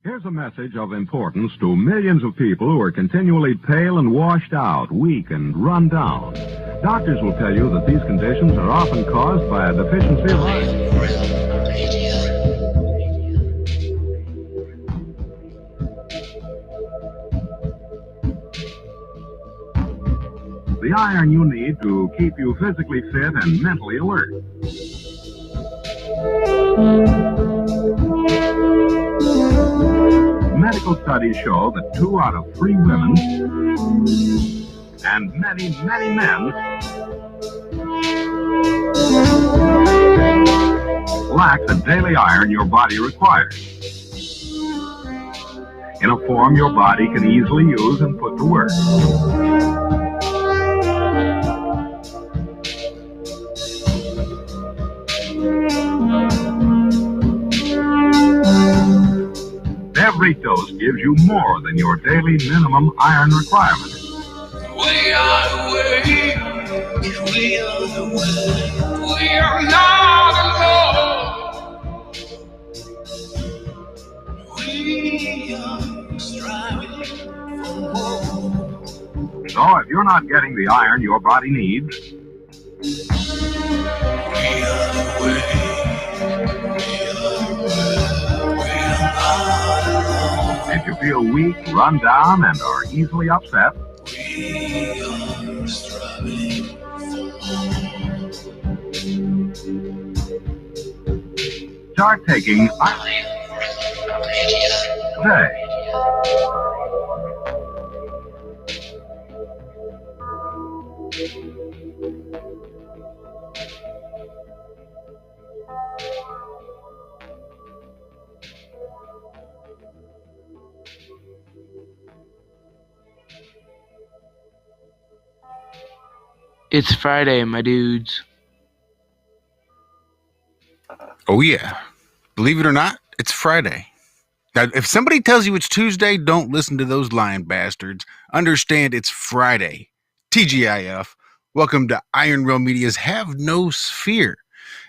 Here's a message of importance to millions of people who are continually pale and washed out, weak and run down. Doctors will tell you that these conditions are often caused by a deficiency of iron. The iron you need to keep you physically fit and mentally alert. Medical studies show that 2 out of 3 women and many, many men lack the daily iron your body requires in a form your body can easily use and put to work. Every dose gives you more than your daily minimum iron requirement. We are the way, we are the way, we are not alone. We are striving for more. So if you're not getting the iron your body needs, we are the way, we are the way, we are not alone. if you feel weak, run down, and are easily upset, We are striving for start taking iron today. It's Friday, my dudes. Oh, yeah. Believe it or not, it's Friday. Now, if somebody tells you it's Tuesday, don't listen to those lying bastards. Understand it's Friday. TGIF. Welcome to Iron Rail Media's Have No Sphere.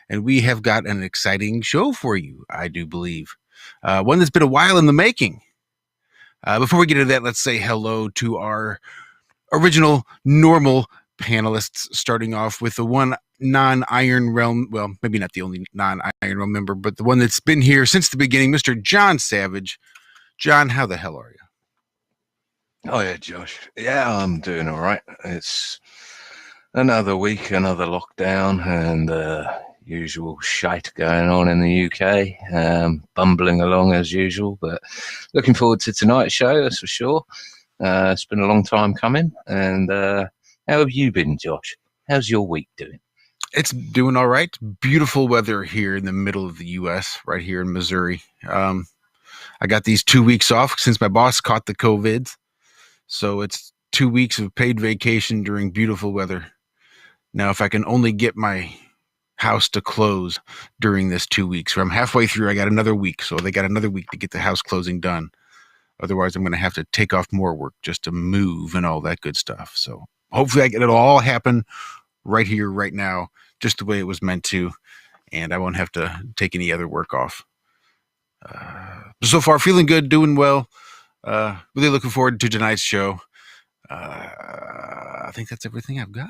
And we have got an exciting show for you, I do believe. One that's been a while in the making. Before we get into that, let's say hello to our original normal panelists, starting off with the one non-Iron Realm, well, maybe not the only non-Iron Realm member, but the one that's been here since the beginning, Mr. John Savage. John, how the hell are you? Oh yeah, Josh. Yeah, I'm doing all right. It's another week, another lockdown, and usual shite going on in the UK. Bumbling along as usual, but looking forward to tonight's show, that's for sure. It's been a long time coming, and how have you been, Josh? How's your week doing? It's doing all right. Beautiful weather here in the middle of the U.S., right here in Missouri. I got these 2 weeks off since my boss caught the COVID. So it's 2 weeks of paid vacation during beautiful weather. Now, if I can only get my house to close during this 2 weeks, or I'm halfway through, I got another week. So they got another week to get the house closing done. Otherwise, I'm going to have to take off more work just to move and all that good stuff. So hopefully it'll all happen right here, right now, just the way it was meant to, and I won't have to take any other work off. So far, feeling good, doing well. Really looking forward to tonight's show. I think that's everything I've got.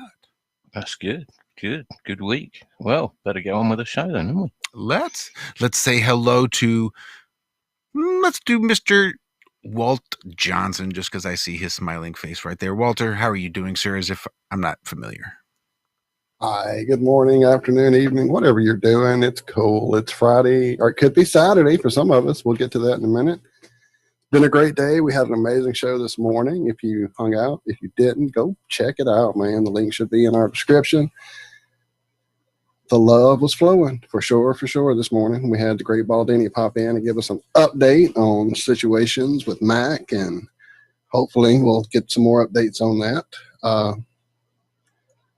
That's good. Good week. Well, better get on with the show then, haven't we? Let's say hello to, let's do Mr. Walt Johnson, just because I see his smiling face right there. Walter, how are you doing, sir? As if I'm not familiar. Hi, good morning, afternoon, evening, whatever you're doing. It's cool. It's Friday, or it could be Saturday for some of us. We'll get to that in a minute. Been a great day. We had an amazing show this morning. If you hung out, if you didn't, go check it out, man. The link should be in our description. The love was flowing for sure this morning. We had the great Baldini pop in and give us an update on situations with Mac, and hopefully we'll get some more updates on that.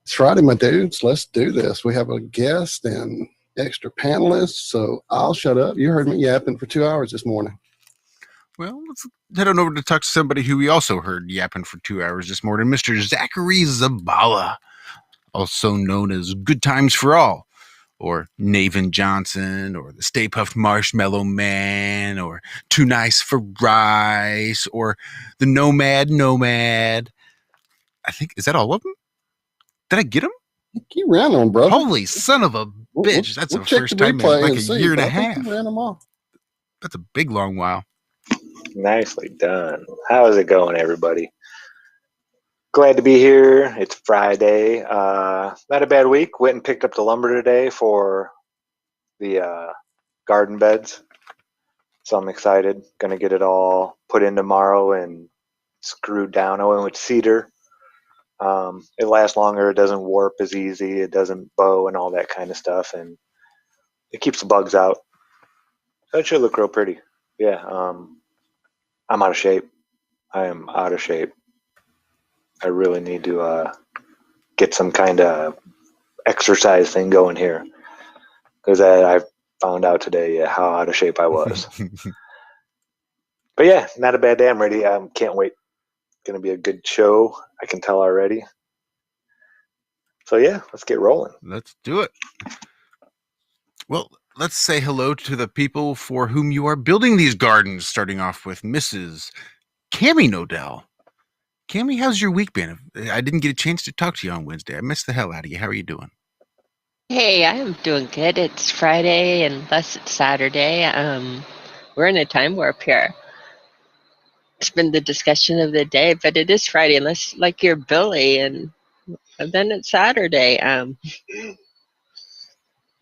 It's Friday, my dudes. Let's do this. We have a guest and extra panelists, so I'll shut up. You heard me yapping for 2 hours this morning. Well, let's head on over to talk to somebody who we also heard yapping for 2 hours this morning, Mr. Zachary Zabala, also known as Good Times for All. or Navin Johnson, or the Stay Puft Marshmallow Man, or Too Nice for Rice, or the Nomad. I think, is that all of them? Did I get them? You ran them, brother. Holy son of a bitch. That's the first time in like a year and a half. You ran them off. That's a big, long while. Nicely done. How is it going, everybody? Glad to be here. It's Friday. Not a bad week. Went and picked up the lumber today for the garden beds. So I'm excited. Going to get it all put in tomorrow and screwed down. I went with cedar. It lasts longer. It doesn't warp as easy. It doesn't bow and all that kind of stuff. And it keeps the bugs out. So it should look real pretty. Yeah. I'm out of shape. I am out of shape. I really need to get some kind of exercise thing going here. Because I found out today how out of shape I was. But yeah, not a bad day. I'm ready. Can't wait. Going to be a good show. I can tell already. So yeah, let's get rolling. Let's do it. Well, let's say hello to the people for whom you are building these gardens, starting off with Mrs. Cammie Nodell. Cammie, how's your week been? I didn't get a chance to talk to you on Wednesday. I missed the hell out of you. How are you doing? Hey, I'm doing good. It's Friday, unless it's Saturday. We're in a time warp here. It's been the discussion of the day, but it is Friday, unless like you're Billy, and then it's Saturday.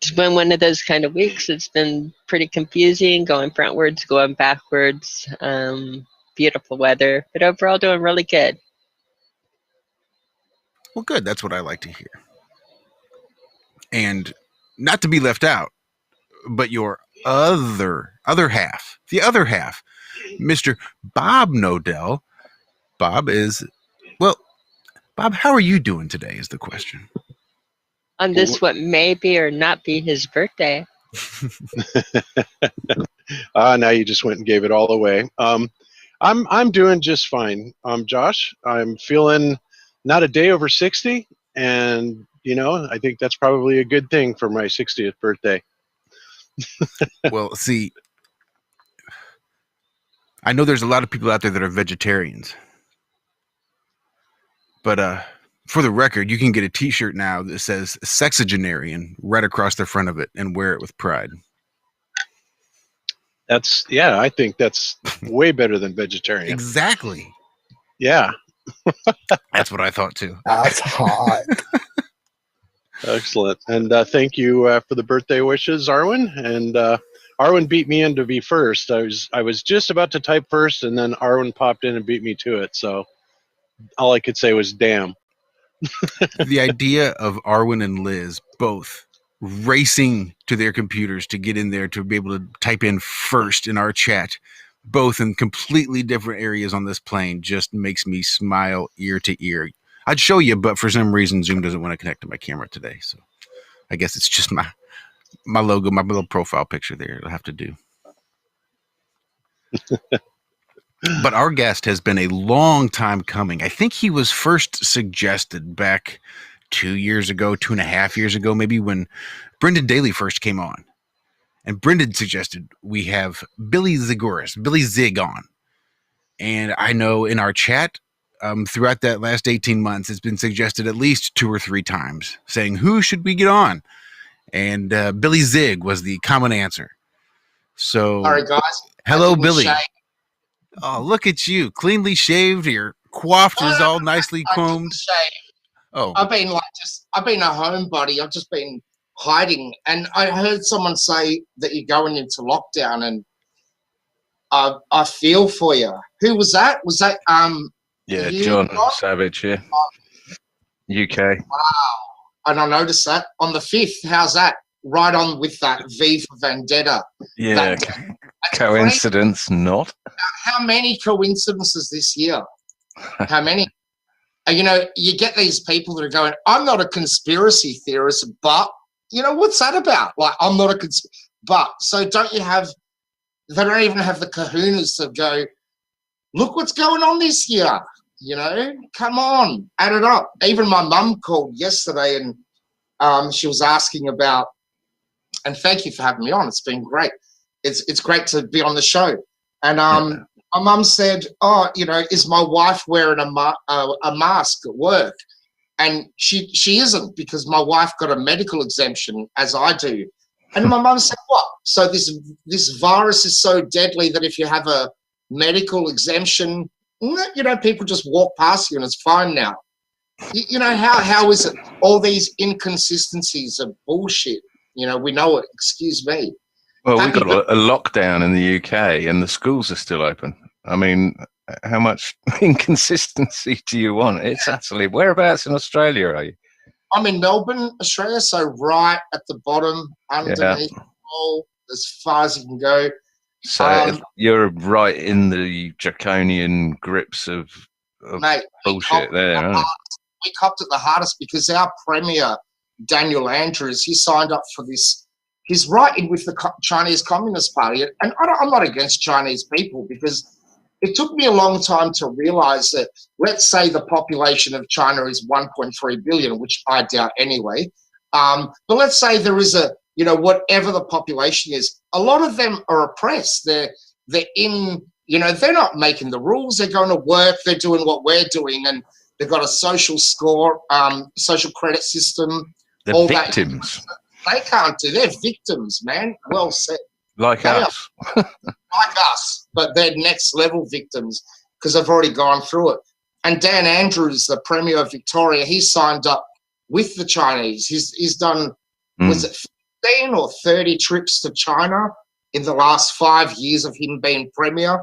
It's been one of those kind of weeks. It's been pretty confusing, going frontwards, going backwards. Beautiful weather, but overall doing really good. Well, good. That's what I like to hear. And not to be left out, but your other half, Mr. Bob Nodell. Bob, how are you doing today is the question. On this, what may be or not be his birthday. Now you just went and gave it all away. I'm doing just fine. Josh, I'm feeling not a day over 60, and I think that's probably a good thing for my 60th birthday. Well, see, I know there's a lot of people out there that are vegetarians, but for the record, you can get a T-shirt now that says sexagenarian right across the front of it and wear it with pride. I think that's way better than vegetarian. Exactly. Yeah. That's what I thought too. That's hot. Excellent. And thank you for the birthday wishes, Arwen. And Arwen beat me in to be first. I was just about to type first, and then Arwen popped in and beat me to it. So all I could say was damn. The idea of Arwen and Liz both racing to their computers to get in there to be able to type in first in our chat, both in completely different areas on this plane, just makes me smile ear to ear. I'd show you, but for some reason Zoom doesn't want to connect to my camera today, so I guess it's just my logo, my little profile picture there. It'll have to do. But our guest has been a long time coming. I think he was first suggested back 2 years ago, 2.5 years ago, maybe, when Brendan Daly first came on. And Brendan suggested we have Billy Zig on. And I know in our chat, throughout that last 18 months, it's been suggested at least 2 or 3 times, saying, who should we get on? And Billy Zig was the common answer. So, all right, guys. Hello, Billy. Oh, look at you. Cleanly shaved. Your coiffed is all nicely combed. Oh, I've been a homebody. I've just been hiding. And I heard someone say that you're going into lockdown, and I feel for you. Who was that? Was that Yeah, you, John Savage here. UK. Wow. And I noticed that on the 5th. How's that? Right on with that V for Vendetta. Yeah, coincidence not. How many coincidences this year? How many? You get these people that are going, I'm not a conspiracy theorist, but, what's that about? Like, I'm not a but. So they don't even have the kahunas to go, look what's going on this year. Come on, add it up. Even my mum called yesterday, and she was asking about And thank you for having me on. It's been great. It's great to be on the show. And my mum said, "Oh, you know, is my wife wearing a mask at work?" And she isn't, because my wife got a medical exemption, as I do. And my mum said, "What? So this virus is so deadly that if you have a medical exemption, you know, people just walk past you and it's fine now." You know, how is it? All these inconsistencies are bullshit. You know, we know it. Excuse me. Well, we Happy got a lockdown in the UK and the schools are still open. I mean, how much inconsistency do you want? It's utterly. Whereabouts in Australia are you? I'm in Melbourne, Australia, so right at the bottom, underneath the hole, as far as you can go. So you're right in the draconian grips of Mate, bullshit there, aren't you? We copped it the hardest because our premier, Daniel Andrews, he signed up for this. He's right in with the Chinese Communist Party. And I'm not against Chinese people, because it took me a long time to realize that, let's say the population of China is 1.3 billion, which I doubt anyway. But let's say there is you know, whatever the population is, a lot of them are oppressed. They're in, you know, they're not making the rules. They're going to work. They're doing what we're doing. And they've got a social score, social credit system. They're victims. They can't do. They're victims, man. Well said. Like us. Like us, but they're next level victims because they've already gone through it. And Dan Andrews, the Premier of Victoria, he signed up with the Chinese. He's done, was it 15 or 30 trips to China in the last 5 years of him being Premier?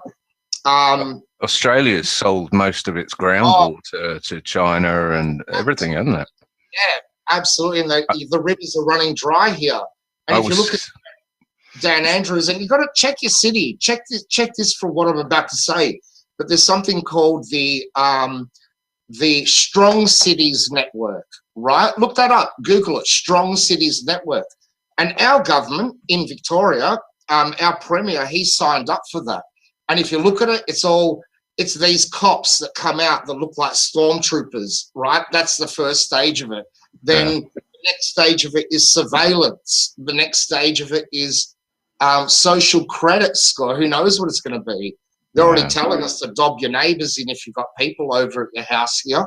Australia's sold most of its groundwater to China and everything, hasn't it? Yeah, absolutely. And the rivers are running dry here. And if you look at Dan Andrews, and you've got to check your city. Check this for what I'm about to say. But there's something called the Strong Cities Network, right? Look that up. Google it. Strong Cities Network. And our government in Victoria, our Premier, he signed up for that. And if you look at it, it's these cops that come out that look like stormtroopers, right? That's the first stage of it. Then the next stage of it is surveillance. The next stage of it is social credit score. Who knows what it's going to be? They're already telling us to dob your neighbours in if you've got people over at your house here.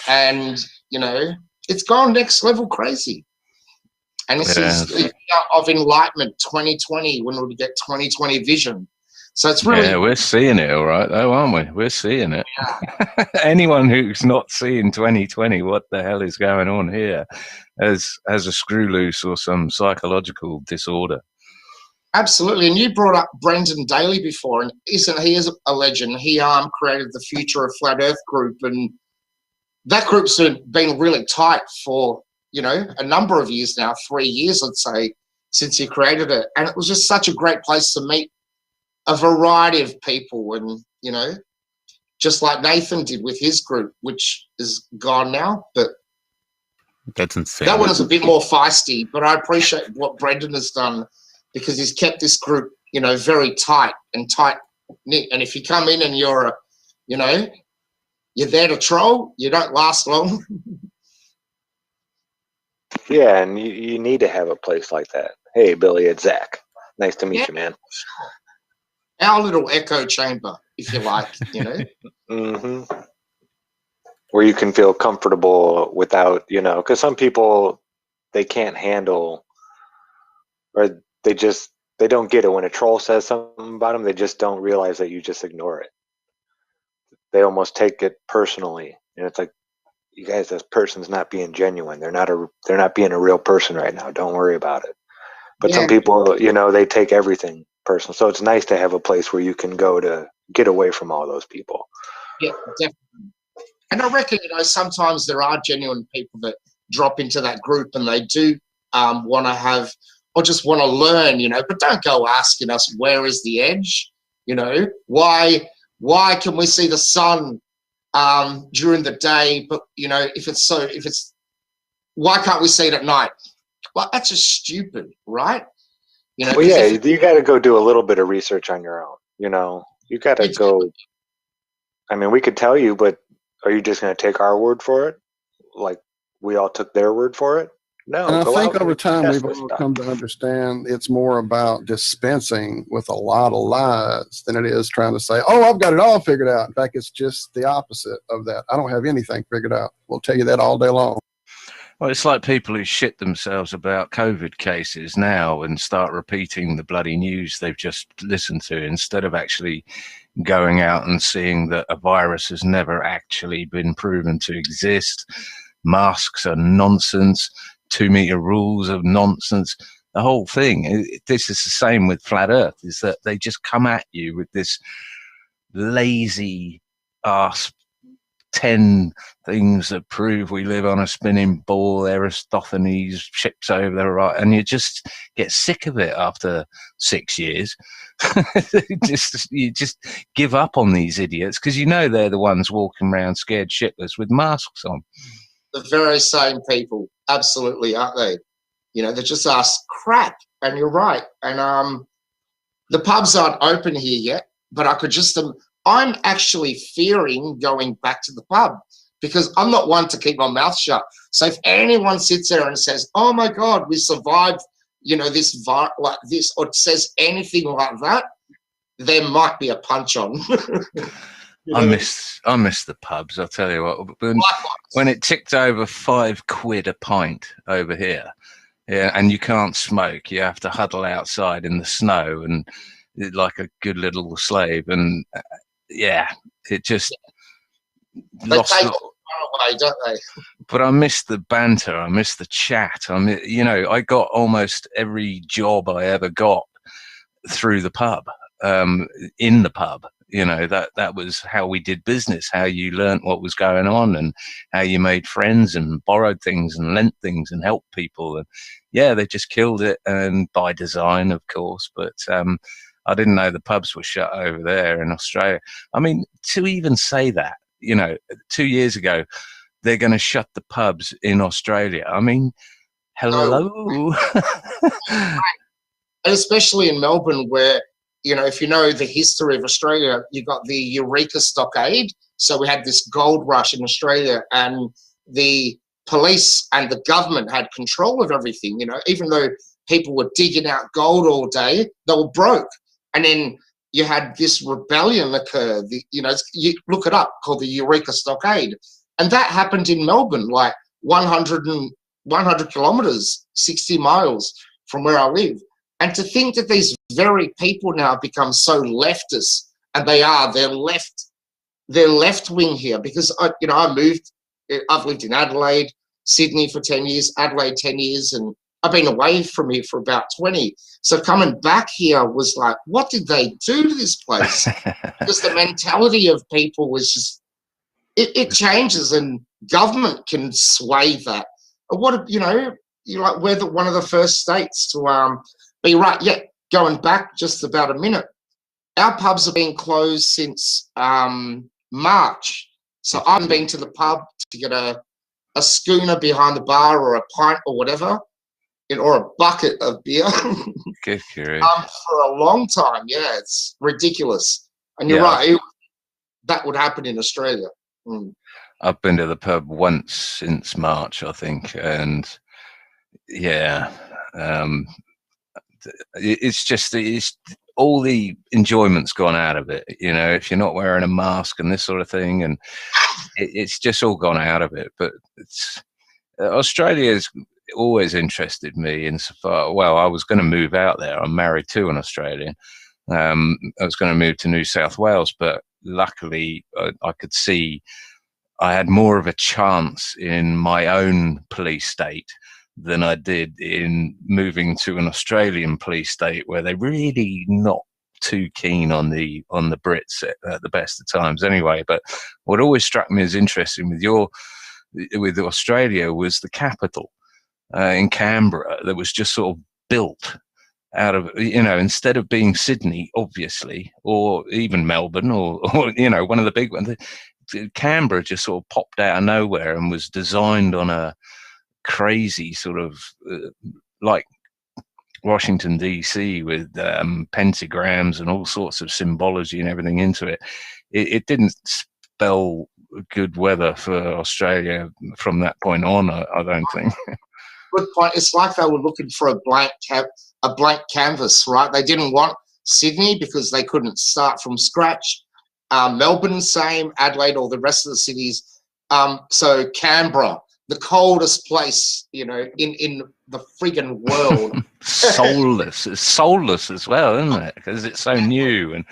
And, you know, it's gone next level crazy. And this is the year of enlightenment, 2020, when we get 2020 vision. So it's really... Yeah, we're seeing it all right, though, aren't we? We're seeing it. Yeah. Anyone who's not seeing 2020, what the hell is going on here, has a screw loose or some psychological disorder. Absolutely. And you brought up Brendan Daly before, and he is a legend. He created the Future of Flat Earth group, and that group's been really tight for, you know, a number of years now, 3 years, let's say, since he created it. And it was just such a great place to meet a variety of people, and, you know, just like Nathan did with his group, which is gone now. But that's insane. That one is a bit more feisty, but I appreciate what Brendan has done, because he's kept this group, you know, very tight knit. And if you come in and you're there to troll, you don't last long. Yeah, and you need to have a place like that. Hey, Billy, it's Zach. Nice to meet you, man. Our little echo chamber, if you like, you know. Mm-hmm. Where you can feel comfortable without, you know, because some people, they can't handle, or they don't get it when a troll says something about them. They just don't realize that you just ignore it. They almost take it personally, and it's like, you guys, this person's not being genuine. They're not being a real person right now. Don't worry about it. But some people, you know, they take everything personal. So it's nice to have a place where you can go to get away from all those people. Yeah, definitely. And I reckon, you know, sometimes there are genuine people that drop into that group and they do want to have, or just want to learn, you know, but don't go asking us, where is the edge? You know, why can we see the sun during the day, but, you know, why can't we see it at night? Well, that's just stupid, right? You know, well, yeah, you got to go do a little bit of research on your own. You know, you got to go. I mean, we could tell you, but are you just going to take our word for it? Like we all took their word for it? No, And I go think out over and time test we've this all stuff. come to understand it's more about dispensing with a lot of lies than it is trying to say, oh, I've got it all figured out. In fact, it's just the opposite of that. I don't have anything figured out. We'll tell you that all day long. Well, it's like people who shit themselves about COVID cases now and start repeating the bloody news they've just listened to instead of actually going out and seeing that a virus has never actually been proven to exist. Masks are nonsense. 2-meter rules are nonsense. The whole thing. This is the same with flat Earth, is that they just come at you with this lazy ass 10 things that prove we live on a spinning ball, Aristophanes, ships over the right, and you just get sick of it after 6 years. You just give up on these idiots because you know they're the ones walking around scared shitless with masks on. The very same people, absolutely, aren't they? You know, they just ask crap, and you're right. And the pubs aren't open here yet, but I could just, I'm actually fearing going back to the pub because I'm not one to keep my mouth shut. So if anyone sits there and says, oh my God, we survived, you know, this like this, or says anything like that, there might be a punch on. I miss the pubs. I'll tell you what. When it ticked over £5 a pint over here, yeah, and you can't smoke, you have to huddle outside in the snow and like a good little slave. And yeah, it just lost. They take it away, don't they? But I miss the banter. I miss the chat. You know, I got almost every job I ever got through the pub, in the pub. You know, that was how we did business, how you learnt what was going on and how you made friends and borrowed things and lent things and helped people. And yeah, they just killed it, and by design, of course. But I didn't know the pubs were shut over there in Australia. I mean, to even say that, you know, 2 years ago, they're going to shut the pubs in Australia. I mean, hello. And especially in Melbourne, where, you know, if you know the history of Australia, you got the Eureka Stockade. So we had this gold rush in Australia, and the police and the government had control of everything. You know, even though people were digging out gold all day, they were broke. And then you had this rebellion occur. You know, you look it up, called the Eureka Stockade. And that happened in Melbourne, like 100 kilometers, 60 miles from where I live. And to think that these very people now have become so leftist, and they're left wing here, because I've lived in Adelaide, Sydney for 10 years, Adelaide 10 years, and I've been away from here for about 20. So coming back here was like, what did they do to this place? Because the mentality of people was just, it changes, and government can sway that. What, you know, we're one of the first states to be right. Yeah, going back just about a minute, our pubs have been closed since March. So I haven't been to the pub to get a schooner behind the bar or a pint or whatever, or a bucket of beer Good for a long time. Yeah, it's ridiculous. And you're right, that would happen in Australia. I've been to the pub once since March, I think, and yeah, it's all the enjoyment's gone out of it. You know, if you're not wearing a mask and this sort of thing, and it's just all gone out of it. But Australia's always interested me insofar. Well, I was going to move out there. I'm married to an Australian. I was going to move to New South Wales, but luckily I could see I had more of a chance in my own police state than I did in moving to an Australian police state, where they're really not too keen on the Brits at the best of times anyway. But what always struck me as interesting with Australia was the capital in Canberra that was just sort of built out of, you know, instead of being Sydney, obviously, or even Melbourne, or you know, one of the big ones. Canberra just sort of popped out of nowhere and was designed on a crazy sort of like Washington DC with pentagrams and all sorts of symbology and everything into it. It didn't spell good weather for Australia from that point on, I don't think. Good point. It's like they were looking for a blank canvas, right? They didn't want Sydney because they couldn't start from scratch. Melbourne, same. Adelaide, all the rest of the cities. So Canberra, the coldest place, in the friggin' world. Soulless. It's soulless as well, isn't it? Because it's so new. And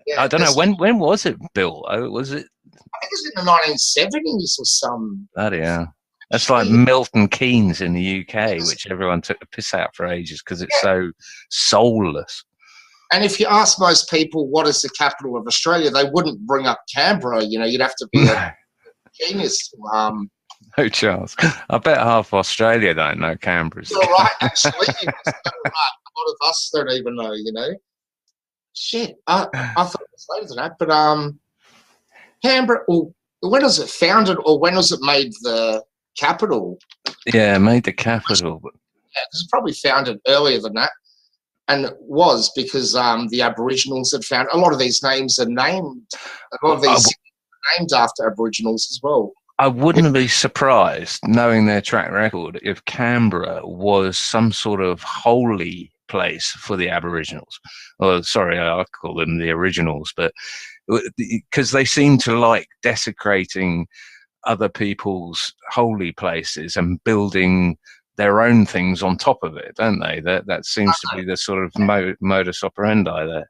Yeah, I don't know, when was it built? Was it? I think it was in the 1970s or some. Bloody hell. That's like Milton Keynes in the UK, which everyone took the piss out for ages because it's so soulless. And if you ask most people what is the capital of Australia, they wouldn't bring up Canberra. You'd have to be a genius. No chance. I bet half Australia don't know Canberra's. You're right, actually. You're right. A lot of us don't even know, Shit, I thought it was later than that, but Canberra, when was it founded or when was it made the capital? Yeah, made the capital. Yeah, it was probably founded earlier than that. And it was because the Aboriginals had found a lot of these names are named. A lot of these are named after Aboriginals as well. I wouldn't be surprised, knowing their track record, if Canberra was some sort of holy place for the Aboriginals. Or, sorry, I call them the originals, but because they seem to like desecrating other people's holy places and building their own things on top of it, don't they? That seems to be the sort of modus operendi there.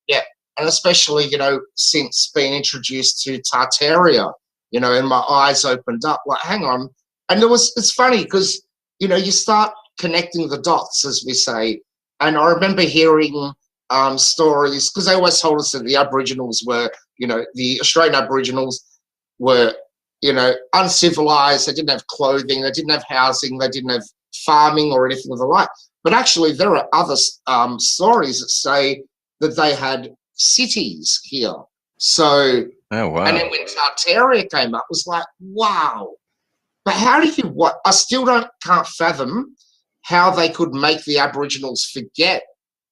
Yeah, and especially, since being introduced to Tartaria, and my eyes opened up, like, hang on. And it's funny because, you start connecting the dots, as we say. And I remember hearing stories, because they always told us that the Aboriginals were, the Australian Aboriginals were, uncivilized. They didn't have clothing. They didn't have housing. They didn't have farming or anything of the like. But actually, there are other stories that say that they had cities here. So, oh, wow. And then when Tartaria came up, it was like, wow. But how do you, I still can't fathom how they could make the Aboriginals forget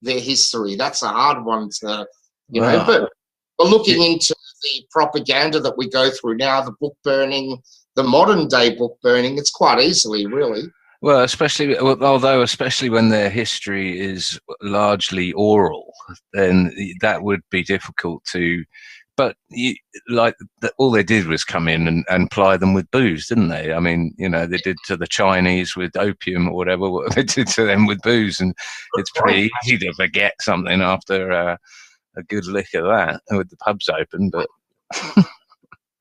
their history. That's a hard one to, Wow. but looking into the propaganda that we go through now, the book burning, the modern day book burning, it's quite easily, really. Well, especially when their history is largely oral, then that would be difficult to. But all they did was come in and ply them with booze, didn't they? I mean, they did to the Chinese with opium or whatever, what they did to them with booze, and it's pretty easy to forget something after a good lick of that with the pubs open. But and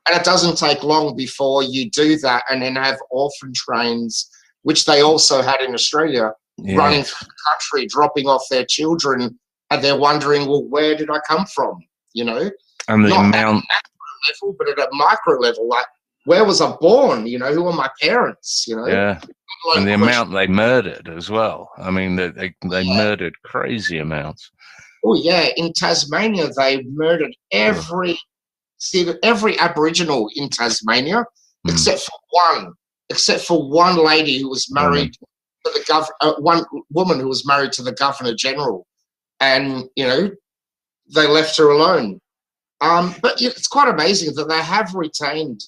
it doesn't take long before you do that, and then have orphan trains, which they also had in Australia, running through the country, dropping off their children, and they're wondering, well, where did I come from? And the Not amount at a macro level, but at a micro level, like, where was I born? Who are my parents? Yeah. And the amount they murdered as well. I mean, they murdered crazy amounts. Oh yeah, in Tasmania they murdered every Aboriginal in Tasmania except for one lady who was married to the one woman who was married to the Governor General, and they left her alone. But it's quite amazing that they have retained,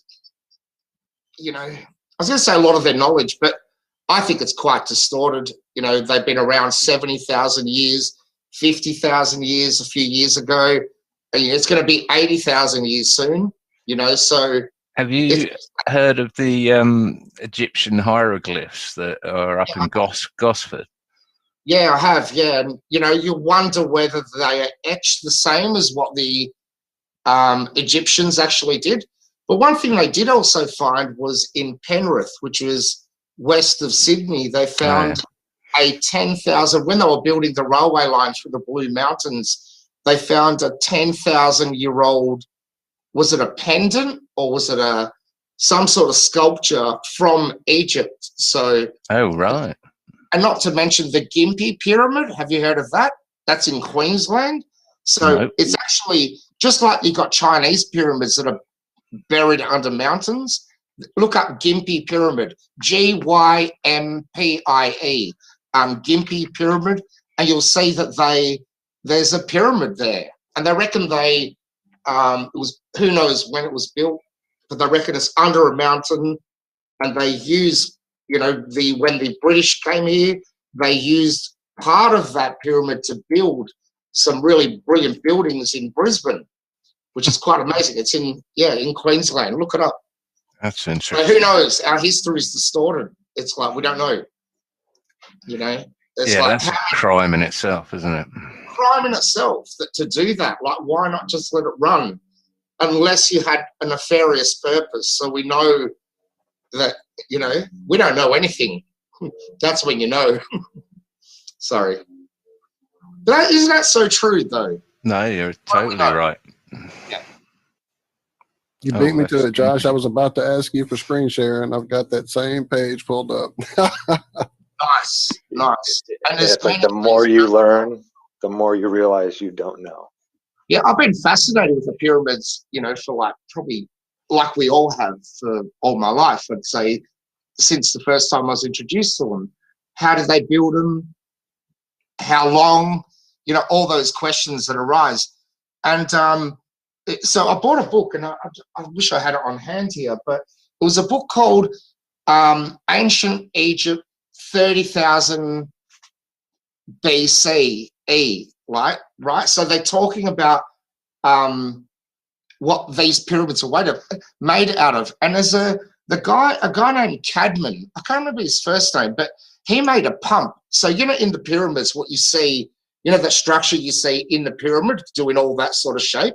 I was going to say a lot of their knowledge, but I think it's quite distorted. They've been around 70,000 years, 50,000 years a few years ago. And, it's going to be 80,000 years soon, so. Have you heard of the Egyptian hieroglyphs that are up in Gosford? Yeah, I have, yeah. And, you wonder whether they are etched the same as what the Egyptians actually did. But one thing they did also find was in Penrith, which was west of Sydney, they found a 10,000, when they were building the railway line through the Blue Mountains, they found a 10,000-year-old, was it a pendant or was it some sort of sculpture from Egypt? So, oh, right. And not to mention the Gympie Pyramid. Have you heard of that? That's in Queensland. So It's actually just like you got Chinese pyramids that are buried under mountains. Look up Gympie Pyramid, Gympie, Gympie Pyramid, and you'll see that there's a pyramid there. And they reckon it was, who knows when it was built, but they reckon it's under a mountain, and they use you know, when the British came here, they used part of that pyramid to build some really brilliant buildings in Brisbane, which is quite amazing. It's in Queensland. Look it up. That's So interesting. who knows? Our history is distorted. It's like we don't know. You know, it's Yeah, like that's a crime in itself, isn't it? crime in itself that to do that. Like, why not just let it run? Unless you had a nefarious purpose. So we know that, you know, we don't know anything. That's when you know. Sorry. But isn't that so true, though? No, you're totally right. Yeah. You beat me to it, Josh. I was about to ask you for screen share, and I've got that same page pulled up. Nice. And it's like the more you learn, the more you realize you don't know. Yeah, I've been fascinated with the pyramids, you know, for like probably like we all have for all my life. I'd say since the first time I was introduced to them. How did they build them? How long? You know, all those questions that arise. And so I bought a book, and I wish I had it on hand here, but it was a book called Ancient Egypt 30,000 BCE, right? So they're talking about what these pyramids are made out of. And there's a guy named Cadman, I can't remember his first name, but he made a pump. So, you know, in the pyramids, what you see, you know, the structure you see in the pyramid doing all that sort of shape,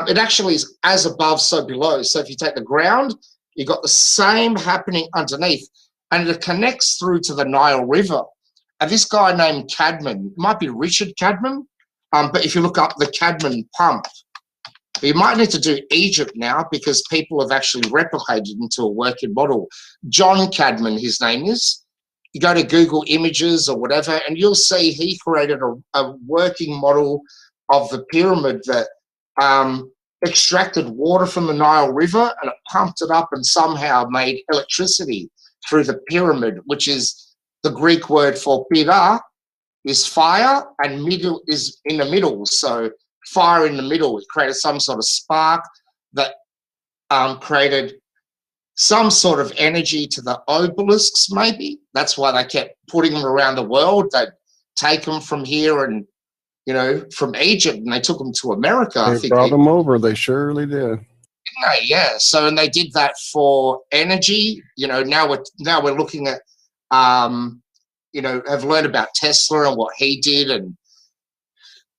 it actually is as above, so below. So if you take the ground, you've got the same happening underneath, and it connects through to the Nile River. And this guy named Cadman, it might be Richard Cadman, but if you look up the Cadman pump, you might need to do Egypt now because people have actually replicated into a working model. John Cadman, his name is. You go to Google Images or whatever, and you'll see he created a working model of the pyramid that extracted water from the Nile River, and it pumped it up and somehow made electricity through the pyramid, which is the Greek word for pira, is fire, and middle is in the middle. So fire in the middle, it created some sort of spark that created some sort of energy to the obelisks, maybe. That's why they kept putting them around the world. They'd take them from here and, you know, from Egypt, and they took them to America. I They think brought them over. They surely did. didn't they? Yeah. So, and they did that for energy. You know, now we're looking at, you know, have learned about Tesla and what he did, and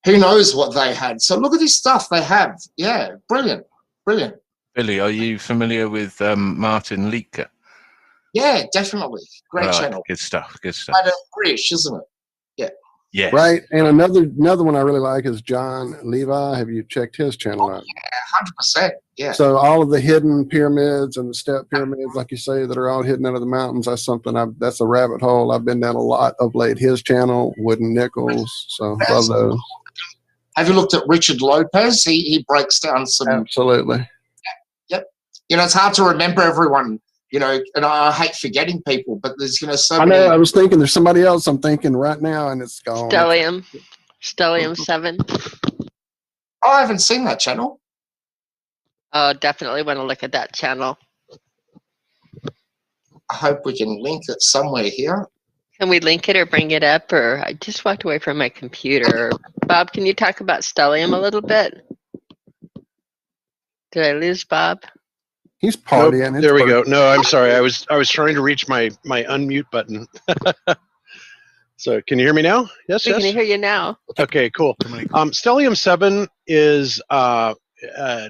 who knows what they had. So look at this stuff they have. Yeah, brilliant. Billy, are you familiar with Martin Leaker? Yeah, definitely. Great channel. Good stuff. British, isn't it? Yeah. Yes. Right. And another one I really like is John Levi. Have you checked his channel out? Yeah, 100%. Yeah. So all of the hidden pyramids and the step pyramids, like you say, that are all hidden under the mountains, that's a rabbit hole I've been down a lot of late. His channel, Wooden Nickels. So love those. Have you looked at Richard Lopez? He breaks down some. Absolutely. Yep. You know, it's hard to remember everyone, you know, and I hate forgetting people, but there's, you know, so many. I know. I was thinking there's somebody else I'm thinking right now, and it's gone. Stellium 7. Oh, I haven't seen that channel. Oh, definitely want to look at that channel. I hope we can link it somewhere here. Can we link it or bring it up? Or I just walked away from my computer. Bob, can you talk about Stellium a little bit? Did I lose Bob? He's partying. Nope, there we go. No, I'm sorry. I was trying to reach my unmute button. So can you hear me now? Yes, we can hear you now. Okay, cool. Stellium 7 is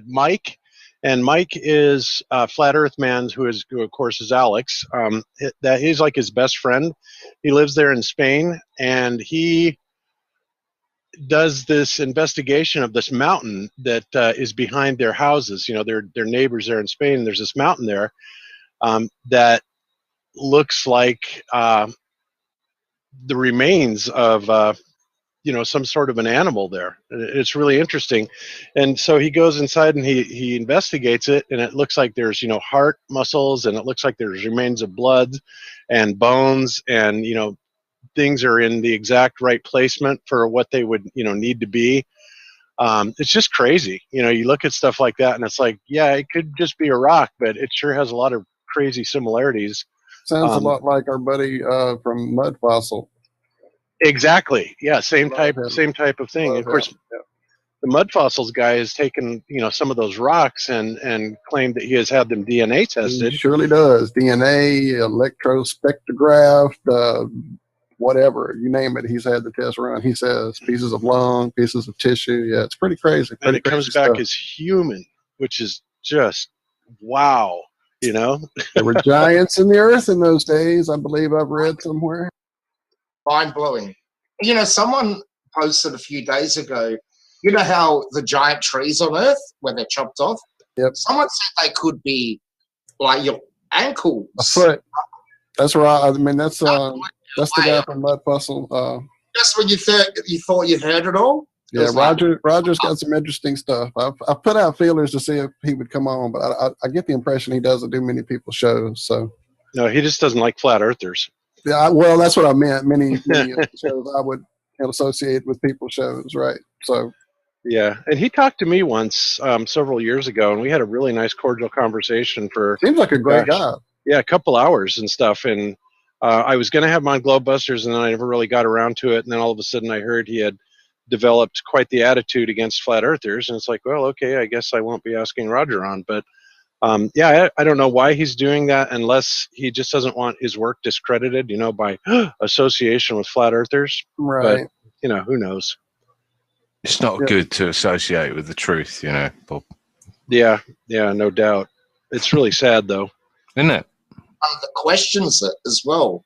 Mike, and Mike is Flat Earth Man, who of course is Alex. That he's like his best friend. He lives there in Spain, and he does this investigation of this mountain that is behind their houses. You know, their neighbors there in Spain. There's this mountain there that looks like the remains of you know, some sort of an animal there. It's really interesting. And so he goes inside and he investigates it, and it looks like there's, you know, heart muscles, and it looks like there's remains of blood and bones, and, you know, things are in the exact right placement for what they would, you know, need to be. It's just crazy. You know, you look at stuff like that and it's like, yeah, it could just be a rock, but it sure has a lot of crazy similarities. Sounds a lot like our buddy from Mud Fossil. Exactly. Yeah. Same Love type of thing. Love Of course, the Mud Fossils guy has taken, some of those rocks and claimed that he has had them DNA He tested. surely does. DNA, electrospectrograph, whatever, you name it. He's had the test run. He says pieces of lung, pieces of tissue. Yeah, it's pretty crazy. And it comes back as human, which is just wow. There were giants in the earth in those days. I believe I've read somewhere. Mind blowing. Someone posted a few days ago, you know how the giant trees on Earth, where they're chopped off? Yep. Someone said they could be like your ankles. A foot. That's right. I mean, that's the guy from Mud Fossil. Just when you thought you heard it all? Yeah, Roger's got some interesting stuff. I've put out feelers to see if he would come on, but I get the impression he doesn't do many people's shows. So no, he just doesn't like flat earthers. Yeah, well, that's what I meant. Many shows I would associate with people's shows, right? So yeah, and he talked to me once several years ago, and we had a really nice, cordial conversation for. Seems like a great guy. Yeah, a couple hours and stuff, and I was going to have him on Globebusters, and then I never really got around to it. And then all of a sudden, I heard he had developed quite the attitude against flat earthers, and it's like, well, okay, I guess I won't be asking Roger on, but yeah, I don't know why he's doing that unless he just doesn't want his work discredited, by association with flat earthers. Right. But, who knows? It's not good to associate with the truth, Bob. Yeah, no doubt. It's really sad, though. Isn't it? The questions as well.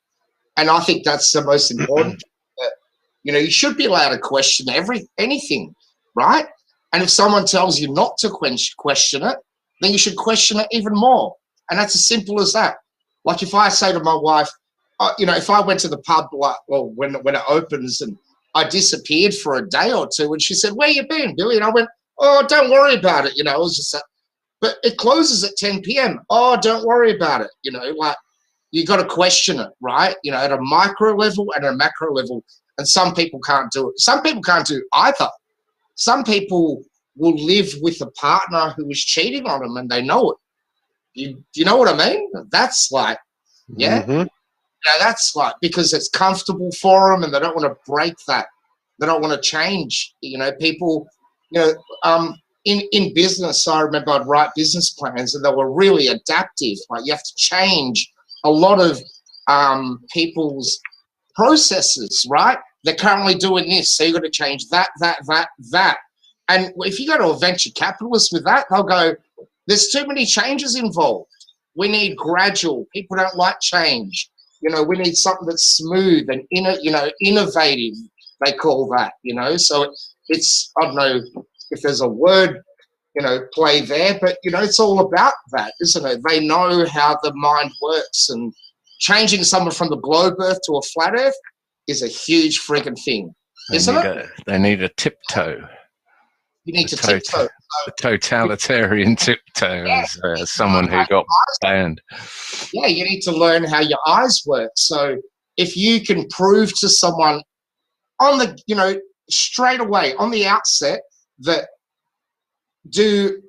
And I think that's the most important. You should be allowed to question anything, right? And if someone tells you not to question it, then you should question it even more. And that's as simple as that. Like if I say to my wife, if I went to the pub, when it opens and I disappeared for a day or two, and she said, "Where you been, Billy?" And I went, "Oh, don't worry about it." It was just that. But it closes at 10 p.m. Oh, don't worry about it. You got to question it, right? At a micro level and a macro level. And some people can't do it. Some people can't do either. Some people will live with a partner who is cheating on them and they know it. You know what I mean? That's like, yeah. Mm-hmm. That's like because it's comfortable for them and they don't want to break that. They don't want to change. People, in business, I remember I'd write business plans and they were really adaptive. Like you have to change a lot of people's processes, right? They're currently doing this, so you've got to change that. And if you go to a venture capitalist with that, they'll go, there's too many changes involved. We need gradual. People don't like change. We need something that's smooth and innovative, they call that, So it's, I don't know if there's a word, play there, but, it's all about that, isn't it? They know how the mind works, and changing someone from the globe Earth to a flat Earth is a huge friggin' thing, isn't it? They need a tiptoe. You need to tiptoe. The totalitarian tiptoe as someone who got banned. Yeah, you need to learn how your eyes work. So if you can prove to someone on the, straight away on the outset that do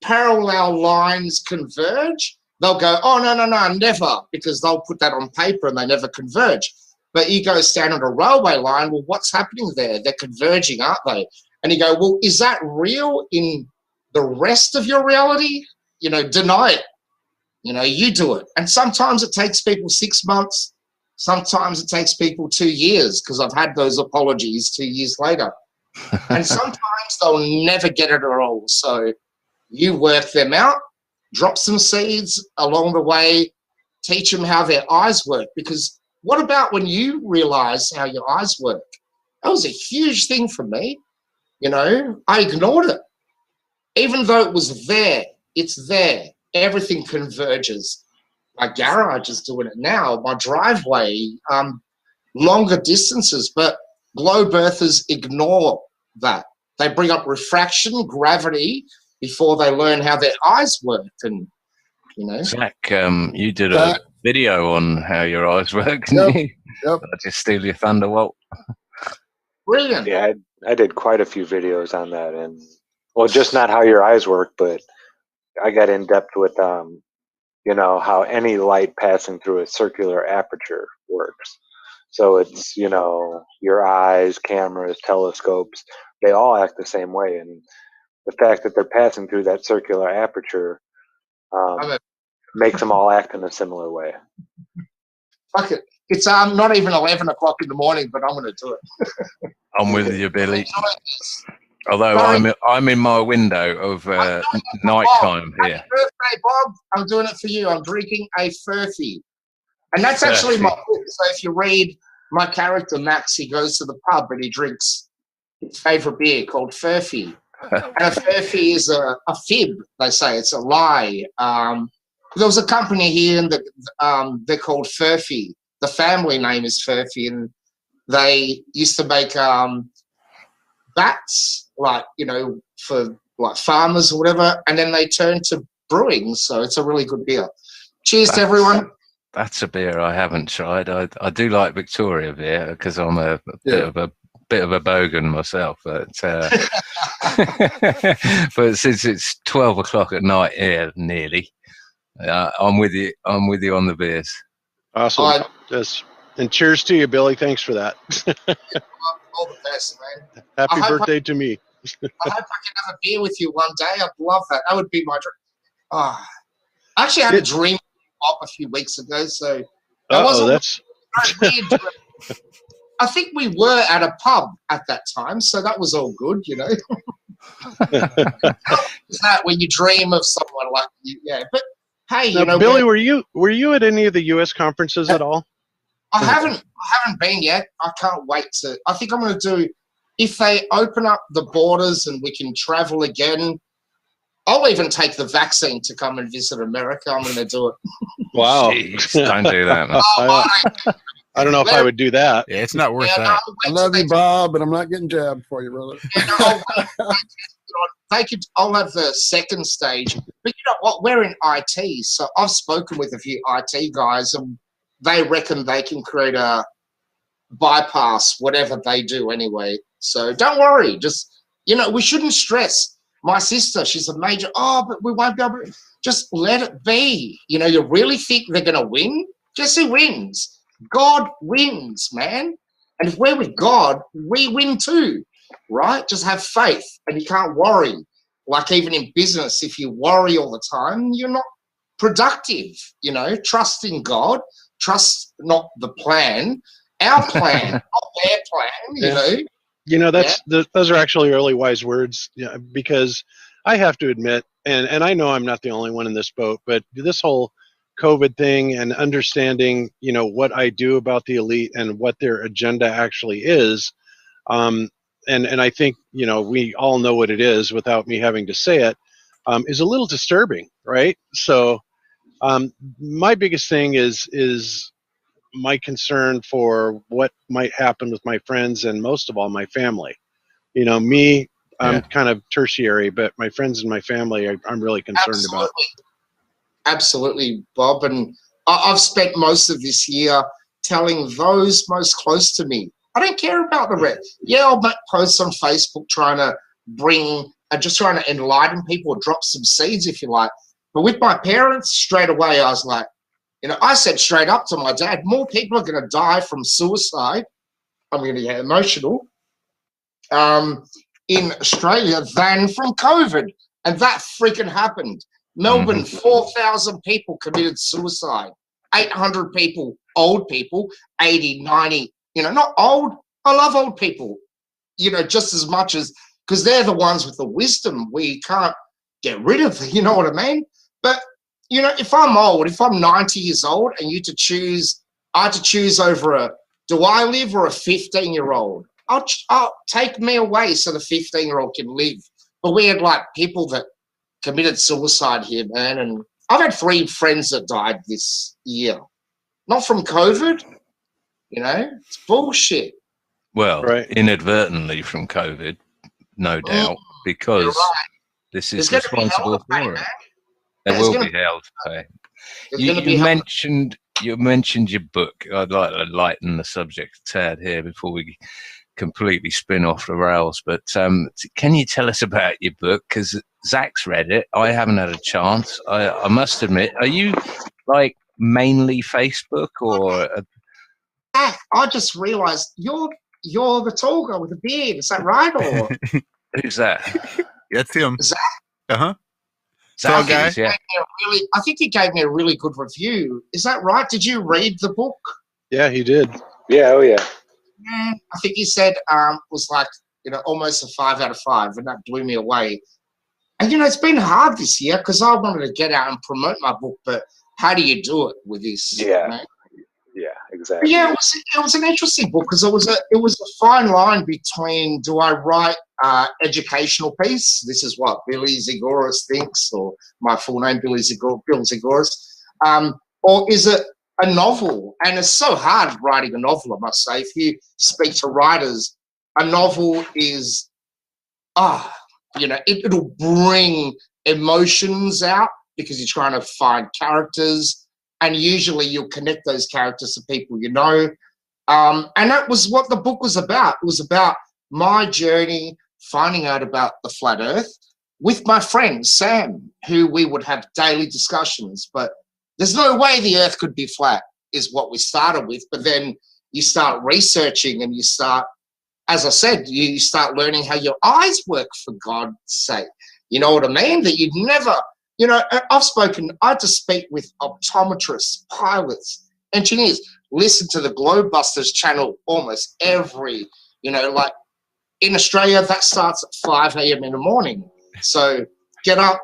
parallel lines converge, they'll go, oh, no, never, because they'll put that on paper and they never converge. But you go stand on a railway line, well, what's happening there? They're converging, aren't they? And you go, well, is that real in the rest of your reality? Deny it. You do it. And sometimes it takes people 6 months. Sometimes it takes people 2 years, because I've had those apologies 2 years later. And sometimes they'll never get it at all. So you work them out, drop some seeds along the way, teach them how their eyes work. Because what about when you realize how your eyes work? That was a huge thing for me. I ignored it. Even though it was there, it's there. Everything converges. My garage is doing it now, my driveway, longer distances, but globe earthers ignore that. They bring up refraction, gravity, before they learn how their eyes work. And, Zach, you did a video on how your eyes work, didn't you? Yep. I just steal your thunder, Walt. Brilliant. Yeah, I did quite a few videos on that, and just not how your eyes work, but I got in depth with you know, how any light passing through a circular aperture works. So it's, you know, your eyes, cameras, telescopes, they all act the same way. And the fact that they're passing through that circular aperture makes them all act in a similar way. Fuck it. It's not even 11 o'clock in the morning, but I'm going to do it. I'm with you, Billy. Although I'm in my window of nighttime here. Happy birthday, Bob. I'm doing it for you. I'm drinking a Furphy. And that's actually my book. So if you read my character, Max, he goes to the pub and he drinks his favourite beer called Furphy. And a Furphy is a fib, they say. It's a lie. There was a company here, and they're called Furphy. The family name is Furphy, and they used to make bats, like, you know, for like farmers or whatever, and then they turned to brewing. So it's a really good beer. Cheers to everyone. That's a beer I haven't tried. I do like Victoria beer because I'm a bit of a bogan myself, but but since it's 12 o'clock at night here, nearly, I'm with you. I'm with you on the beers. Awesome. Yes. And cheers to you, Billy. Thanks for that. All the best, man. Happy birthday to me. I hope I can have a beer with you one day. I'd love that. That would be my dream. I actually had a dream up a few weeks ago, so that wasn't very weird. I think we were at a pub at that time, so that was all good, you know. Is that when you dream of someone like you? Yeah, but hey, now, you know, Billy, were you at any of the U.S. conferences at all? I haven't been yet. I can't wait to. I think I'm going to do, if they open up the borders and we can travel again. I'll even take the vaccine to come and visit America. I'm going to do it. Wow. Jeez, don't do that, man. I don't know if I would do that. Yeah, it's not worth that. I love you, Bob, but I'm not getting jabbed for you, brother. I'll have the second stage. But you know what? We're in IT, so I've spoken with a few IT guys, and they reckon they can create a bypass, whatever they do anyway. So don't worry. Just, you know, we shouldn't stress. My sister, she's a major, but we won't be able to. Just let it be. You know, you really think they're going to win? Just who wins? God wins, man. And if we're with God, we win too, right? Just have faith, and you can't worry. Like even in business, if you worry all the time, you're not productive, you know. Trust in God. Trust not the plan, our plan, not their plan, you know. You know, those are actually really wise words, because I have to admit, and I know I'm not the only one in this boat, but this whole COVID thing and understanding, you know, what I do about the elite and what their agenda actually is, and I think, you know, we all know what it is without me having to say it, is a little disturbing, right? So my biggest thing is my concern for what might happen with my friends and most of all my family. You know, me, I'm kind of tertiary, but my friends and my family, I'm really concerned about. Absolutely, Bob. And I've spent most of this year telling those most close to me, I don't care about the rest. Yeah, I'll make posts on Facebook trying to just trying to enlighten people, drop some seeds if you like. But with my parents, straight away, I was like, you know, I said straight up to my dad, more people are going to die from suicide. I'm going to get emotional. In Australia than from COVID. And that freaking happened. Melbourne, 4,000 people committed suicide. 800 people, old people, 80, 90, you know, not old. I love old people, you know, just as much as, because they're the ones with the wisdom we can't get rid of, you know what I mean? But, you know, if I'm old, if I'm 90 years old and I had to choose over do I live or a 15-year-old? I'll take me away so the 15-year-old can live. But we had like people that committed suicide here, man. And I've had 3 friends that died this year. Not from COVID, you know, it's bullshit. Well, inadvertently from COVID, no doubt, because this is responsible for it. There will be hell to pay. You mentioned your book. I'd like to lighten the subject a tad here before we completely spin off the rails. But can you tell us about your book? Because Zach's read it. I haven't had a chance. I must admit. Are you like mainly Facebook or? I just realised you're the tall guy with the beard. Is that right? Or Who's that? That's him. Zach? Uh-huh. Zach guy? is, yeah. I think you gave me a really good review. Is that right? Did you read the book? Yeah, he did. Yeah, oh yeah. I think he said was like, almost a 5 out of 5, and that blew me away. And it's been hard this year because I wanted to get out and promote my book, but how do you do it with this? Yeah. Yeah, exactly. But yeah, it was an interesting book because it was a fine line between, do I write educational piece? This is what Billy Zigouras thinks, or my full name, Bill Zigouras, or is it a novel? And it's so hard writing a novel, I must say. If you speak to writers, a novel is, it'll bring emotions out because you're trying to find characters. And usually you'll connect those characters to people you know. And that was what the book was about. It was about my journey finding out about the flat earth with my friend Sam, who we would have daily discussions. But there's no way the earth could be flat is what we started with. But then you start researching and you start, as I said, you start learning how your eyes work, for God's sake. You know what I mean? That you'd never... I had to speak with optometrists, pilots, engineers, listen to the Globebusters channel almost every, like in Australia, that starts at 5 a.m. in the morning. So get up.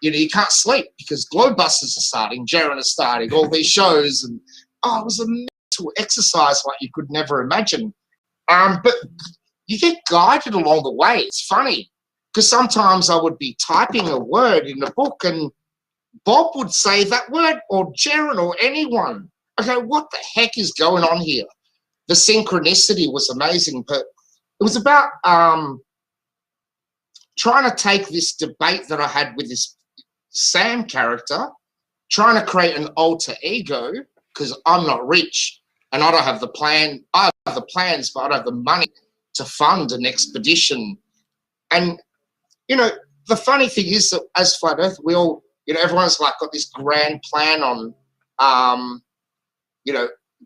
You can't sleep because Globebusters are starting, Jaren is starting, all these shows. And, it was a mental exercise like you could never imagine. But you get guided along the way. It's funny. Because sometimes I would be typing a word in the book and Bob would say that word, or Jaren, or anyone. I go, what the heck is going on here? The synchronicity was amazing, but it was about trying to take this debate that I had with this Sam character, trying to create an alter ego, because I'm not rich and I don't have the plan. I have the plans, but I don't have the money to fund an expedition. And the funny thing is that as Flat Earth, we all, everyone's like got this grand plan on,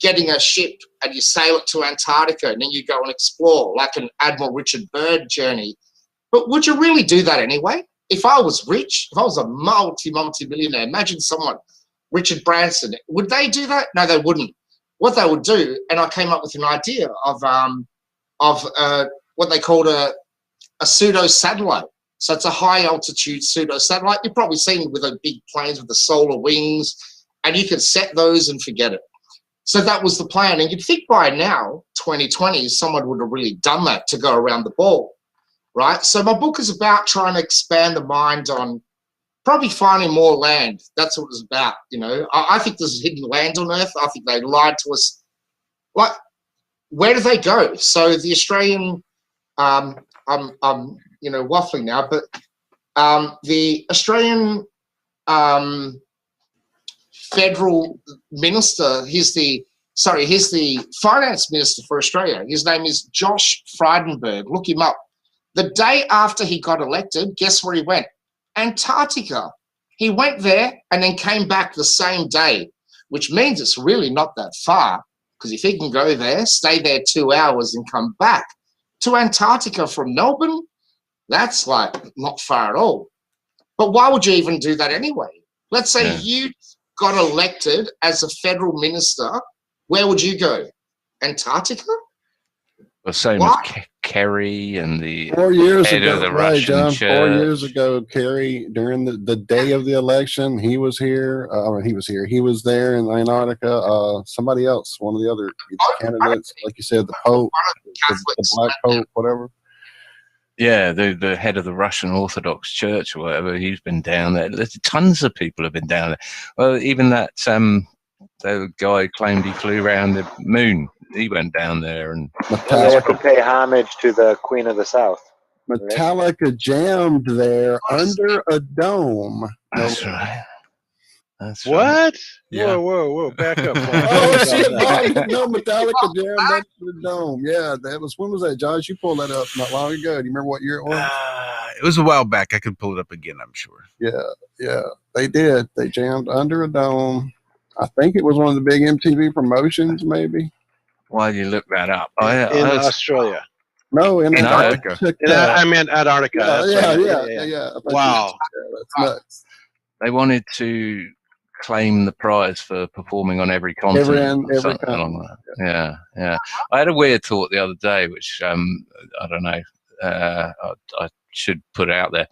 getting a ship and you sail it to Antarctica and then you go and explore like an Admiral Richard Byrd journey. But would you really do that anyway? If I was rich, if I was a multi-millionaire, imagine someone, Richard Branson, would they do that? No, they wouldn't. What they would do, and I came up with an idea of what they called a pseudo-satellite. So it's a high-altitude pseudo-satellite. You've probably seen with the big planes with the solar wings, and you can set those and forget it. So that was the plan. And you'd think by now, 2020, someone would have really done that to go around the ball, right? So my book is about trying to expand the mind on probably finding more land. That's what it's about, I think there's hidden land on Earth. I think they lied to us. Like, where do they go? So the Australian... I'm waffling now, but the Australian federal minister, he's the finance minister for Australia. His name is Josh Frydenberg. Look him up. The day after he got elected, guess where he went? Antarctica. He went there and then came back the same day, which means it's really not that far, because if he can go there, stay there 2 hours and come back to Antarctica from Melbourne, that's like not far at all. But why would you even do that anyway? Let's say you got elected as a federal minister. Where would you go? Antarctica? The same as Kerry and the 4 years head ago, of the right, Russian John? church. 4 years ago, Kerry, during the day of the election, he was here. He was here. He was there in Antarctica. Somebody else, one of the other candidates, like you said, the Pope, the Black Pope, whatever. Yeah, the head of the Russian Orthodox Church or whatever, he's been down there. There's tons of people have been down there. Well, even that the guy claimed he flew around the moon. He went down there and they have to pay homage to the Queen of the South. Metallica jammed there under a dome. That's right. That's right. What? Yeah. Whoa! Back up. Oh Bob. shit, Bob didn't know Metallica jammed up to the dome. Yeah, that was, when was that, Josh? You pulled that up not long ago. Do you remember what year it was? It was a while back. I could pull it up again, I'm sure. Yeah, they did. They jammed under a dome. I think it was one of the big MTV promotions, maybe. While you look that up, In I was, Australia. No, in Antarctica. Antarctica. I meant Antarctica. Yeah, That's yeah, right. yeah. I thought Wow. that's nuts. they wanted to claim the prize for performing on every continent. Or Every something continent. along that. Yeah. I had a weird thought the other day, which I don't know. I should put out there.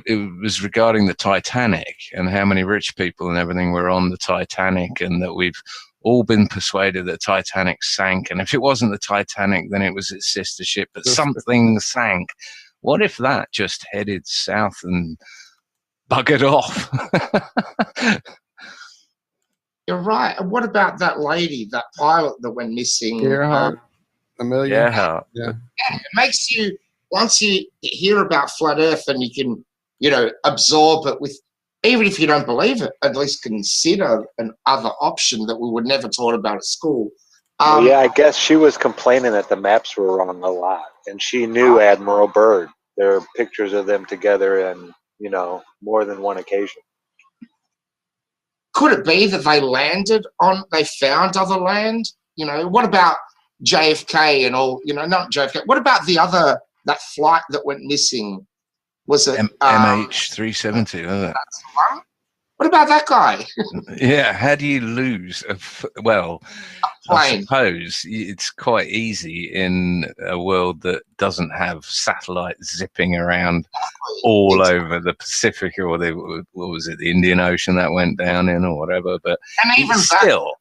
It was regarding the Titanic and how many rich people and everything were on the Titanic, and that we've all been persuaded that Titanic sank. And if it wasn't the Titanic, then it was its sister ship, but something sank. What if that just headed south and buggered off? You're right. And what about that lady, that pilot that went missing? Gerhard, Amelia. Yeah. It makes you, once you hear about flat Earth and you can, absorb it with, even if you don't believe it, at least consider an other option that we were never taught about at school. Yeah, I guess she was complaining that the maps were wrong a lot, and she knew Admiral Byrd. There are pictures of them together, and more than one occasion. Could it be that they found other land? What about JFK and all, not JFK. What about that flight that went missing? Was it MH370, wasn't it? That's the one. What about that guy? Yeah, how do you lose a plane? I suppose it's quite easy in a world that doesn't have satellites zipping around all over the Pacific or the Indian Ocean that went down in, or whatever. But and even still,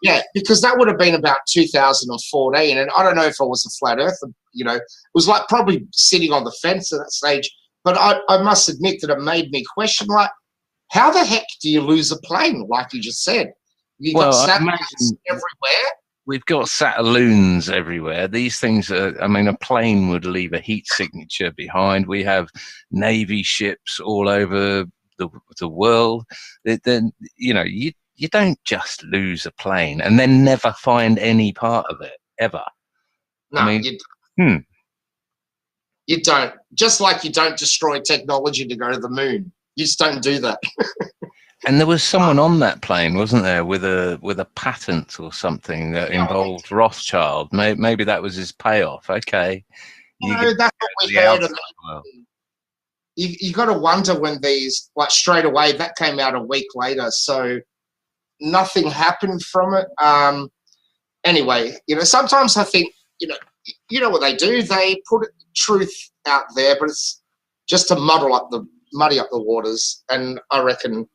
yeah, because that would have been about 2014, and I don't know if it was a flat Earth. It was like probably sitting on the fence at that stage. But I must admit that it made me question, like, how the heck do you lose a plane, like you just said? You've got satellites everywhere. We've got satelloons everywhere. These things a plane would leave a heat signature behind. We have Navy ships all over the world. Then, you don't just lose a plane and then never find any part of it, ever. No, you don't. Just like you don't destroy technology to go to the moon. You just don't do that. And there was someone on that plane, wasn't there, with a patent or something that involved Rothschild? Maybe that was his payoff. Okay, that's what we heard. You got to wonder when these, like, straight away, that came out a week later, so nothing happened from it. Anyway, sometimes I think, what they do? They put truth out there, but it's just to muddy up the waters. And I reckon,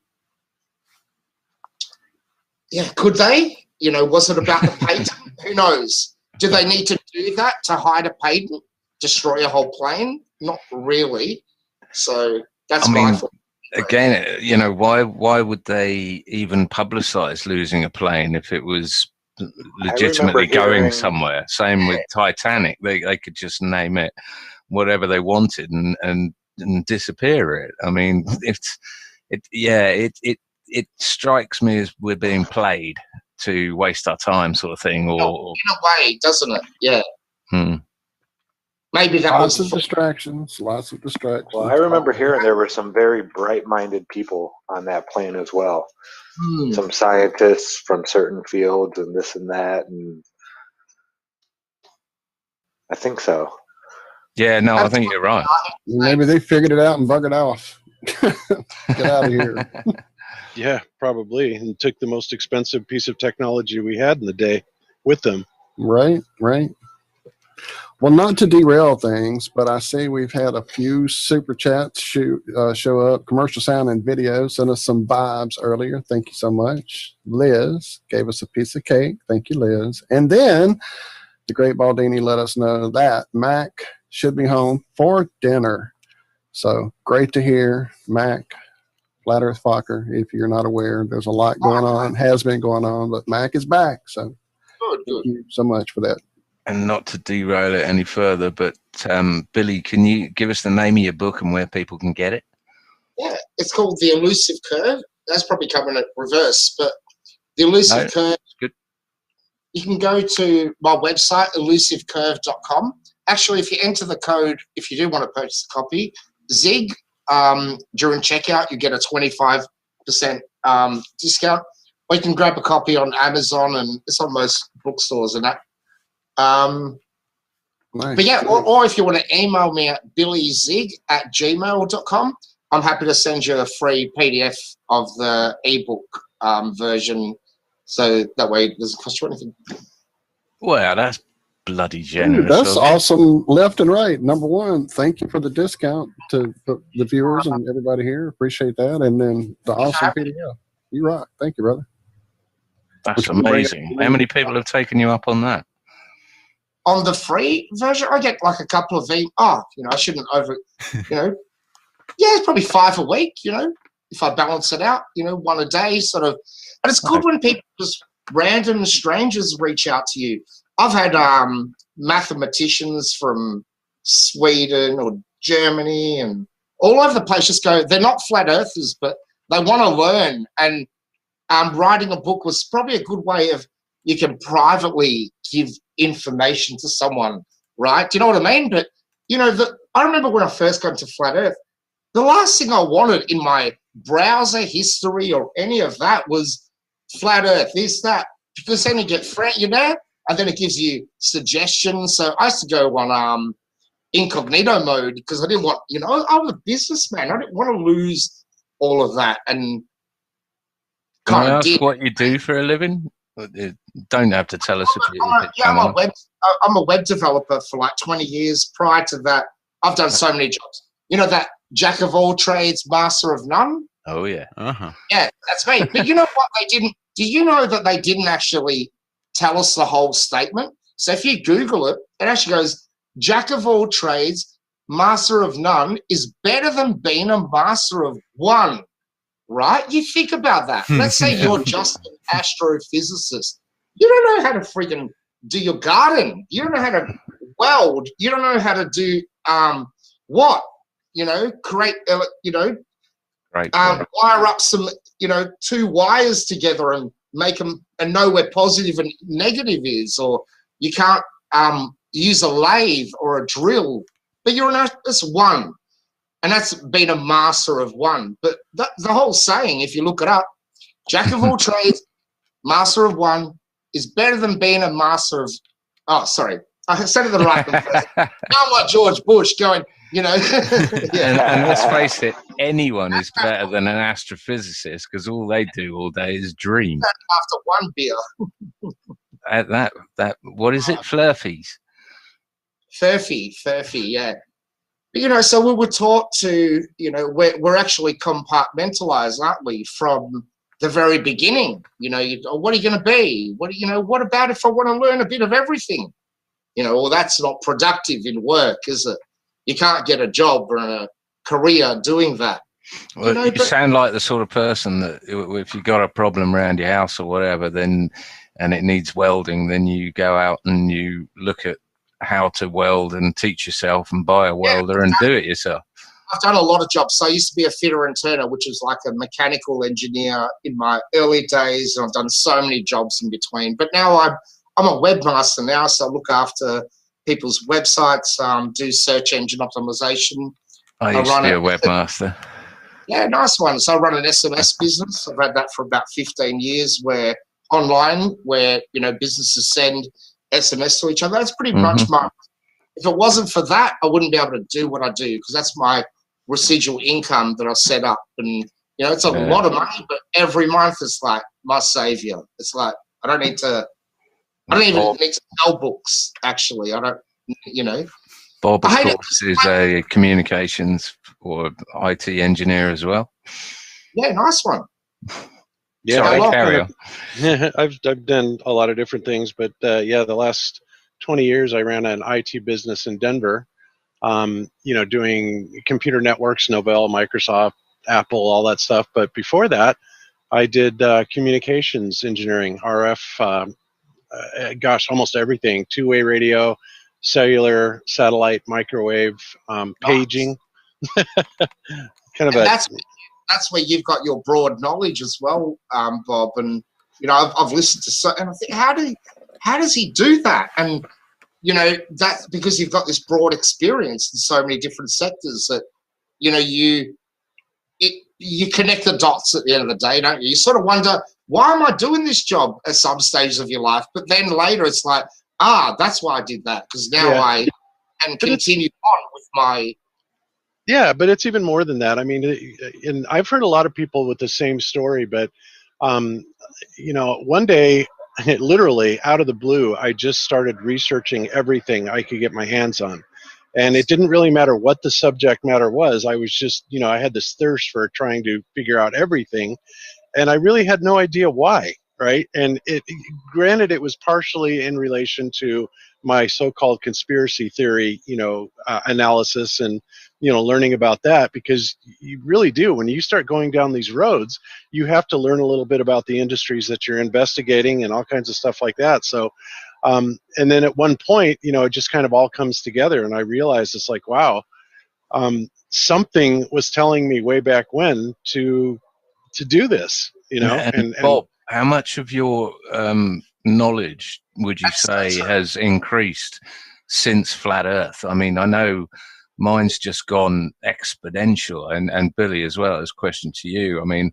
could they? Was it about the patent? Who knows? Do they need to do that to hide a patent? Destroy a whole plane? Not really. So that's my thought. Again, why would they even publicize losing a plane if it was legitimately going somewhere? Same with Titanic. They could just name it whatever they wanted and disappear it. I mean, it strikes me as we're being played to waste our time, sort of thing. Or in a way, doesn't it? Yeah. Maybe that lots of distractions. Well, I remember hearing there were some very bright-minded people on that plane as well. Some scientists from certain fields and this and that, and I think so. Yeah, no, I think you're right. Maybe they figured it out and buggered off. Get out of here. Yeah, probably, and took the most expensive piece of technology we had in the day with them. Right. Well, not to derail things, but I see we've had a few super chats show up. Commercial sound and video sent us some vibes earlier. Thank you so much. Liz gave us a piece of cake. Thank you, Liz. And then the great Baldini let us know that Mac should be home for dinner. So great to hear, Mac. Flat Earth Fokker, if you're not aware, there's a lot going on, has been going on, but Mac is back. So thank you so much for that. And not to derail it any further, but Billy, can you give us the name of your book and where people can get it? Yeah, it's called The Elusive Curve. that's probably coming at reverse. But the Elusive Curve, good. You can go to my website, elusivecurve.com. Actually, if you enter the code, if you do want to purchase a copy, Zig, during checkout, you get a 25% discount. Or you can grab a copy on Amazon, and it's on most bookstores and that. Nice. But yeah, or if you want to email me at billyzig@gmail.com, I'm happy to send you a free PDF of the ebook version, so that way it doesn't cost you anything. Well, that's bloody Dude, generous. that's of you. awesome, left and right. Number one, thank you for the discount to the viewers and everybody here. Appreciate that. And then the awesome PDF. You rock. Thank you, brother. That's amazing. How many people have taken you up on that? On the free version, I get like a couple of I shouldn't yeah, it's probably 5 a week, if I balance it out, one a day sort of. And it's good when people, just random strangers, reach out to you. I've had mathematicians from Sweden or Germany and all over the place just go, they're not flat earthers, but they want to learn. And writing a book was probably a good way of, you can privately give information to someone, right? Do you know what I mean? But, I remember when I first got to Flat Earth, the last thing I wanted in my browser history or any of that was Flat Earth, this, that, because then you get and then it gives you suggestions. So I used to go on incognito mode because I didn't want, I'm a businessman. I didn't want to lose all of that. And Can I ask what you do for a living? You don't have to tell us if you I'm a web developer for like 20 years. Prior to that, I've done so many jobs. That jack of all trades, master of none? Oh, yeah. Yeah, that's me. But you know what they didn't? Do you know that they didn't actually tell us the whole statement? So if you Google it, it actually goes, jack of all trades, master of none is better than being a master of one. Right? You think about that. Let's say you're just an astrophysicist. You don't know how to freaking do your garden. You don't know how to weld. You don't know how to do create, wire up some, 2 wires together and make them and know where positive and negative is, or you can't use a lathe or a drill, but it's one. And that's been a master of one. But the whole saying, if you look it up, jack of all trades, master of one is better than being a master of. Oh, sorry. I said it the right way. Now I'm like George Bush going, Yeah. And let's face it, anyone is better than an astrophysicist because all they do all day is dream. After one beer. What is it? Flurfies? Furphy, yeah. But, so we were taught to, we're actually compartmentalized, aren't we, from the very beginning? What are you going to be? What about if I want to learn a bit of everything? Well, that's not productive in work, is it? You can't get a job or a career doing that. Well, you sound like the sort of person that if you got a problem around your house or whatever, and it needs welding, then you go out and you look at how to weld and teach yourself and buy a welder and do it yourself. I've done a lot of jobs. So I used to be a fitter and turner, which is like a mechanical engineer in my early days, and I've done so many jobs in between. But now I'm a webmaster now, so I look after people's websites, do search engine optimization. I used to be a webmaster. Yeah, nice one. So I run an SMS business. I've had that for about 15 years, where businesses send SMS to each other. That's pretty much if it wasn't for that, I wouldn't be able to do what I do, because that's my residual income that I set up. And, it's a lot of money, but every month it's like my savior. It's like, I don't even need to sell books, actually. I don't, Bob, of course, is a communications or IT engineer as well. Yeah, nice one. Yeah, I've done a lot of different things, but the last 20 years I ran an IT business in Denver, doing computer networks, Novell, Microsoft, Apple, all that stuff. But before that, I did communications engineering, RF, almost everything, two-way radio, cellular, satellite, microwave, paging. That's that's where you've got your broad knowledge as well, Bob. And you know, I've listened to and I think, how does he do that? And you know, that's because you've got this broad experience in so many different sectors that, you know, you connect the dots at the end of the day, don't you? You sort of wonder, why am I doing this job at some stages of your life? But then later it's like, that's why I did that, because now I can continue on with my... Yeah, but it's even more than that. I mean, and I've heard a lot of people with the same story, but, you know, one day, literally out of the blue, I just started researching everything I could get my hands on. And it didn't really matter what the subject matter was. I was just, you know, I had this thirst for trying to figure out everything. And I really had no idea why, right? And granted, it was partially in relation to my so-called conspiracy theory, you know, analysis and, you know, learning about that, because you really do. When you start going down these roads, you have to learn a little bit about the industries that you're investigating and all kinds of stuff like that. So, and then at one point, you know, it just kind of all comes together, and I realized it's like, wow, something was telling me way back when to do this, you know. And Bob, how much of your knowledge would you say has increased since Flat Earth? I mean, I know mine's just gone exponential, and Billy as well. As a question to you, I mean,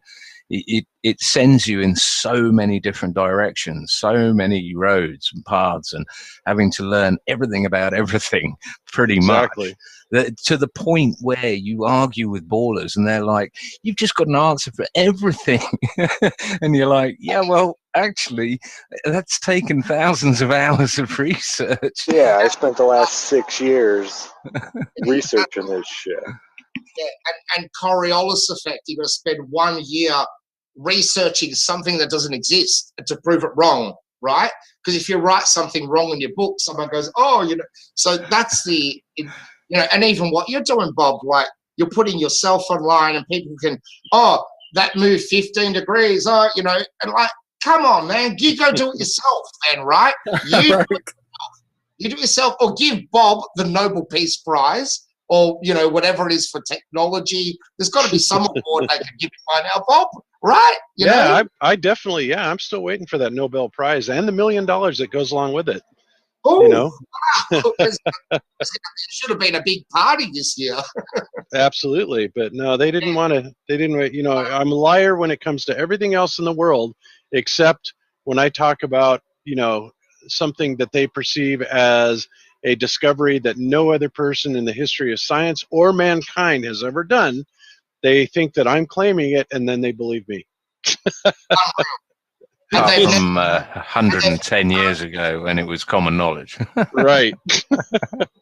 it sends you in so many different directions, so many roads and paths, and having to learn everything about everything pretty much. To the point where you argue with ballers and they're like, you've just got an answer for everything. And you're like, yeah, well, actually, that's taken thousands of hours of research. Yeah, I spent the last 6 years researching this shit. Yeah, and Coriolis effect, you've got to spend 1 year researching something that doesn't exist to prove it wrong, right? Because if you write something wrong in your book, someone goes, oh, you know, so that's the... You know, and even what you're doing, Bob, like you're putting yourself online and people can, that moved 15 degrees, you know, and like, come on, man, you go do it yourself then, right? You do it yourself, or give Bob the Nobel Peace Prize, or, you know, whatever it is for technology. There's got to be some award they can give you by now, Bob, right? You know? I definitely, I'm still waiting for that Nobel Prize and the $1 million that goes along with it. Oh, you know? It should have been a big party this year. Absolutely, but no, they didn't want to. They didn't. You know, I'm a liar when it comes to everything else in the world, except when I talk about, you know, something that they perceive as a discovery that no other person in the history of science or mankind has ever done. They think that I'm claiming it, and then they believe me. Apart from 110 years ago when it was common knowledge. Right.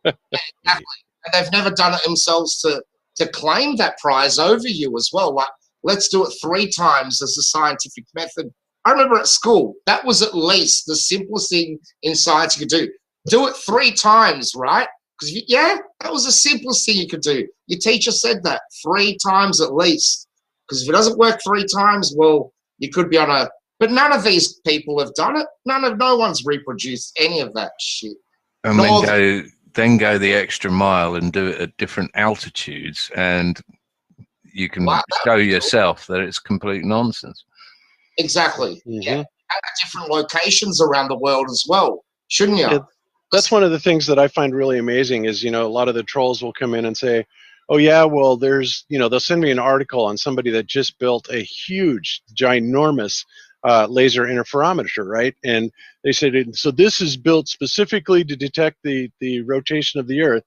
Exactly. And they've never done it themselves to claim that prize over you as well. Like, let's do it 3 times as a scientific method. I remember at school, that was at least the simplest thing in science you could do. Do it 3 times, right? Because, that was the simplest thing you could do. Your teacher said that 3 times at least. Because if it doesn't work 3 times, well, you could be on a... But none of these people have done it. No one's reproduced any of that shit. And then go the extra mile and do it at different altitudes, and you can show yourself that it's complete nonsense. Exactly. Mm-hmm. Yeah. At different locations around the world as well, shouldn't you? Yeah, that's one of the things that I find really amazing is, you know, a lot of the trolls will come in and say, oh yeah, well, there's, you know, they'll send me an article on somebody that just built a huge, ginormous laser interferometer, right? And they said, so this is built specifically to detect the rotation of the Earth.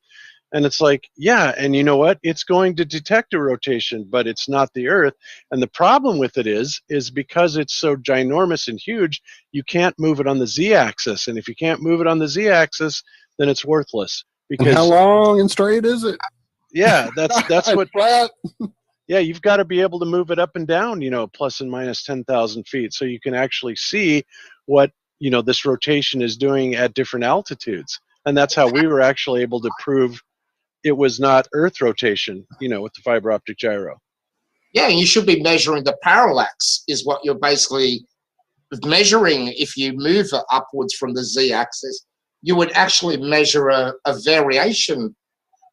And it's like, yeah, and you know what? It's going to detect a rotation, but it's not the Earth. And the problem with it is because it's so ginormous and huge, you can't move it on the Z-axis. And if you can't move it on the Z-axis, then it's worthless. Because and how long and straight is it? Yeah, that's what... Flat. Yeah, you've got to be able to move it up and down, you know, plus and minus 10,000 feet, so you can actually see what, you know, this rotation is doing at different altitudes. And that's how we were actually able to prove it was not Earth rotation, you know, with the fiber optic gyro. Yeah, and you should be measuring the parallax is what you're basically measuring. If you move it upwards from the Z-axis, you would actually measure a variation.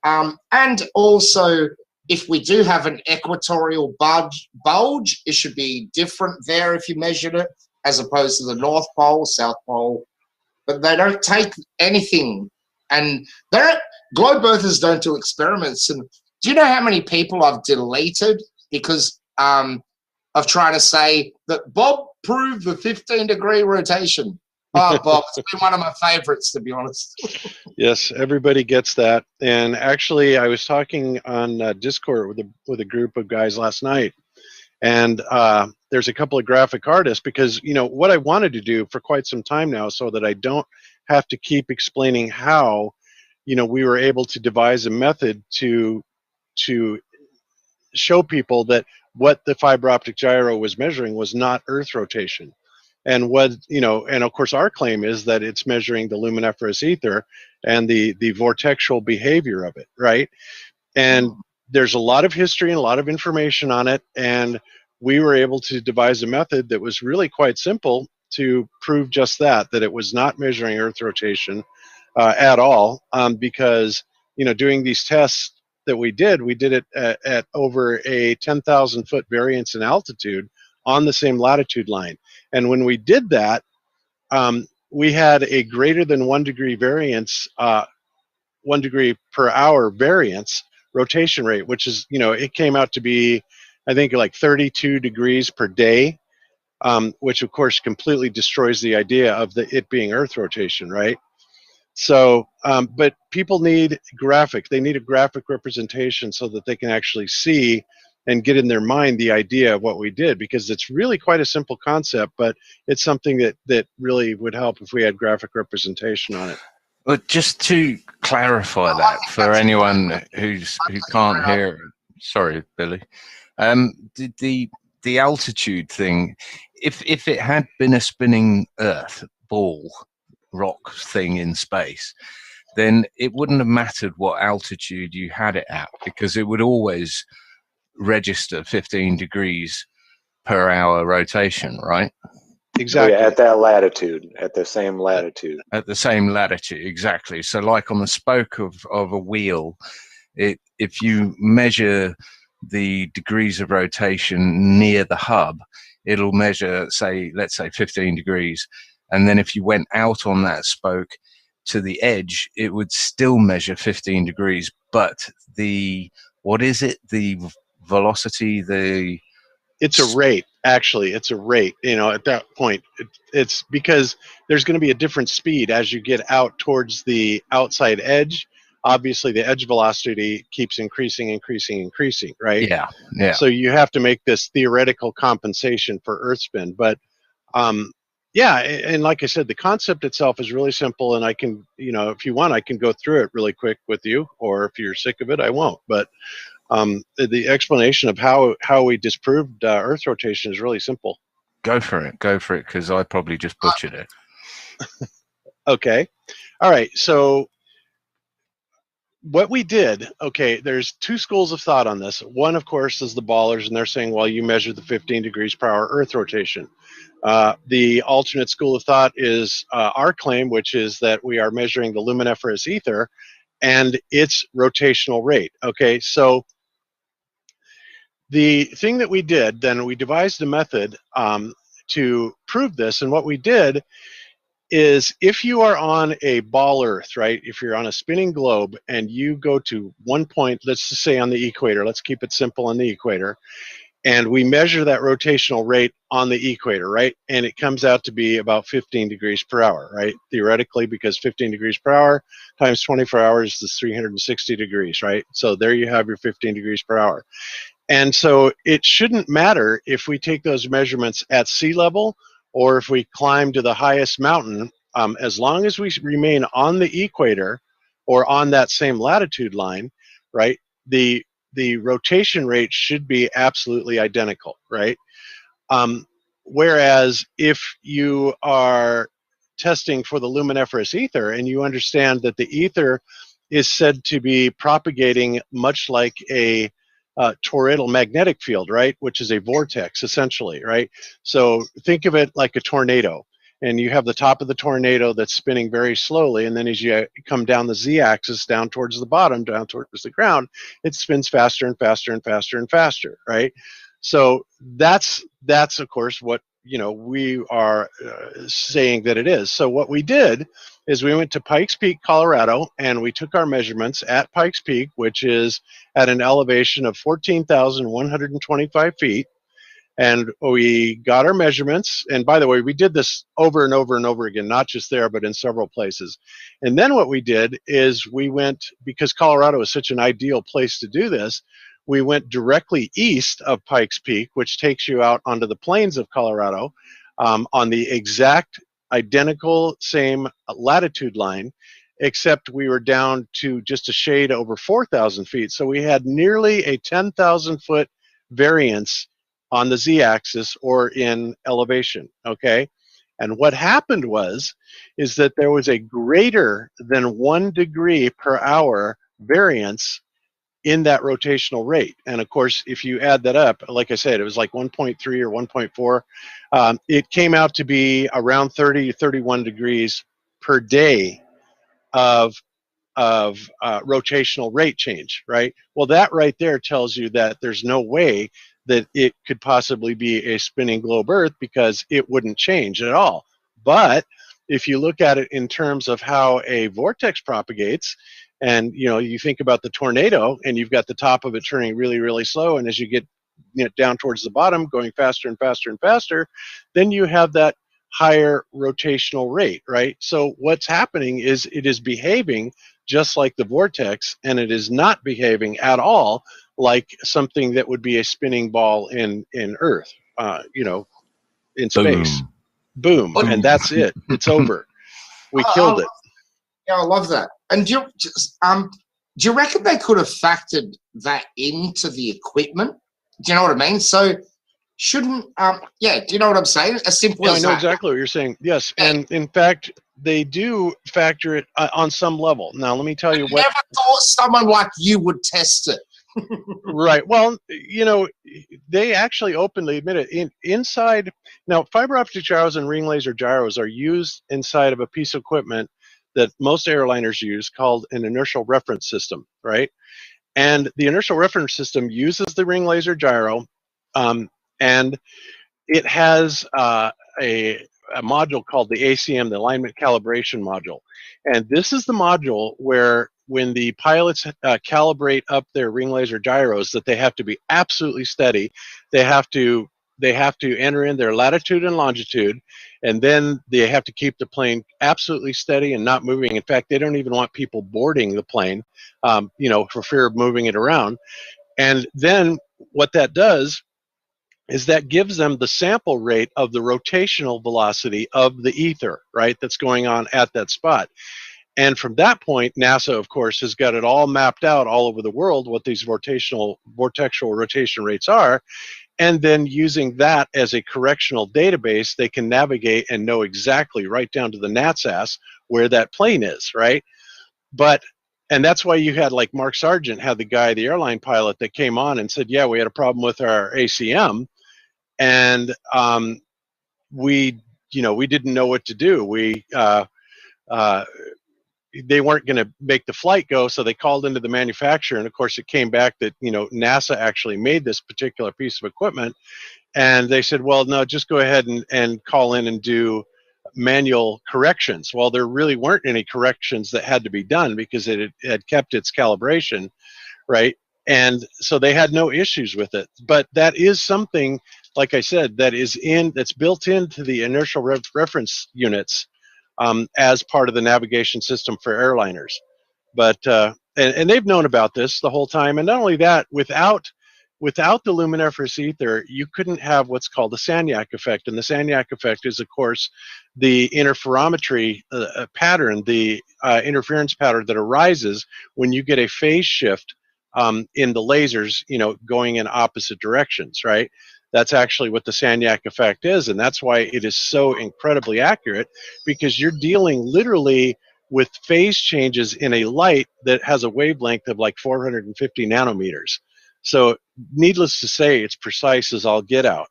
And also if we do have an equatorial bulge, it should be different there if you measured it, as opposed to the North Pole, South Pole. But they don't take anything, and they don't, globe earthers don't do experiments. And do you know how many people I've deleted because of trying to say that Bob proved the 15-degree rotation? Oh, Bob, it's been one of my favorites, to be honest. Yes, everybody gets that. And actually, I was talking on Discord with a group of guys last night, and there's a couple of graphic artists, because what I wanted to do for quite some time now, so that I don't have to keep explaining how we were able to devise a method to show people that what the fiber optic gyro was measuring was not Earth rotation. And and of course our claim is that it's measuring the luminiferous ether and the vortexual behavior of it, right? And there's a lot of history and a lot of information on it, and we were able to devise a method that was really quite simple to prove just that it was not measuring Earth rotation at all, because doing these tests that we did it at over a 10,000 foot variance in altitude on the same latitude line. And when we did that, we had a greater than 1 degree variance, 1 degree per hour variance rotation rate, which is, it came out to be, I think, like 32 degrees per day, which of course completely destroys the idea of it being Earth rotation, right? So, but people need they need a graphic representation so that they can actually see and get in their mind the idea of what we did, because it's really quite a simple concept, but it's something that really would help if we had graphic representation on it. But just to clarify that for anyone who can't hear, sorry, Billy, the altitude thing, if it had been a spinning Earth ball rock thing in space, then it wouldn't have mattered what altitude you had it at, because it would always register 15 degrees per hour rotation, right? Exactly. Oh, yeah, at that latitude, at the same latitude. At the same latitude, exactly. So like on the spoke of a wheel, if you measure the degrees of rotation near the hub, it'll measure, let's say 15 degrees. And then if you went out on that spoke to the edge, it would still measure 15 degrees. But what is it? The velocity, it's a rate. Actually, it's a rate. At that point, it's because there's going to be a different speed as you get out towards the outside edge. Obviously, the edge velocity keeps increasing, right? Yeah. So you have to make this theoretical compensation for Earth spin. But yeah, and like I said, the concept itself is really simple, and I can, if you want, I can go through it really quick with you, or if you're sick of it, I won't. But the explanation of how we disproved Earth rotation is really simple. Go for it, because I probably just butchered it. Okay. All right. So what we did, there's two schools of thought on this. One, of course, is the ballers, and they're saying, well, you measured the 15 degrees per hour Earth rotation. The alternate school of thought is our claim, which is that we are measuring the luminiferous ether and its rotational rate. Okay, so the thing that we did, then we devised a method to prove this, and what we did is, if you are on a ball Earth, right, if you're on a spinning globe and you go to one point, let's just say on the equator, let's keep it simple, on the equator, and we measure that rotational rate on the equator, right, and it comes out to be about 15 degrees per hour, right, theoretically, because 15 degrees per hour times 24 hours is 360 degrees, right? So there you have your 15 degrees per hour. And so it shouldn't matter if we take those measurements at sea level or if we climb to the highest mountain, as long as we remain on the equator or on that same latitude line, right, the rotation rate should be absolutely identical, right? Whereas if you are testing for the luminiferous ether and you understand that the ether is said to be propagating much like a toroidal magnetic field, right, which is a vortex essentially, right? So think of it like a tornado. and you have the top of the tornado that's spinning very slowly, and then as you come down the z-axis down towards the bottom, down towards the ground, it spins faster and faster and faster and faster, right? So that's of course what we are saying that it is. So what we did is we went to Pikes Peak, Colorado, and we took our measurements at Pikes Peak, which is at an elevation of 14,125 feet. And we got our measurements. And by the way, we did this over and over and over again, not just there, but in several places. And then what we did is we went, because Colorado is such an ideal place to do this, we went directly east of Pikes Peak, which takes you out onto the plains of Colorado on the exact identical same latitude line, except we were down to just a shade over 4,000 feet. So we had nearly a 10,000 foot variance on the z-axis or in elevation, okay? And what happened is that there was a greater than 1 degree per hour variance in that rotational rate. And of course, if you add that up, like I said, it was like 1.3 or 1.4. It came out to be around 30 to 31 degrees per day of rotational rate change, right? Well, that right there tells you that there's no way that it could possibly be a spinning globe Earth, because it wouldn't change at all. But if you look at it in terms of how a vortex propagates, and you think about the tornado, and you've got the top of it turning really, really slow, and as you get down towards the bottom, going faster and faster and faster, then you have that higher rotational rate, right? So what's happening is it is behaving just like the vortex, and it is not behaving at all like something that would be a spinning ball in Earth, in space. Boom. And that's it. It's over. We killed it. Yeah, I love that. And do you reckon they could have factored that into the equipment? Do you know what I mean? So shouldn't do you know what I'm saying? As simple as I know that. exactly what you're saying. Yes, and in fact, they do factor it on some level. Now, let me tell you what. Never thought someone like you would test it. Right. Well, they actually openly admit it. Inside now, fiber optic gyros and ring laser gyros are used inside of a piece of equipment that most airliners use called an inertial reference system, right? And the inertial reference system uses the ring laser gyro, and it has a module called the ACM, the alignment calibration module. And this is the module where when the pilots calibrate up their ring laser gyros, that they have to be absolutely steady. They have to enter in their latitude and longitude, and then they have to keep the plane absolutely steady and not moving. In fact, they don't even want people boarding the plane, for fear of moving it around. And then what that does is that gives them the sample rate of the rotational velocity of the ether, right, that's going on at that spot. And from that point, NASA, of course, has got it all mapped out all over the world, what these vortexual rotation rates are. And then using that as a correctional database, they can navigate and know exactly right down to the gnat's ass where that plane is, right? And that's why you had, like, Mark Sargent had the airline pilot that came on and said, yeah, we had a problem with our ACM. And we didn't know what to do. They weren't going to make the flight go, so they called into the manufacturer, and of course it came back that NASA actually made this particular piece of equipment, and they said, well, no, just go ahead and call in and do manual corrections. Well, there really weren't any corrections that had to be done because it had kept its calibration, right? And so they had no issues with it. But that is something, like I said, that's built into the inertial reference units as part of the navigation system for airliners. But and they've known about this the whole time. And not only that, without the luminiferous ether, you couldn't have what's called the Sagnac effect. And the Sagnac effect is, of course, the interferometry pattern, the interference pattern that arises when you get a phase shift in the lasers, going in opposite directions, right? That's actually what the Sagnac effect is, and that's why it is so incredibly accurate, because you're dealing literally with phase changes in a light that has a wavelength of like 450 nanometers. So needless to say, it's precise as all get out.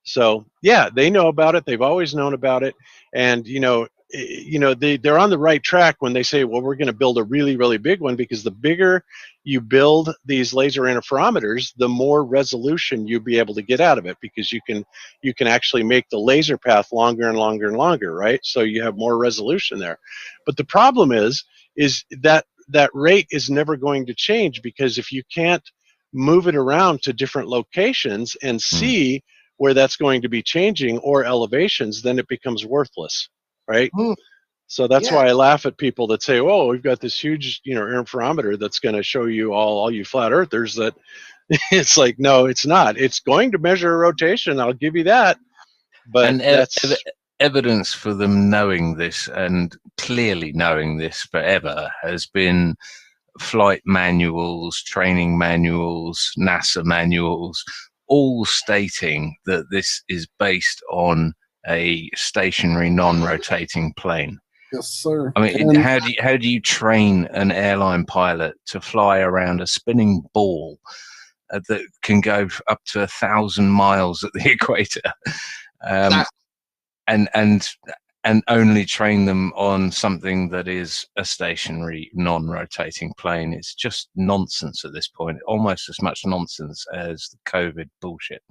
So yeah, they know about it. They've always known about it, and they're on the right track when they say, well, we're going to build a really, really big one, because the bigger you build these laser interferometers, the more resolution you'll be able to get out of it, because you can actually make the laser path longer and longer and longer, right? So you have more resolution there. But the problem is that rate is never going to change, because if you can't move it around to different locations and see where that's going to be changing or elevations, then it becomes worthless, right? So that's why I laugh at people that say, "Oh, we've got this huge, interferometer that's going to show you all you flat earthers that." It's like, no, it's not. It's going to measure a rotation. I'll give you that, but And that's evidence for them knowing this, and clearly knowing this forever, has been flight manuals, training manuals, NASA manuals, all stating that this is based on a stationary, non-rotating plane. Yes, sir. I mean, And how do you train an airline pilot to fly around a spinning ball that can go up to 1,000 miles at the equator, and only train them on something that is a stationary, non-rotating plane? It's just nonsense at this point. Almost as much nonsense as the COVID bullshit.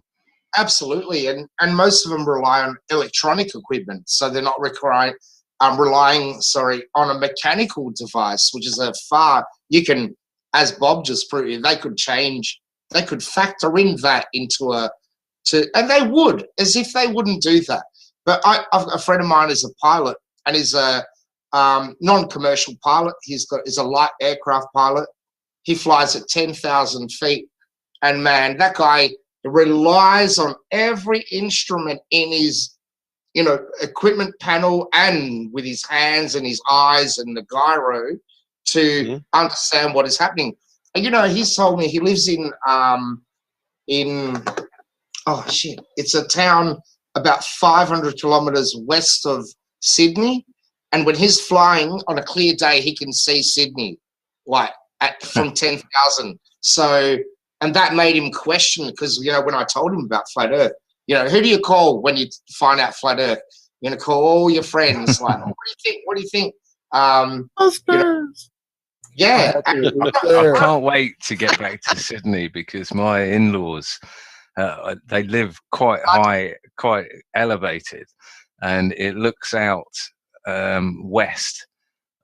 Absolutely, and most of them rely on electronic equipment, so they're not relying on a mechanical device, which is you can, as Bob just proved, they could factor in that into and they would, as if they wouldn't do that. But a friend of mine is a pilot, and is a non-commercial pilot. He's a light aircraft pilot. He flies at 10,000 feet, and man, that guy relies on every instrument in his equipment panel, and with his hands and his eyes and the gyro to understand what is happening. And he's told me he lives in it's a town about 500 kilometers west of Sydney, and when he's flying on a clear day, he can see Sydney from 10,000. So, and that made him question, because when I told him about flat Earth, who do you call when you find out flat Earth? You're gonna call all your friends. Like, what do you think? Yeah. I can't wait to get back to Sydney, because my in-laws, they live quite high, quite elevated, and it looks out west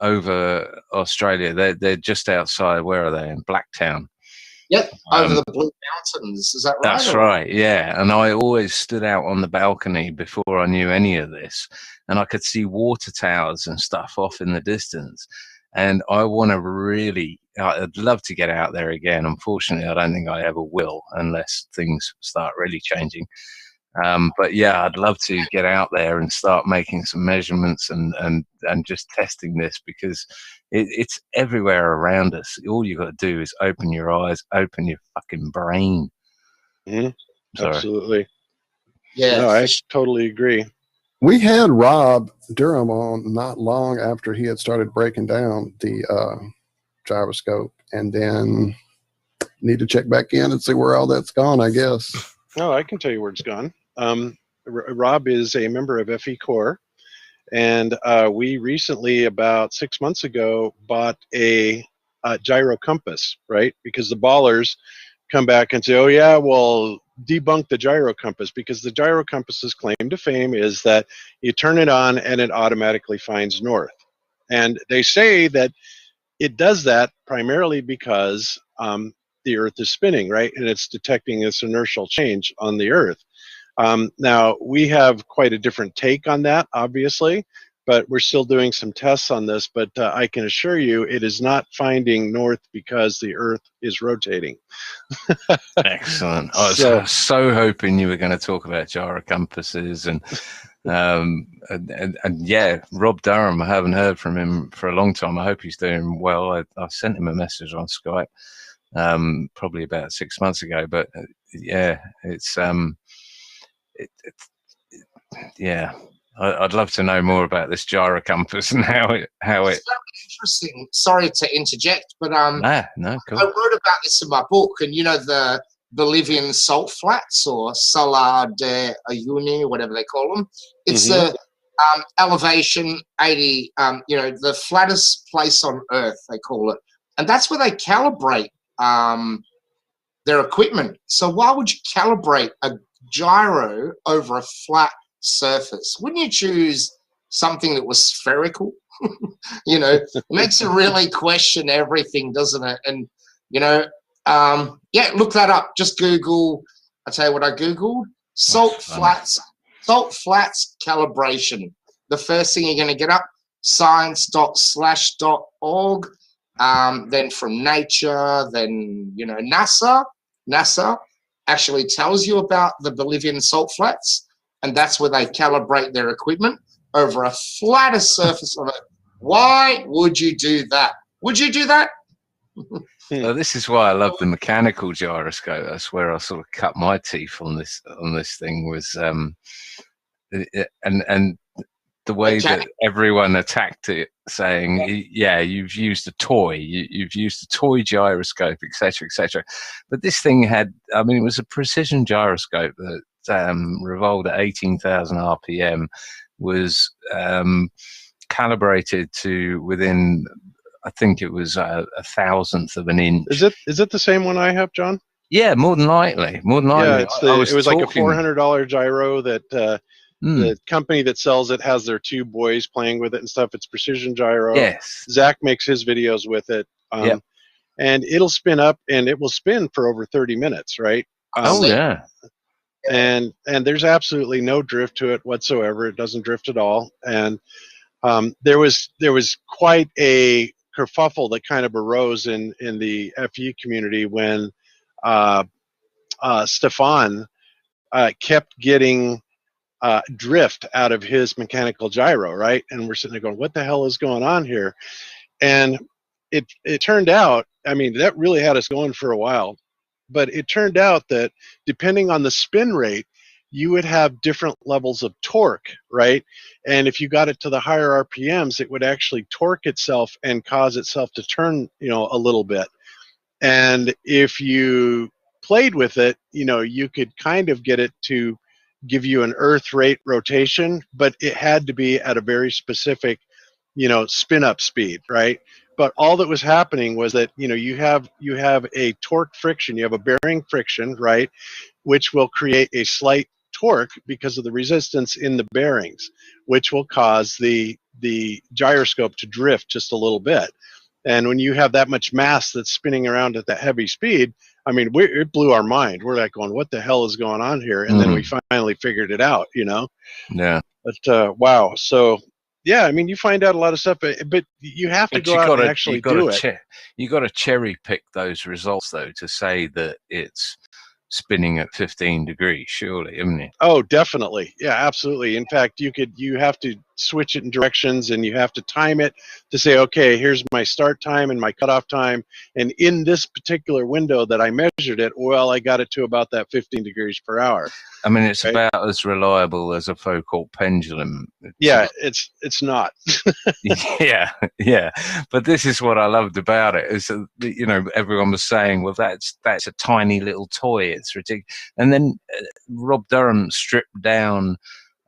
over Australia. They're just outside. Where are they? In Blacktown. Yep, over the Blue Mountains. Is that right? That's right, yeah. And I always stood out on the balcony before I knew any of this, and I could see water towers and stuff off in the distance. And I'd love to get out there again. Unfortunately, I don't think I ever will, unless things start really changing. But yeah, I'd love to get out there and start making some measurements and just testing this, because it's everywhere around us. All you've got to do is open your eyes, open your fucking brain. Absolutely. Yeah, no, I totally agree. we had Rob Durham on not long after he had started breaking down the gyroscope, and then need to check back in and see where all that's gone, I guess. Oh, I can tell you where it's gone. Rob is a member of FE Core, and we recently, about 6 months ago, bought a gyro compass, right? Because the ballers come back and say, oh yeah, well, debunk the gyro compass, because the gyro compass's claim to fame is that you turn it on and it automatically finds north. And they say that it does that primarily because the Earth is spinning, right? And it's detecting this inertial change on the Earth. Now, we have quite a different take on that, obviously, but we're still doing some tests on this. But I can assure you it is not finding north because the Earth is rotating. Excellent. I was so hoping you were going to talk about gyro compasses and yeah, Rob Durham. I haven't heard from him for a long time. I hope he's doing well. I sent him a message on Skype probably about 6 months ago. But yeah, it's yeah. I'd love to know more about this gyro compass and how it. It's very interesting. Sorry to interject, but no, cool. I wrote about this in my book, and you know the Bolivian salt flats, or Salar de Uyuni, whatever they call them. It's the elevation 80, the flattest place on Earth, they call it. And that's where they calibrate their equipment. So why would you calibrate a gyro over a flat surface? Wouldn't you choose something that was spherical? It makes you really question everything, doesn't it? And, look that up. Just Google, I'll tell you what I Googled, salt flats calibration. The first thing you're going to get up, science.slash.org, then from Nature, then, NASA actually tells you about the Bolivian salt flats, and that's where they calibrate their equipment over a flatter surface of it. Why would you do that? Would you do that? Well, this is why I love the mechanical gyroscope. That's where I sort of cut my teeth on this thing was, and the way that everyone attacked it, saying, "Yeah, you've used a toy, you've used a toy gyroscope, etc., etc." But this thing had, it was a precision gyroscope that revolved at 18,000 RPM, was calibrated to within, I think it was a thousandth of an inch. Is it the same one I have, John? Yeah, more than likely. Yeah, it was like a $400 gyro that the company that sells it has their two boys playing with it and stuff. It's precision gyro. Yes. Zach makes his videos with it. And it'll spin up, and it will spin for over 30 minutes, right? Yeah. And there's absolutely no drift to it whatsoever. It doesn't drift at all. And there was quite a kerfuffle that kind of arose in the FE community when Stefan kept getting drift out of his mechanical gyro, right? And we're sitting there going, what the hell is going on here? And it turned out, that really had us going for a while, but it turned out that depending on the spin rate, you would have different levels of torque, right? And if you got it to the higher RPMs, it would actually torque itself and cause itself to turn, a little bit. And if you played with it, you could kind of get it to give you an earth rate rotation, but it had to be at a very specific, spin up speed, right? But all that was happening was that, you have a torque friction, you have a bearing friction, right? Which will create a slight torque because of the resistance in the bearings, which will cause the gyroscope to drift just a little bit. And when you have that much mass that's spinning around at that heavy speed, it blew our mind. We're like going, what the hell is going on here? And then we finally figured it out, Yeah. But wow. So yeah, you find out a lot of stuff, but you have to go out and actually do it. You got to cherry pick those results though to say that it's spinning at 15 degrees, surely, isn't it? Oh, definitely. Yeah, absolutely. In fact, you have to switch it in directions, and you have to time it to say, okay, here's my start time and my cutoff time. And in this particular window that I measured it, well, I got it to about that 15 degrees per hour. It's about as reliable as a Foucault pendulum. Yeah, it's not. yeah. But this is what I loved about it. Is everyone was saying, well, that's a tiny little toy. It's ridiculous. And then Rob Durham stripped down,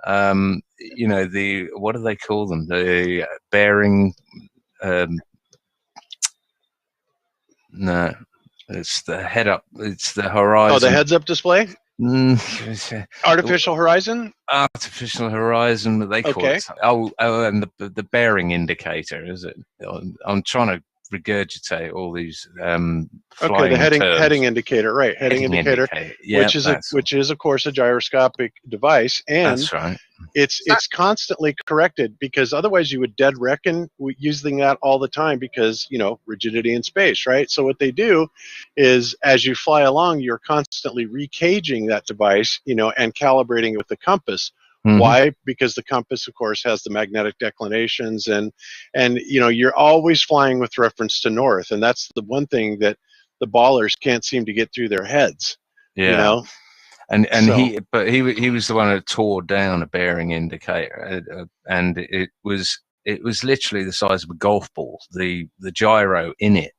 the, what do they call them? The bearing. No, it's the head up. It's the horizon. Oh, the heads up display. Artificial horizon. Artificial horizon, what they call it. Oh, and the bearing indicator, is it? I'm trying to regurgitate all these okay, the heading indicator, right? Heading indicator, yeah, which is of course a gyroscopic device, and that's right. It's constantly corrected, because otherwise you would dead reckon using that all the time, because rigidity in space, right? So what they do is, as you fly along, you're constantly recaging that device, and calibrating it with the compass. Mm-hmm. Why? Because the compass, of course, has the magnetic declinations, and you're always flying with reference to north, and that's the one thing that the ballers can't seem to get through their heads. Yeah. And so, he was the one that tore down a bearing indicator, and it was literally the size of a golf ball. The gyro in it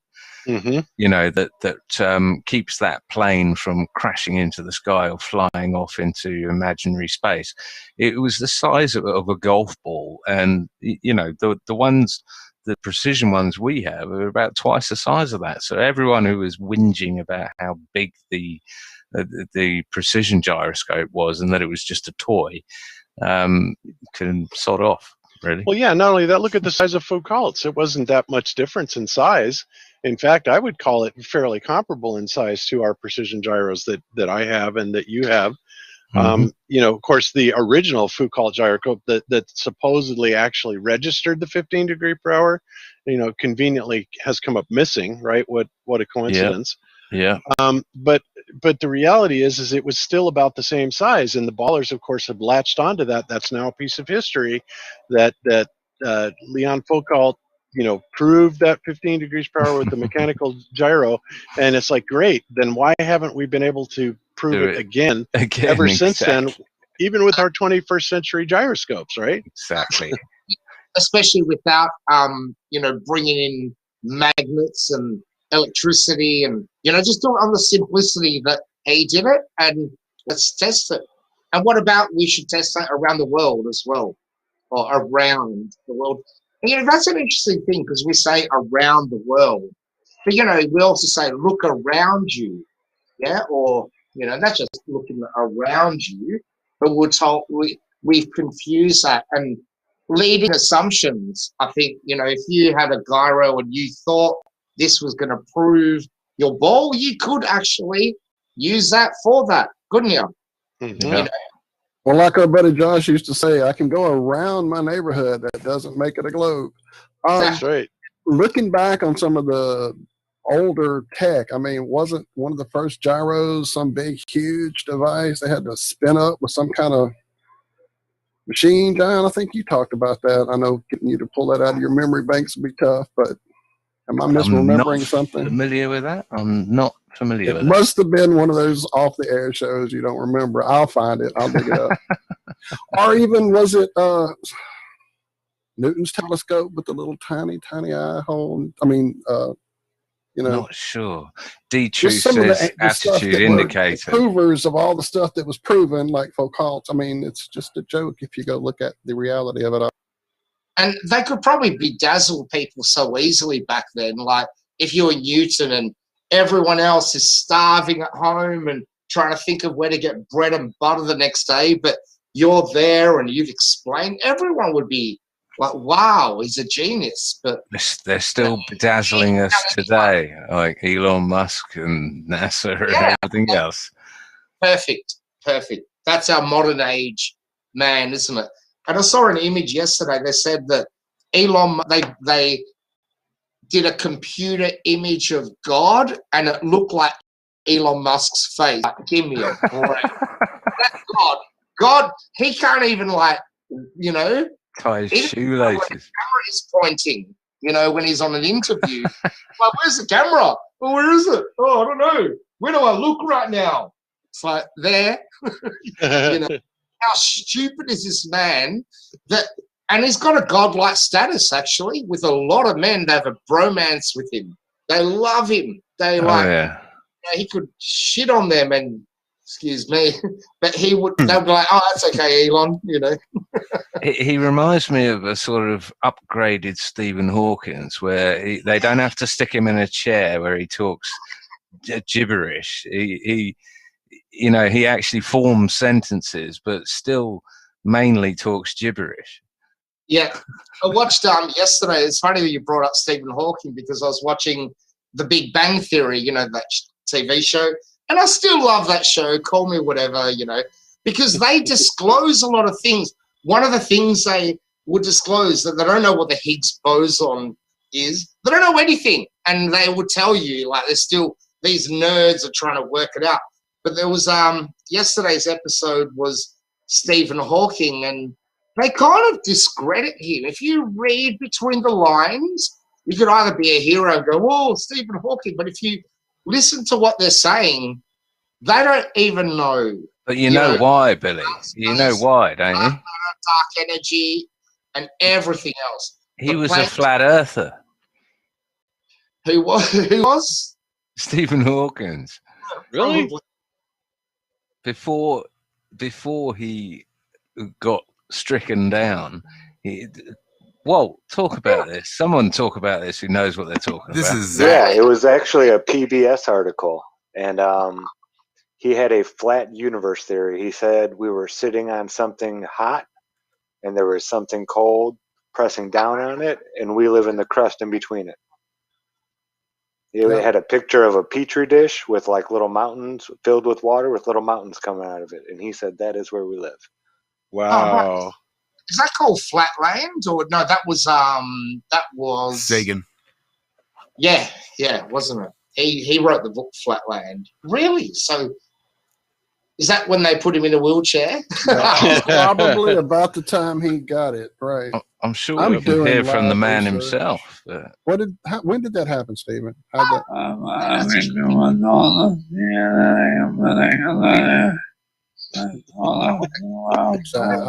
Mm-hmm. You know, that keeps that plane from crashing into the sky or flying off into imaginary space. It was the size of a golf ball, and you know, the precision ones we have are about twice the size of that. So everyone who was whinging about how big the precision gyroscope was and that it was just a toy can sod off. Really? Well, yeah, not only that, look at the size of Foucault's. It wasn't that much difference in size. In fact, I would call it fairly comparable in size to our precision gyros that I have and that you have. Mm-hmm. You know, of course, the original Foucault gyroscope that supposedly actually registered the 15 degree per hour, you know, conveniently has come up missing, right? What a coincidence. Yeah. But the reality is it was still about the same size, and the ballers, of course, have latched onto that. That's now a piece of history that Leon Foucault, you know, proved that 15 degrees per hour with the mechanical gyro, and it's like, great. Then why haven't we been able to prove it again ever since then? Even with our 21st century gyroscopes, right? Exactly. Especially without you know, bringing in magnets and electricity, and you know, just do it on the simplicity that he did it, and let's test it. And what about we should test that around the world as well, or around the world? And, you know, that's an interesting thing because we say around the world, but you know, we also say look around you, yeah, or you know, not just looking around you, but we've confused that and leading assumptions. I think, you know, if you had a gyro and you thought this was going to prove your ball, you could actually use that for that, couldn't you? Mm-hmm. You know? Well, like our buddy Josh used to say, I can go around my neighborhood. That doesn't make it a globe. That's right. Looking back on some of the older tech, I mean, wasn't one of the first gyros some big, huge device they had to spin up with some kind of machine, John? I think you talked about that. I know getting you to pull that out of your memory banks would be tough, but am I misremembering something? Familiar with that? I'm not familiar with It that. must have been one of those off-the-air shows you don't remember. I'll find it. I'll dig it up. Or even was it Newton's telescope with the little tiny eye hole? I mean, you know, not sure. D just some of says the stuff attitude that indicator. were provers of all the stuff that was proven, like Foucault's. I mean, it's just a joke if you go look at the reality of it all. And they could probably bedazzle people so easily back then. Like if you were Newton and everyone else is starving at home and trying to think of where to get bread and butter the next day, but you're there and you've explained, everyone would be like, wow, he's a genius. But they're still bedazzling us today, like Elon Musk and NASA and everything else. Perfect. That's our modern age man, isn't it? And I saw an image yesterday. They said that they did a computer image of God, and it looked like Elon Musk's face. Like, give me a break. That's God. God, he can't even, like, you know, tie his shoelaces. The camera is pointing, you know, when he's on an interview. Like, where's the camera? Oh, where is it? Oh, I don't know. Where do I look right now? It's like there. You know, how stupid is this man and he's got a godlike status, actually, with a lot of men. They have a bromance with him. They love him. They you know, he could shit on them and, excuse me, but they'd be like, oh, that's okay, Elon, you know. He reminds me of a sort of upgraded Stephen Hawkins, where they don't have to stick him in a chair where he talks gibberish. He you know, he actually forms sentences, but still mainly talks gibberish. Yeah, I watched yesterday. It's funny that you brought up Stephen Hawking because I was watching The Big Bang Theory, you know, that TV show, and I still love that show. Call me whatever, you know, because they disclose a lot of things. One of the things they would disclose that they don't know what the Higgs boson is. They don't know anything, and they would tell you like there's still these nerds are trying to work it out. But there was yesterday's episode was Stephen Hawking, and they kind of discredit him. If you read between the lines, you could either be a hero and go, "Oh, Stephen Hawking," but if you listen to what they're saying, they don't even know. But you know why, Billy? You know why, don't you? Dark energy and everything else. He was a flat earther. Who was? Who was? Stephen Hawkins. Really? Probably. Before he got stricken down, Walt, talk about this. Someone talk about this who knows what they're talking This about. is Zach. Yeah, it was actually a PBS article, and he had a flat universe theory. He said we were sitting on something hot, and there was something cold pressing down on it, and we live in the crust in between it. It had a picture of a petri dish with like little mountains filled with water with little mountains coming out of it, and he said that is where we live. Wow. Is that called Flatland? Or no, that was Sagan. Yeah, wasn't it? He wrote the book Flatland. Really? So is that when they put him in a wheelchair? Probably about the time he got it right. I'm sure we can hear from the man himself. When did that happen, Stephen? How'd that? I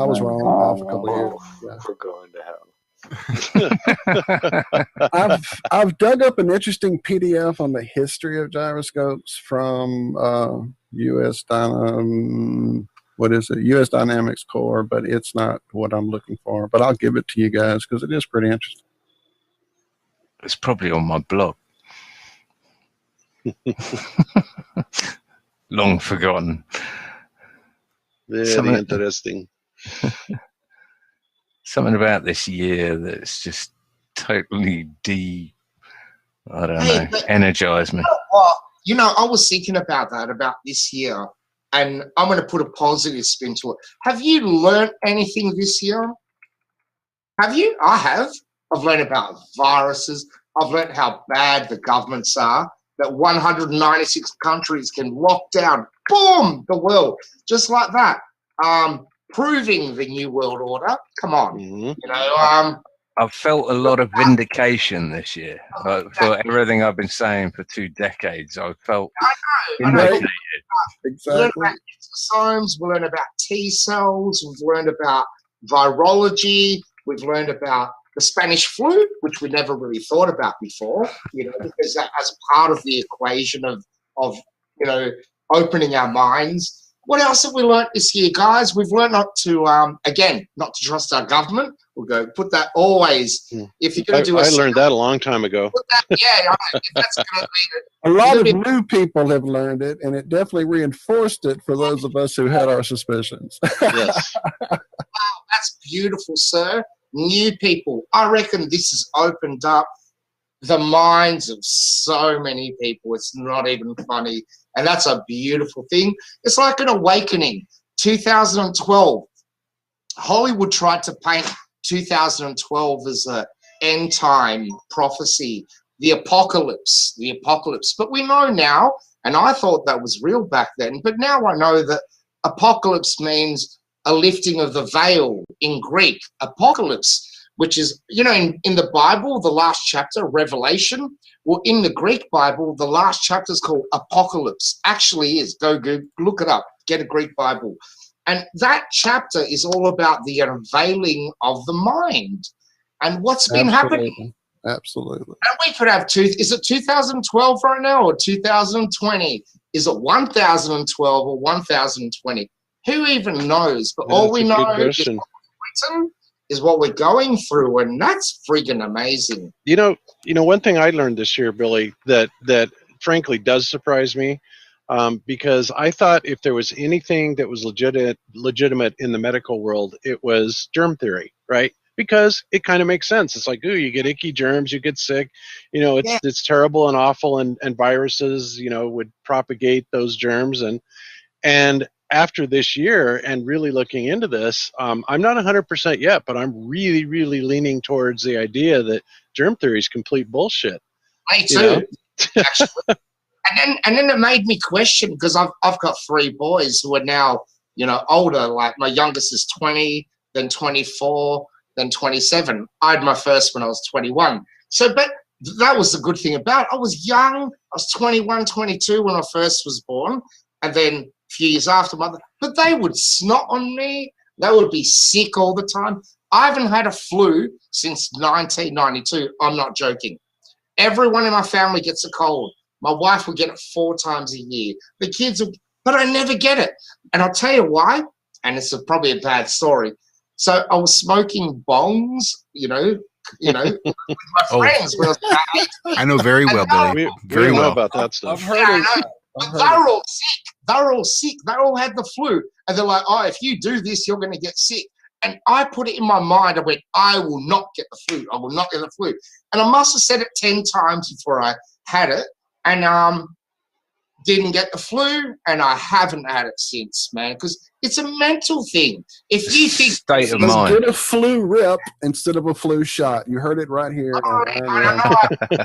was wrong. Off a couple of years. Yeah. We're going to hell. I've dug up an interesting PDF on the history of gyroscopes from US Dynamics Core, but it's not what I'm looking for. But I'll give it to you guys because it is pretty interesting. It's probably on my blog. Long forgotten. Very interesting. Something about this year that's just totally energized me. I was thinking about this year, and I'm going to put a positive spin to it. Have you learned anything this year? Have you? I have. I've learned about viruses. I've learned how bad the governments are, that 196 countries can lock down, boom, the world, just like that. Proving the New World Order. Come on. Mm-hmm. I've felt a lot of vindication this year for everything I've been saying for 2 decades. I've felt vindicated. Exactly. We learn about exosomes. We learn about T cells. We've learned about virology. We've learned about the Spanish flu, which we never really thought about before, because that as part of the equation of opening our minds. What else have we learned this year, guys? We've learned not to trust our government. We'll go put that always. If you're going to do I learned that a long time ago. That's going to a lot of new people have learned it, and it definitely reinforced it for those of us who had our suspicions. Yes. Wow, that's beautiful, sir. New people. I reckon this has opened up the minds of so many people. It's not even funny. And that's a beautiful thing. It's like an awakening. 2012. Hollywood tried to paint 2012 as an end time prophecy, the apocalypse. But we know now, and I thought that was real back then, but now I know that apocalypse means a lifting of the veil in Greek. Apocalypse, which is, in the Bible, the last chapter, Revelation. Well, in the Greek Bible, the last chapter is called Apocalypse. Actually is. Go look it up. Get a Greek Bible. And that chapter is all about the unveiling of the mind and what's been happening. Absolutely. And we could have is it 2012 right now or 2020? Is it 1012 or 1020? Who even knows? But all we know is what's written is what we're going through, and that's freaking amazing. One thing I learned this year, Billy, that frankly does surprise me, because I thought if there was anything that was legitimate in the medical world, it was germ theory, right? Because it kind of makes sense. It's like, ooh, you get icky germs, you get sick, it's terrible and awful, and viruses, would propagate those germs, and after this year and really looking into this, I'm not 100% yet, but I'm really, really leaning towards the idea that germ theory is complete bullshit. Me too, actually. And then it made me question, because I've got 3 boys who are now, older. Like my youngest is 20, then 24, then 27. I had my first when I was 21. So, but that was the good thing about it. I was young. I was 21, 22 when I first was born. And then a few years after but they would snot on me. They would be sick all the time. I haven't had a flu since 1992. I'm not joking. Everyone in my family gets a cold. My wife will get it 4 times a year. The kids will, but I never get it. And I'll tell you why, and it's probably a bad story. So I was smoking bongs, with my friends when I was about 8. I know very well, Billy. Very we know well. about that stuff. Yeah, I know. But they were all sick. They were all sick. They all had the flu. And they're like, oh, if you do this, you're going to get sick. And I put it in my mind. I went, I will not get the flu. I will not get the flu. And I must have said it 10 times before I had it. And didn't get the flu. And I haven't had it since, man, because it's a mental thing. If you think State of Let's mind. get a flu rip instead of a flu shot. You heard it right here. I don't know.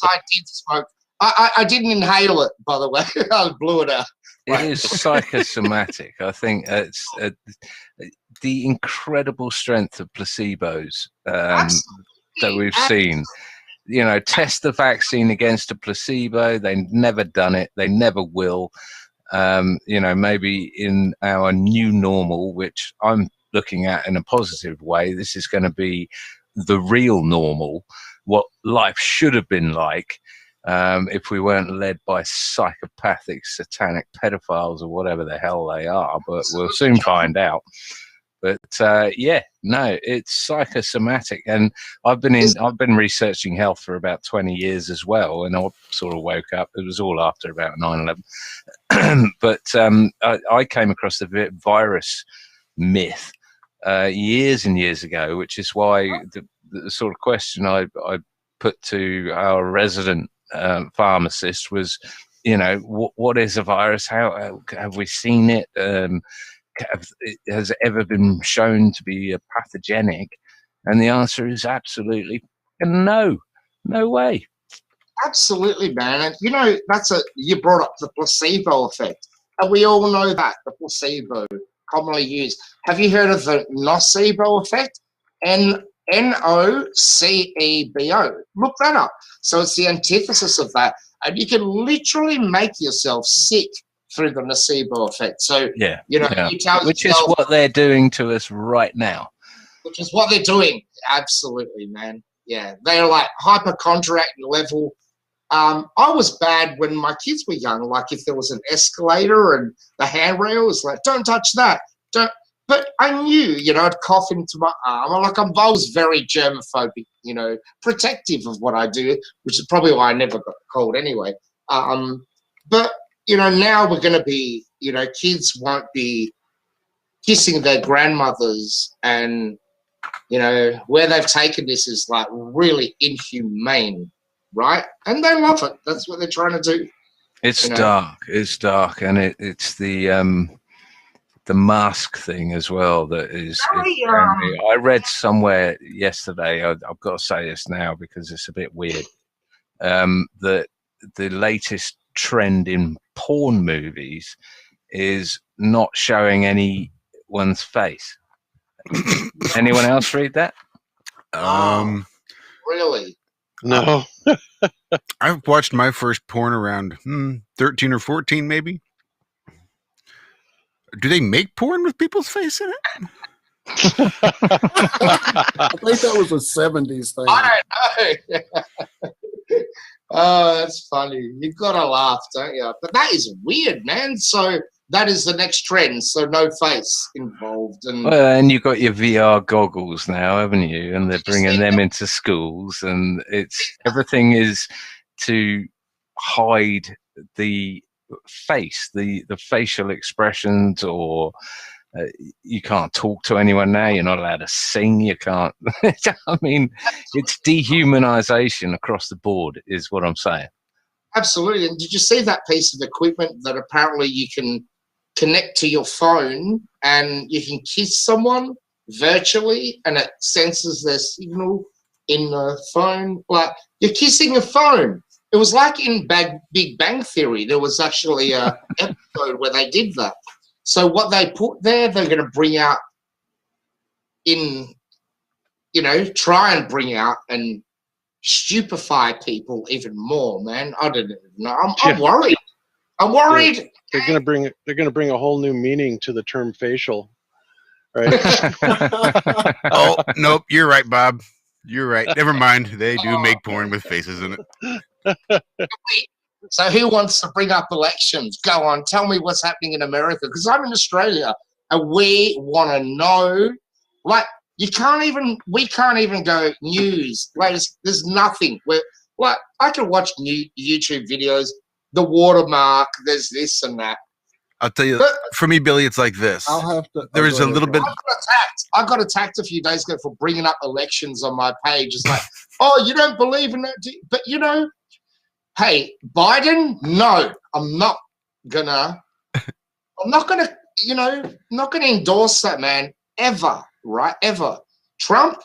I did smoke. I didn't inhale it, by the way. I blew it out. It is psychosomatic. I think it's the incredible strength of placebos that we've seen. Test the vaccine against a placebo. They've never done it. They never will. Maybe in our new normal, which I'm looking at in a positive way, this is going to be the real normal, what life should have been like. If we weren't led by psychopathic, satanic pedophiles or whatever the hell they are, but we'll soon find out. But it's psychosomatic, and I've been researching health for about 20 years as well, and I sort of woke up. It was all after about 9/11, but I came across the virus myth years and years ago, which is why the sort of question I put to our resident pharmacist was, what is a virus? How have we seen it? Has it ever been shown to be pathogenic? And the answer is absolutely no way. Absolutely, man. And you brought up the placebo effect, and we all know that the placebo commonly used. Have you heard of the nocebo effect? Nocebo. Look that up. So it's the antithesis of that, and you can literally make yourself sick through the nocebo effect. So you tell which yourself, is what they're doing to us right now. which is what they're doing. Absolutely, man. Yeah, they're like hypochondriac level. I was bad when my kids were young. Like if there was an escalator and the handrail was like, don't touch that. Don't. But I knew, I'd cough into my arm. I was very germophobic, protective of what I do, which is probably why I never got a cold anyway. But, now we're going to be, kids won't be kissing their grandmothers, and, where they've taken this is like really inhumane, right? And they love it. That's what they're trying to do. It's dark. It's dark, and it's the mask thing as well that is. I read somewhere yesterday. I've got to say this now because it's a bit weird. That the latest trend in porn movies is not showing anyone's face. Anyone else read that? Really? No. I've watched my first porn around 13 or 14, maybe. Do they make porn with people's face in it? I think that was a 70s thing. I don't know. Oh, that's funny. You've got to laugh, don't you? But that is weird, man. So that is the next trend. So no face involved. And you've got your VR goggles now, haven't you? And they're bringing them into schools, and everything is to hide the face, the facial expressions, or you can't talk to anyone now. You're not allowed to sing. You can't. I mean, it's dehumanization across the board, is what I'm saying. Absolutely. And did you see that piece of equipment that apparently you can connect to your phone and you can kiss someone virtually, and it senses their signal in the phone? Like you're kissing a phone. It was like in Big Bang Theory. There was actually an episode where they did that. So what they put there, they're going to bring out try and bring out and stupefy people even more, man. I don't even know. I'm worried. I'm worried. They're going to bring a whole new meaning to the term facial, right? Oh, nope. You're right, Bob. You're right. Never mind. They do make porn with faces in it. So who wants to bring up elections? Go on, tell me what's happening in America, because I'm in Australia and we want to know. Like, we can't even go news. Like, there's nothing. Like, I can watch new YouTube videos, the watermark, there's this and that. I'll tell you, But for me, Billy, it's like this. I'll have to. There is a little bit. I got attacked a few days ago for bringing up elections on my page. It's like, oh, you don't believe in that? But you know, hey, Biden, no, I'm not gonna, you know, not gonna endorse that man ever, right? Ever. Trump.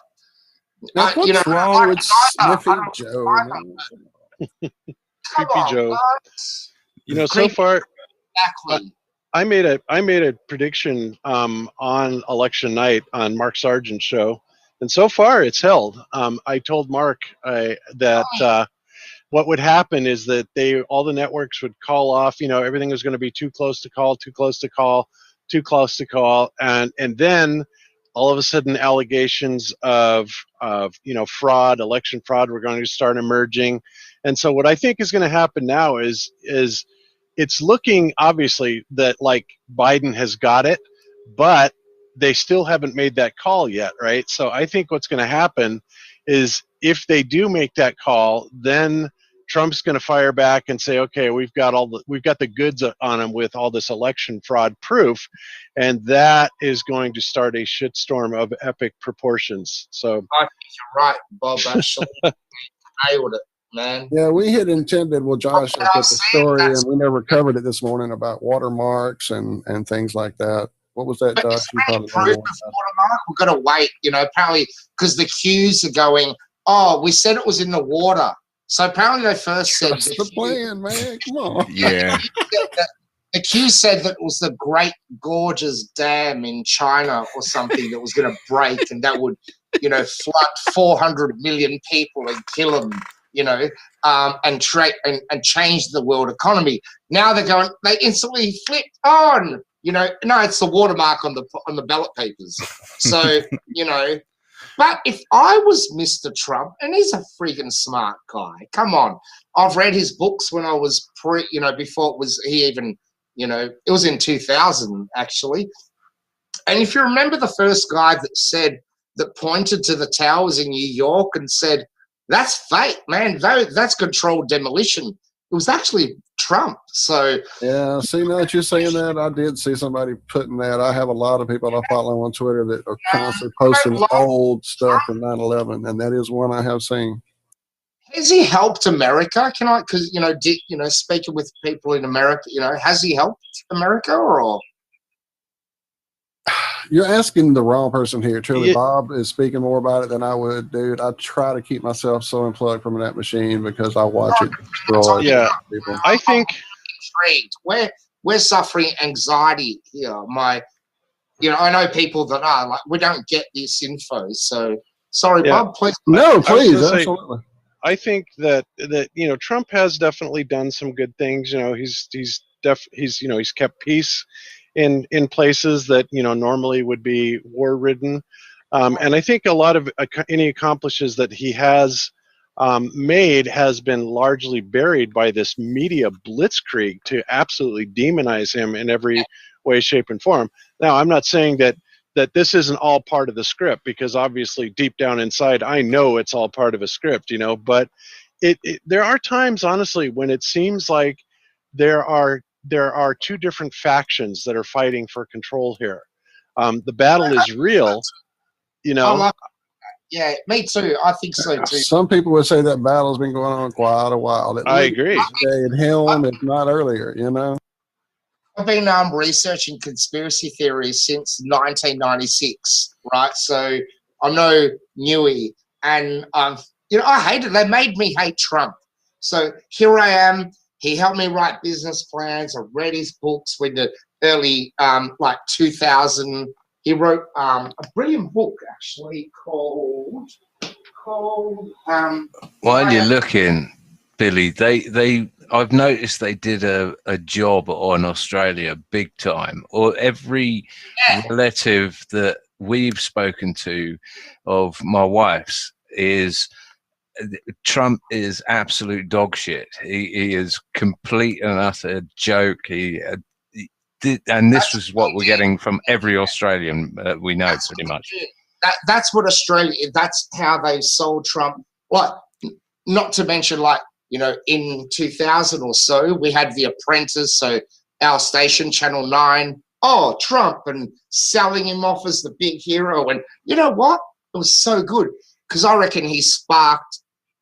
Now, what's you know, wrong with Sniffy Joe? Creepy Joe. guys. You know, so far, Exactly. I made a prediction on election night on Mark Sargent's show, and so far it's held. I told Mark that what would happen is that all the networks would call off. You know, everything was going to be too close to call, too close to call, too close to call, and then all of a sudden allegations of fraud, election fraud, were going to start emerging. And so what I think is going to happen now is it's looking obviously that like Biden has got it, but they still haven't made that call yet, right? So I think what's going to happen is if they do make that call, then Trump's going to fire back and say, okay, we've got the goods on him with all this election fraud proof, and that is going to start a shitstorm of epic proportions. So I think you're right, Bob. Actually, nailed it, man. Yeah, we had intended. Well, Josh had put the story, and we never covered it this morning about watermarks and things like that. What was that, But Josh? is You there any probably proof know of more watermark? We've got to wait, you know, apparently, because the Qs are going, oh, we said it was in the water. So apparently they first said about that. That's the plan, man. Come on. Yeah. The Q said that it was the Great Gorges Dam in China or something that was going to break, and that would, you know, flood 400 million people and kill them, you know, and change the world economy. Now they instantly flipped on, you know, no, it's the watermark on the ballot papers. So, you know, but if I was Mr. Trump, and he's a freaking smart guy, come on, I've read his books when I was before he even, you know, it was in 2000 actually. And if you remember the first guy that pointed to the towers in New York and said, that's fake, man, that's controlled demolition, it was actually Trump. So Yeah, see, now that you're saying that, I did see somebody putting that. I have a lot of people I follow on Twitter that are constantly posting old stuff from 9/11, and that is one I have seen. has he helped America? Because, you know, speaking with people in America, you know, has he helped America or? You're asking the wrong person here. Truly, Yeah. Bob is speaking more about it than I would, dude. I try to keep myself so unplugged from that machine because I watch it destroy Yeah. people. I think Intrigued. We're suffering anxiety here. I know people that are like, we don't get this info. So sorry, Yeah. Bob, please. No, please, gonna say- absolutely. I think that you know, Trump has definitely done some good things. You know, he's kept peace in places that, you know, normally would be war ridden, and I think a lot of any accomplishes that he has made has been largely buried by this media blitzkrieg to absolutely demonize him in every way, shape, and form. Now, I'm not saying that this isn't all part of the script, because obviously deep down inside I know it's all part of a script, you know, but there are times, honestly, when it seems like there are two different factions that are fighting for control here. The battle is real, you know. Yeah, me too. I think so too. Some people would say that battle's been going on quite a while. At I least agree. at Helm, if not earlier, you know. I've been researching conspiracy theories since 1996, right? So I'm no newie, and you know, I hate it. They made me hate Trump. So here I am. He helped me write business plans. I read his books with the early like 2000. He wrote a brilliant book actually called. While you're looking, Billy, I've noticed they did a job on Australia big time. Or every relative that we've spoken to of my wife's is Trump is absolute dog shit. He is complete and utter joke. He did, and this was what we're getting from every Australian we know pretty much. That's what Australia. That's how they sold Trump. Like, not to mention, like, you know, in 2000 or so, we had The Apprentice. So our station, Channel 9, oh, Trump, and selling him off as the big hero. And you know what? It was so good because I reckon he sparked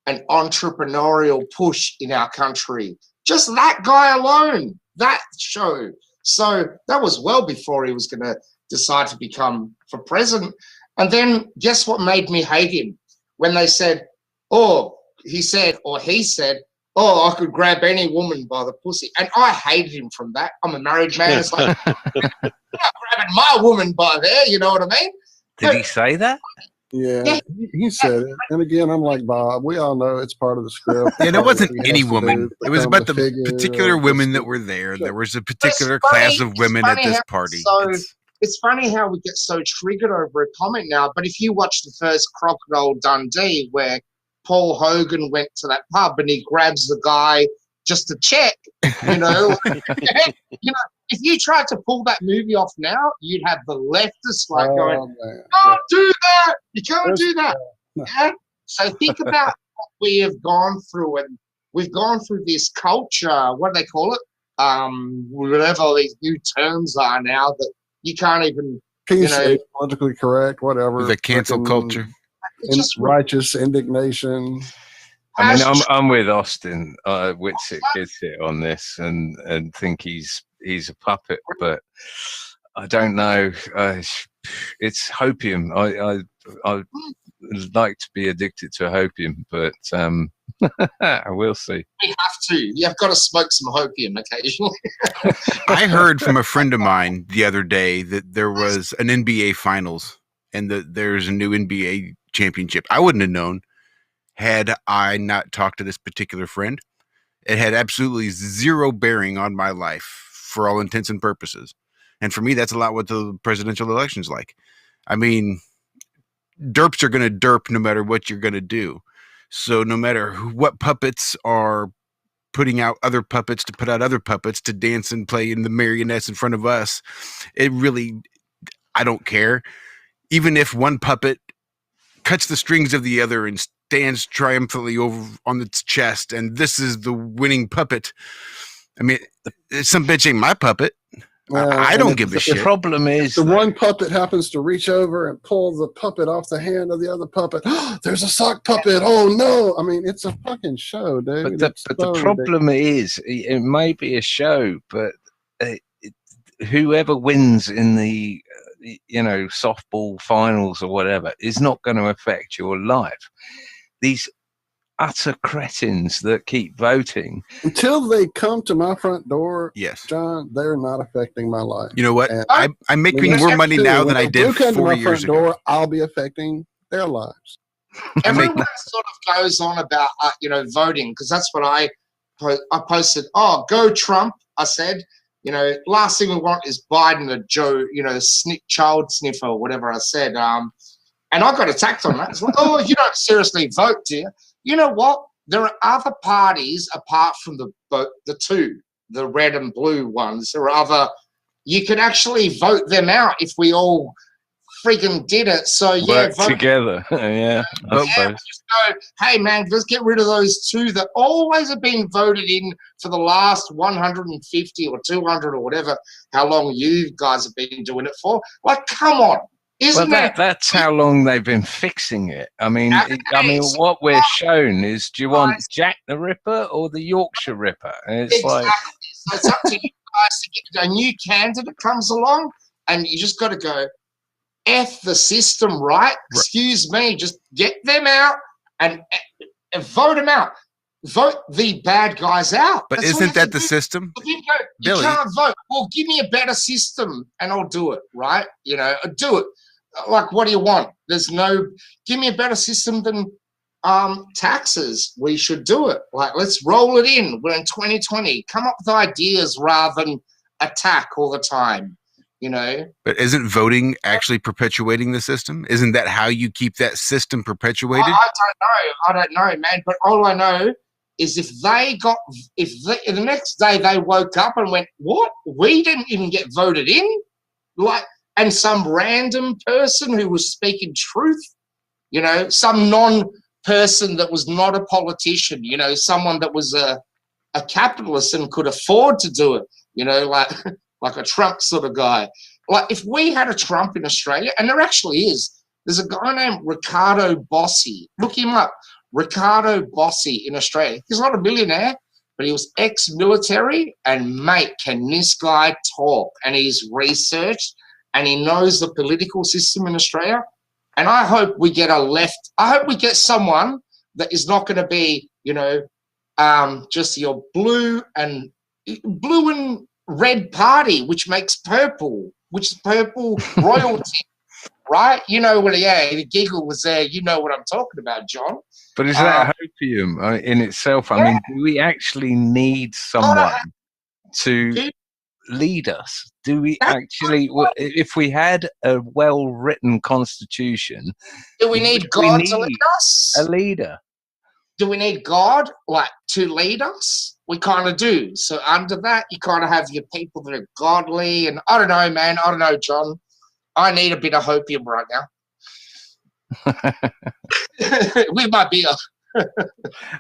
an entrepreneurial push in our country. Just that guy alone, that show. So that was well before he was going to decide to become for president. And then guess what made me hate him? When they said, oh, he said, oh, I could grab any woman by the pussy. And I hated him from that. I'm a married man. It's like, I'm not grabbing my woman by there, you know what I mean? Did he say that? Yeah, he said it. And again, I'm like Bob. We all know it's part of the script. And it wasn't any woman. It was about the particular women that were there. There was a particular class of women at this party. It's funny how we get so triggered over a comment now. But if you watch the first Crocodile Dundee, where Paul Hogan went to that pub and he grabs the guy just to check, you know, if you tried to pull that movie off now, you'd have the leftists like going, "Don't do that! You can't do that." Yeah? So think about what we have gone through, and we've gone through this culture. What do they call it? Whatever these new terms are now that you can't even. Can you say politically correct? Whatever. The cancel culture. Just righteous indignation. I mean, I'm with Austin. Whitsitt gets it on this, and think he's a puppet, but I don't know. It's hopium. I like to be addicted to hopium, but I will see. You have to. You've got to smoke some hopium occasionally. I heard from a friend of mine the other day that there was an NBA Finals and that there's a new NBA championship. I wouldn't have known had I not talked to this particular friend. It had absolutely zero bearing on my life for all intents and purposes. And for me, that's a lot what the presidential election's like. I mean, derps are going to derp no matter what you're going to do. So no matter what puppets are putting out other puppets to put out other puppets to dance and play in the marionettes in front of us, it really, I don't care. Even if one puppet cuts the strings of the other and stands triumphantly over on its chest, and this is the winning puppet. I mean, some bitch ain't my puppet. I don't give a shit. The problem is the one puppet happens to reach over and pull the puppet off the hand of the other puppet. There's a sock puppet. Oh no! I mean, it's a fucking show, dude. But the problem is, it may be a show, but whoever wins in the softball finals or whatever is not going to affect your life. These utter cretins that keep voting until they come to my front door. Yes, John, they're not affecting my life. You know what? I'm making more money now than I did 4 years ago. Door, I'll be affecting their lives. Everyone sort of goes on about voting, because that's what I posted. Oh, go Trump! I said, last thing we want is Biden or Joe, child sniffer or whatever I said. And I got attacked on that. It's like, oh, you don't seriously vote, do you? You know what? There are other parties apart from the two, the red and blue ones. There are other. You could actually vote them out if we all freaking did it. So yeah, vote together. Yeah, just go, hey man, let's get rid of those two that always have been voted in for the last 150 or 200 or whatever. How long you guys have been doing it for? Like, come on. That's how long they've been fixing it. I mean, what we're shown is, do you want Jack the Ripper or the Yorkshire Ripper? And it's exactly. So it's up to you guys to get a new candidate comes along, and you just got to go, F the system, right? Excuse me, just get them out and vote them out. Vote the bad guys out. But isn't that the system? You can't vote. Well, give me a better system and I'll do it, right? Do it. Like, what do you want? Give me a better system than taxes. We should do it. Like, let's roll it in. We're in 2020. Come up with ideas rather than attack all the time. you know. But isn't voting actually perpetuating the system? Isn't that how you keep that system perpetuated? I don't know, man. But all I know is if the next day they woke up and went, what? We didn't even get voted in? Like, and some random person who was speaking truth, you know, some non-person that was not a politician, you know, someone that was a capitalist and could afford to do it, you know, like like a Trump sort of guy. Like if we had a Trump in Australia, and there actually is, there's a guy named Ricardo Bossi. Look him up. Ricardo Bossi in Australia. He's not a millionaire, but he was ex-military, and mate, can this guy talk? And he's researched and he knows the political system in Australia. And I hope we get I hope we get someone that is not going to be, you know, just your blue and red party, which makes purple, which is purple royalty, right? You know what? Yeah, the giggle was there. You know what I'm talking about, John. But is that hopium in itself? I mean, do we actually need someone to lead us? Do we actually, if we had a well-written constitution, do we need God to lead us? A leader. Do we need God to lead us? We kind of do. So under that, you kind of have your people that are godly, and I don't know, man. I don't know, John. I need a bit of hopium right now. With my beer.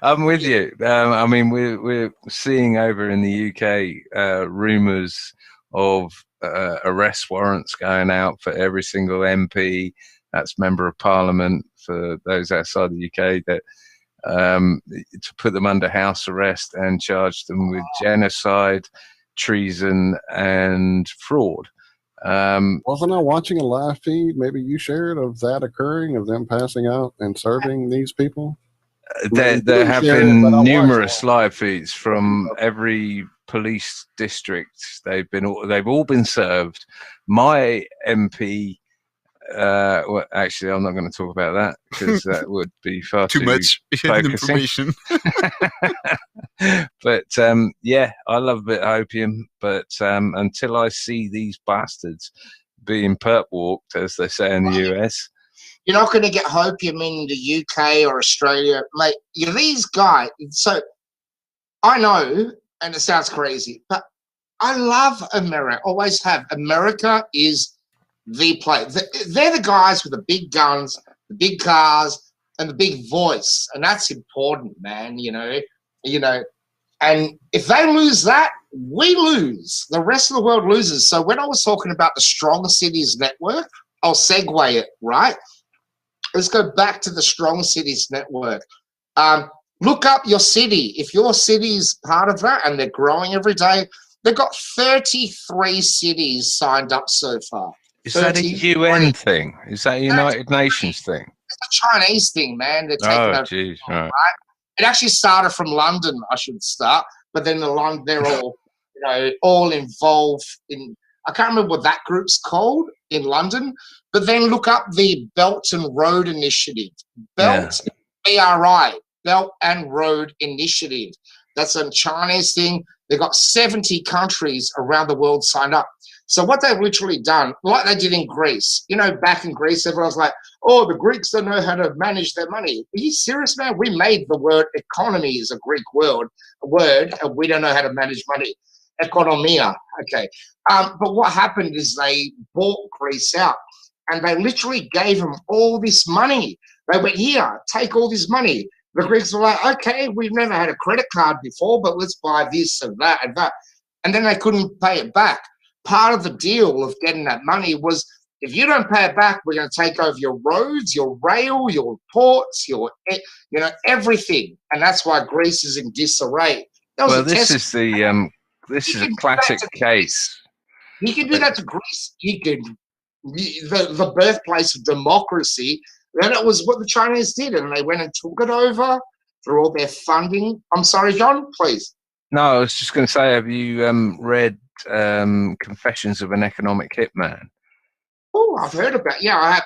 I'm with you. I mean, we're seeing over in the UK rumours of arrest warrants going out for every single MP, that's member of Parliament, for those outside the UK, that to put them under house arrest and charge them with genocide, treason, and fraud. Wasn't I watching a live feed? Maybe you shared of that occurring, of them passing out and serving these people. There have been numerous live feeds from every police district. They've all been served. My MP. Well, actually, I'm not going to talk about that because that would be far too much information. But yeah, I love a bit of opium. But until I see these bastards being perp walked, as they say in the US, you're not going to get opium in the UK or Australia, mate. You're these guys. So I know, and it sounds crazy, but I love America. Always have. America is the place. They're the guys with the big guns, the big cars, and the big voice, and that's important, man. You know. And if they lose that, we lose. The rest of the world loses. So when I was talking about the Strong Cities Network, I'll segue it, right? Let's go back to the Strong Cities Network. Look up your city. If your city is part of that, and they're growing every day, they've got 33 cities signed up so far. Is that a UN thing? Is that a United Nations thing? It's a Chinese thing, man. They're taking over. Geez, right? It actually started from London, I should start, but then they're all, you know, all involved in. I can't remember what that group's called in London, but then look up the Belt and Road Initiative. BRI, Belt and Road Initiative. That's a Chinese thing. They've got 70 countries around the world signed up. So what they've literally done, like they did in Greece, you know, back in Greece, everyone's like, oh, the Greeks don't know how to manage their money. Are you serious, man? We made the word economy is a Greek word, and we don't know how to manage money. Economia, okay. But what happened is they bought Greece out, and they literally gave them all this money. They went, here, take all this money. The Greeks were like, okay, we've never had a credit card before, but let's buy this and that and that. And then they couldn't pay it back. Part of the deal of getting that money was, if you don't pay it back, we're going to take over your roads, your rail, your ports, everything. And that's why Greece is in disarray. This is a classic case. You can do that to Greece. You can, the birthplace of democracy. Then it was what the Chinese did, and they went and took it over through all their funding. I'm sorry, John, please. No, I was just going to say, have you read Confessions of an Economic Hitman? Oh, I've heard about it. Yeah, I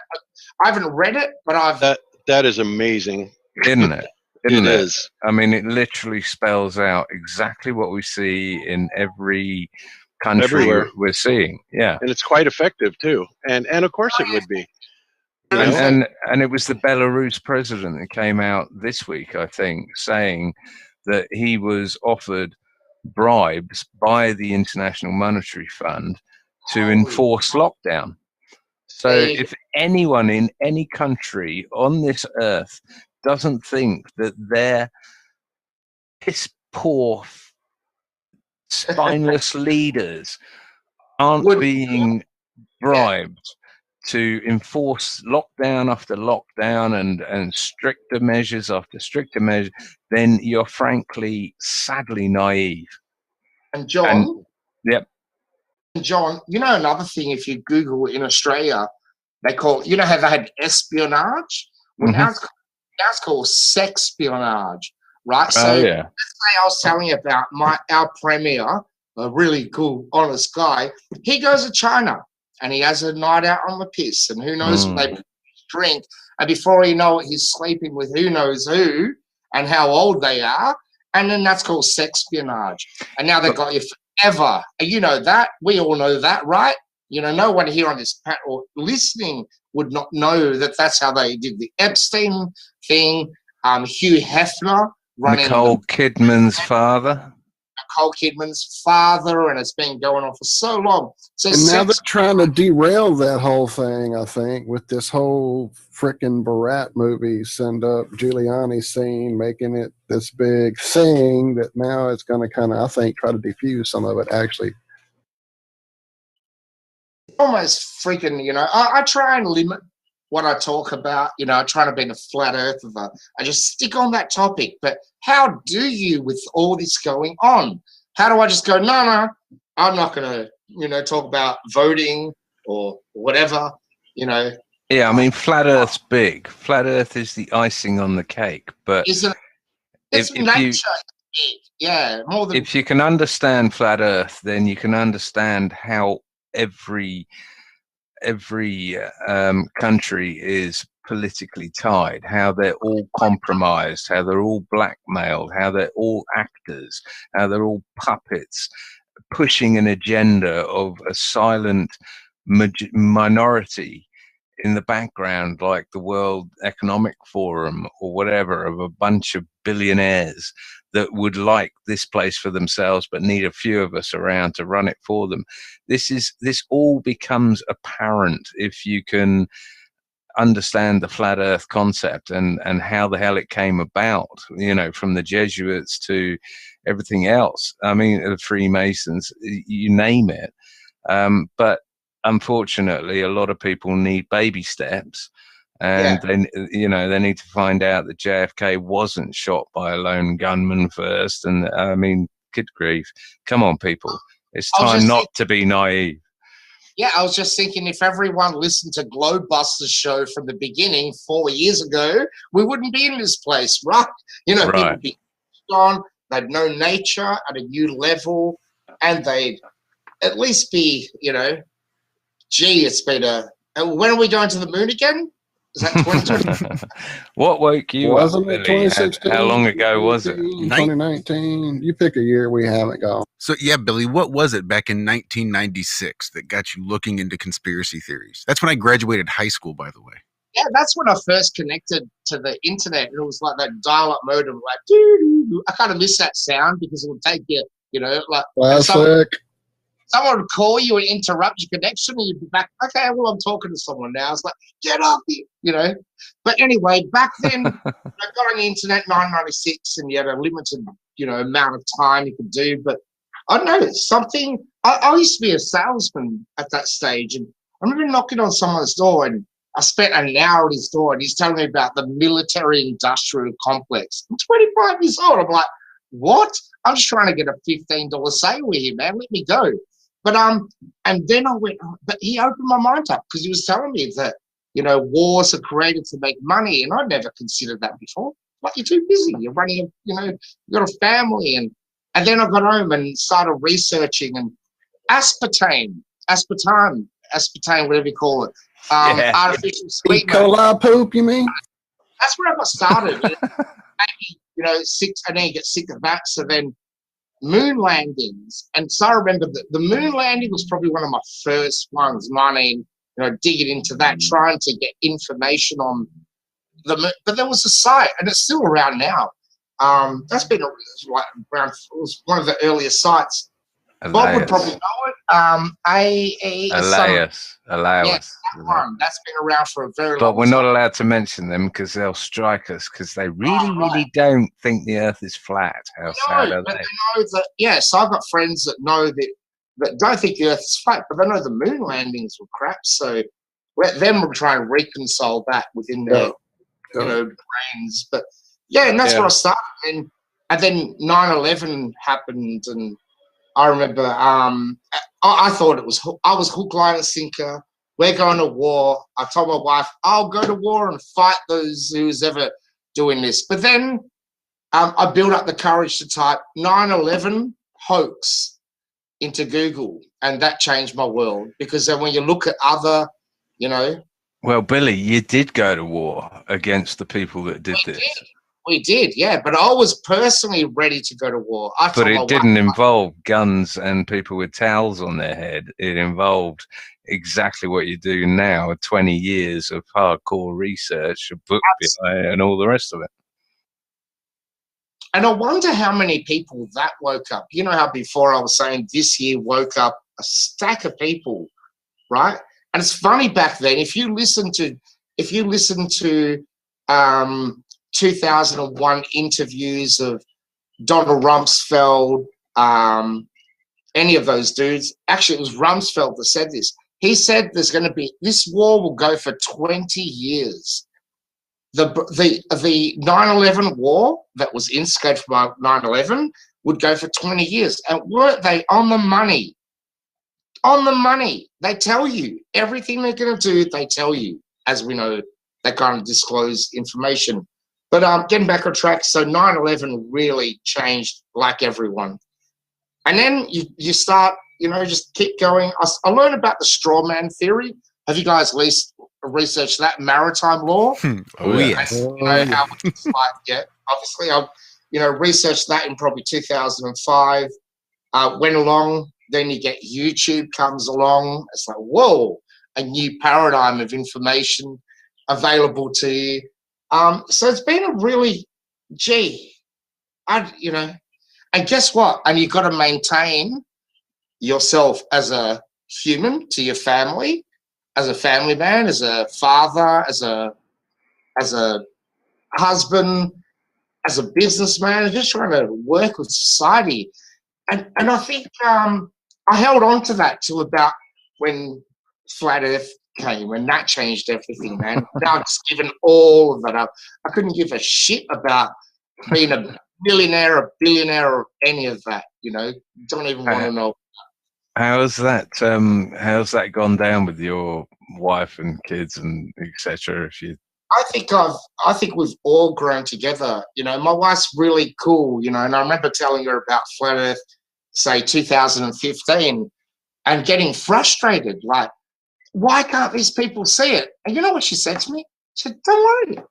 haven't read it, but I've... That is amazing. Isn't it? It is. I mean, it literally spells out exactly what we see in every country Everywhere. we're seeing. Yeah. And it's quite effective too. And of course it would be. You know? And it was the Belarus president that came out this week, I think, saying that he was offered bribes by the International Monetary Fund to enforce lockdown. So if anyone in any country on this earth doesn't think that their piss poor, spineless leaders aren't being bribed to enforce lockdown after lockdown and stricter measures after stricter measures, then you're frankly, sadly naive. And John, yep. John, you know another thing, if you Google in Australia, they call, you know how they had espionage? Well, now it's called sexpionage, right? So let's say I was telling you about our premier, a really cool, honest guy. He goes to China and he has a night out on the piss, and who knows what they drink. And before you know it, he's sleeping with who knows who and how old they are. And then that's called sexpionage. And now they've got you forever. And you know that. We all know that, right? You know, no one here on this panel listening would not know that that's how they did the Epstein thing. Hugh Hefner running Nicole Kidman's father. Nicole Kidman's father, and it's been going on for so long. So and now they're trying to derail that whole thing, I think, with this whole frickin' Barat movie, send up Giuliani scene, making it this big thing that now it's going to kind of, I think, try to defuse some of it, actually. Almost freaking, you know, I try and limit what I talk about. You know, I try to be a flat earther. I just stick on that topic. But how do you, with all this going on, how do I just go, no, I'm not going to, you know, talk about voting or whatever, you know? Yeah, I mean, flat Earth's big. Flat Earth is the icing on the cake. But it's nature big. Yeah, more than. If you can understand flat Earth, then you can understand how every country is politically tied, how they're all compromised, how they're all blackmailed, how they're all actors, how they're all puppets, pushing an agenda of a silent minority in the background, like the World Economic Forum or whatever, of a bunch of billionaires that would like this place for themselves but need a few of us around to run it for them. This all becomes apparent if you can understand the flat Earth concept and how the hell it came about, you know, from the Jesuits to everything else. I mean, the Freemasons, you name it. But unfortunately, a lot of people need baby steps. And then, you know, they need to find out that JFK wasn't shot by a lone gunman first. And I mean, good grief. Come on, people. It's time not to be naive. Yeah, I was just thinking, if everyone listened to Globebuster's show from the beginning 4 years ago, we wouldn't be in this place, right? You know, people would be on, they'd know nature at a new level, and they'd at least be, you know, gee, it's been when are we going to the moon again? Is that 2020? What woke you up, Billy? 2016? How long ago was it? 2019. You pick a year we haven't gone. So, yeah, Billy, what was it back in 1996 that got you looking into conspiracy theories? That's when I graduated high school, by the way. Yeah, that's when I first connected to the internet. It was like that dial-up modem, like, doo-doo-doo. I kind of miss that sound because it would take you, you know, like someone would call you and interrupt your connection, and you'd be back, okay, well, I'm talking to someone now. It's like, get off the, you know. But anyway, back then, I got on the internet in 1996, and you had a limited, you know, amount of time you could do. But I don't know, something, I used to be a salesman at that stage, and I remember knocking on someone's door, and I spent an hour at his door, and he's telling me about the military-industrial complex. I'm 25 years old. I'm like, what? I'm just trying to get a $15 sale with him, man. Let me go. But and then I went, but he opened my mind up because he was telling me that, you know, wars are created to make money, and I'd never considered that before. Like, you're too busy. You're running, you know, you've got a family, and then I got home and started researching, and aspartame, whatever you call it, artificial sweetener. E. coli poop, you mean? That's where I got started. Maybe, you know, sick, and then you get sick of that, so then moon landings. And so I remember that the moon landing was probably one of my first ones, digging into that, trying to get information on the moon. But there was a site, and it's still around now. That's been around, it was one of the earliest sites. Bob would probably know it. Elias. Yes, that one. That's been around for a very long time. But we're not allowed to mention them because they'll strike us because they really don't think the Earth is flat. How sad are they? They know that, so I've got friends that know that don't think the Earth is flat, but they know the moon landings were crap. So let them try and reconcile that within their brains. But and that's where I started. And then 9/11 happened, and I remember I thought I was hook, line, and sinker. We're going to war. I told my wife, I'll go to war and fight those who's ever doing this. But then I built up the courage to type 9/11 hoax into Google, and that changed my world. Because then when you look at other, Well, Billy, you did go to war against the people that did this. We did, but I was personally ready to go to war. But it didn't involve guns and people with towels on their head. It involved exactly what you do now, 20 years of hardcore research, a book behind, and all the rest of it. And I wonder how many people that woke up. You know how before I was saying this year woke up a stack of people, right? And it's funny back then, if you listen to 2001 interviews of Donald Rumsfeld, any of those dudes. Actually, it was Rumsfeld that said this. He said this war will go for 20 years. The 9/11 war that was instigated by 9/11 would go for 20 years. And weren't they on the money? On the money. They tell you everything they're going to do. They tell you, as we know, they kind of disclose information. But getting back on track, so 9/11 really changed like everyone. And then you start, just keep going. I learned about the straw man theory. Have you guys researched that maritime law? Yes. How it's like, obviously I've, researched that in probably 2005. Went along, then you get YouTube comes along. It's like, whoa, a new paradigm of information available to you. So it's been a really, and guess what? And you've got to maintain yourself as a human to your family, as a family man, as a father, as a husband, as a businessman, just trying to work with society. And I think I held on to that till about when Flat Earth came, and that changed everything, man. Now I've just given all of that up. I couldn't give a shit about being a millionaire, a billionaire, or any of that. Don't even want to know. How's that gone down with your wife and kids and etc.? I think we've all grown together. My wife's really cool. And I remember telling her about Flat Earth, say 2015, and getting frustrated, like, why can't these people see it? And you know what she said to me? She said, don't worry,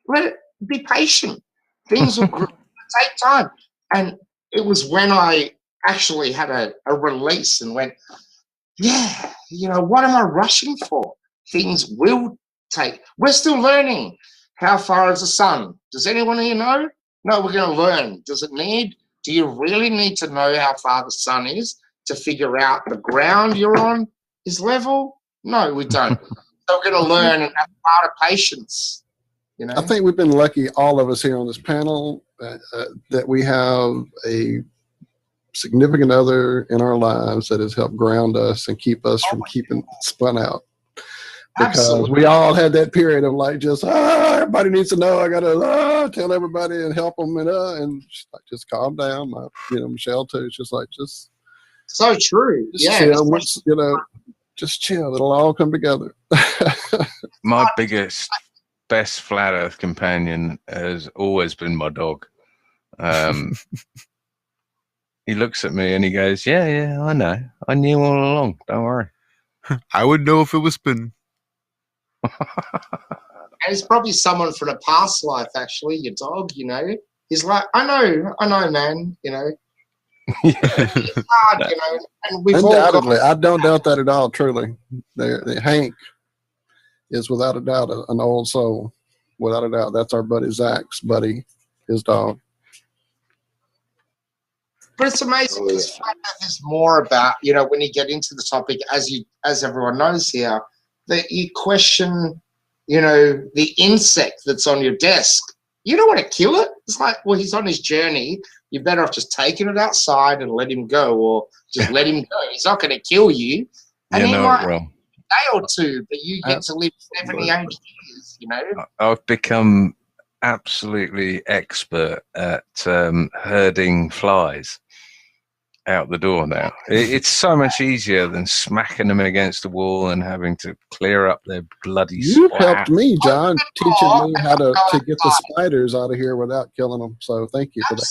let it be patient. Things will take time. And it was when I actually had a release and went, what am I rushing for? Things will take. We're still learning. How far is the sun? Does anyone here know? No, we're going to learn. Do you really need to know how far the sun is to figure out the ground you're on is level? No, we don't. So we're going to learn and have a lot of patience. I think we've been lucky, all of us here on this panel, that we have a significant other in our lives that has helped ground us and keep us from keeping spun out. Because we all had that period of like, just everybody needs to know. I gotta tell everybody and help them, and just calm down. Michelle too. It's just so true. Chill. Just chill. It'll all come together. My best flat Earth companion has always been my dog. He looks at me and he goes, "Yeah, I know. I knew all along. Don't worry." I would know if it was spin. And it's probably someone from a past life, actually, your dog, He's like, I know, man, It's hard, you know, and we've all got, Undoubtedly, I don't doubt that at all. Truly, Hank is without a doubt an old soul. Without a doubt, that's our buddy Zach's buddy, his dog. but it's amazing because there's more about, you know, when you get into the topic, as everyone knows here, that you question, you know, the insect that's on your desk. You don't want to kill it. It's like, well, he's on his journey. You're better off just taking it outside and let him go, or just let him go. He's not going to kill you. And he might well, a day or two, but you get to live 70, 80 years, you know. I've become absolutely expert at herding flies out the door now. It's so much easier than smacking them against the wall and having to clear up their bloody You splat. helped me, John, teaching me how to get the spiders out of here without killing them. So thank you for that.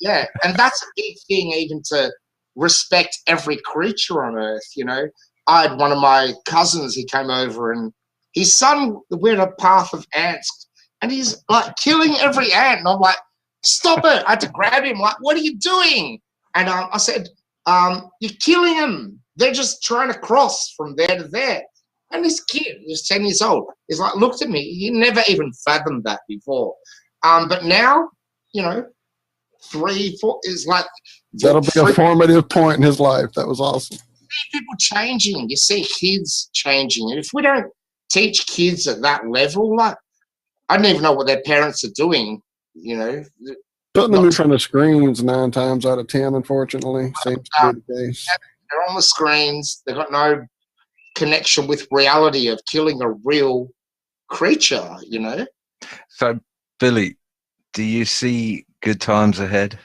Yeah, and that's a big thing, even to respect every creature on Earth, you know. I had one of my cousins, he came over, and his son went a path of ants, and he's like killing every ant. And I'm like, stop it. I had to grab him, like, what are you doing? And I said, you're killing them. They're just trying to cross from there to there. And this kid, he was 10 years old, he's like, looked at me. He never even fathomed that before. But now, you know, 3, 4 is like... That'll be a formative point in his life. That was awesome. You see people changing. You see kids changing. And if we don't teach kids at that level, like, I don't even know what their parents are doing, you know. Putting them in front of screens 9 times out of 10, unfortunately, seems to be the case. They're on the screens. They've got no connection with reality of killing a real creature, you know. So, Billy, do you see good times ahead?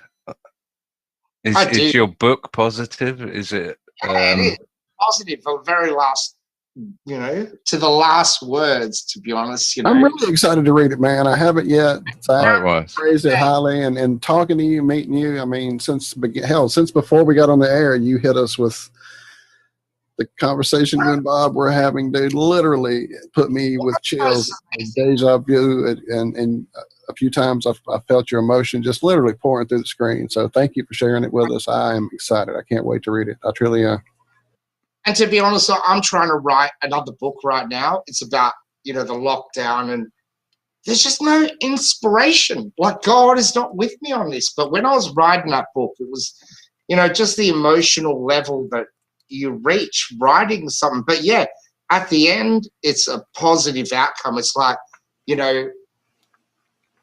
Is your book positive? Is it? It is positive for the very last, you know, to the last words, to be honest. You know, I'm really excited to read it, man. I haven't yet. I praised it highly, and talking to you, meeting you. I mean, since before we got on the air, you hit us with the conversation you and Bob were having, dude. Literally put me with chills, deja vu, and a few times I felt your emotion just literally pouring through the screen. So thank you for sharing it with us. I am excited. I can't wait to read it. I truly am. And to be honest, I'm trying to write another book right now. It's about, you know, the lockdown, and there's just no inspiration. Like, God is not with me on this. But when I was writing that book, it was, you know, just the emotional level that you reach writing something. But yeah, at the end, it's a positive outcome. It's like, you know,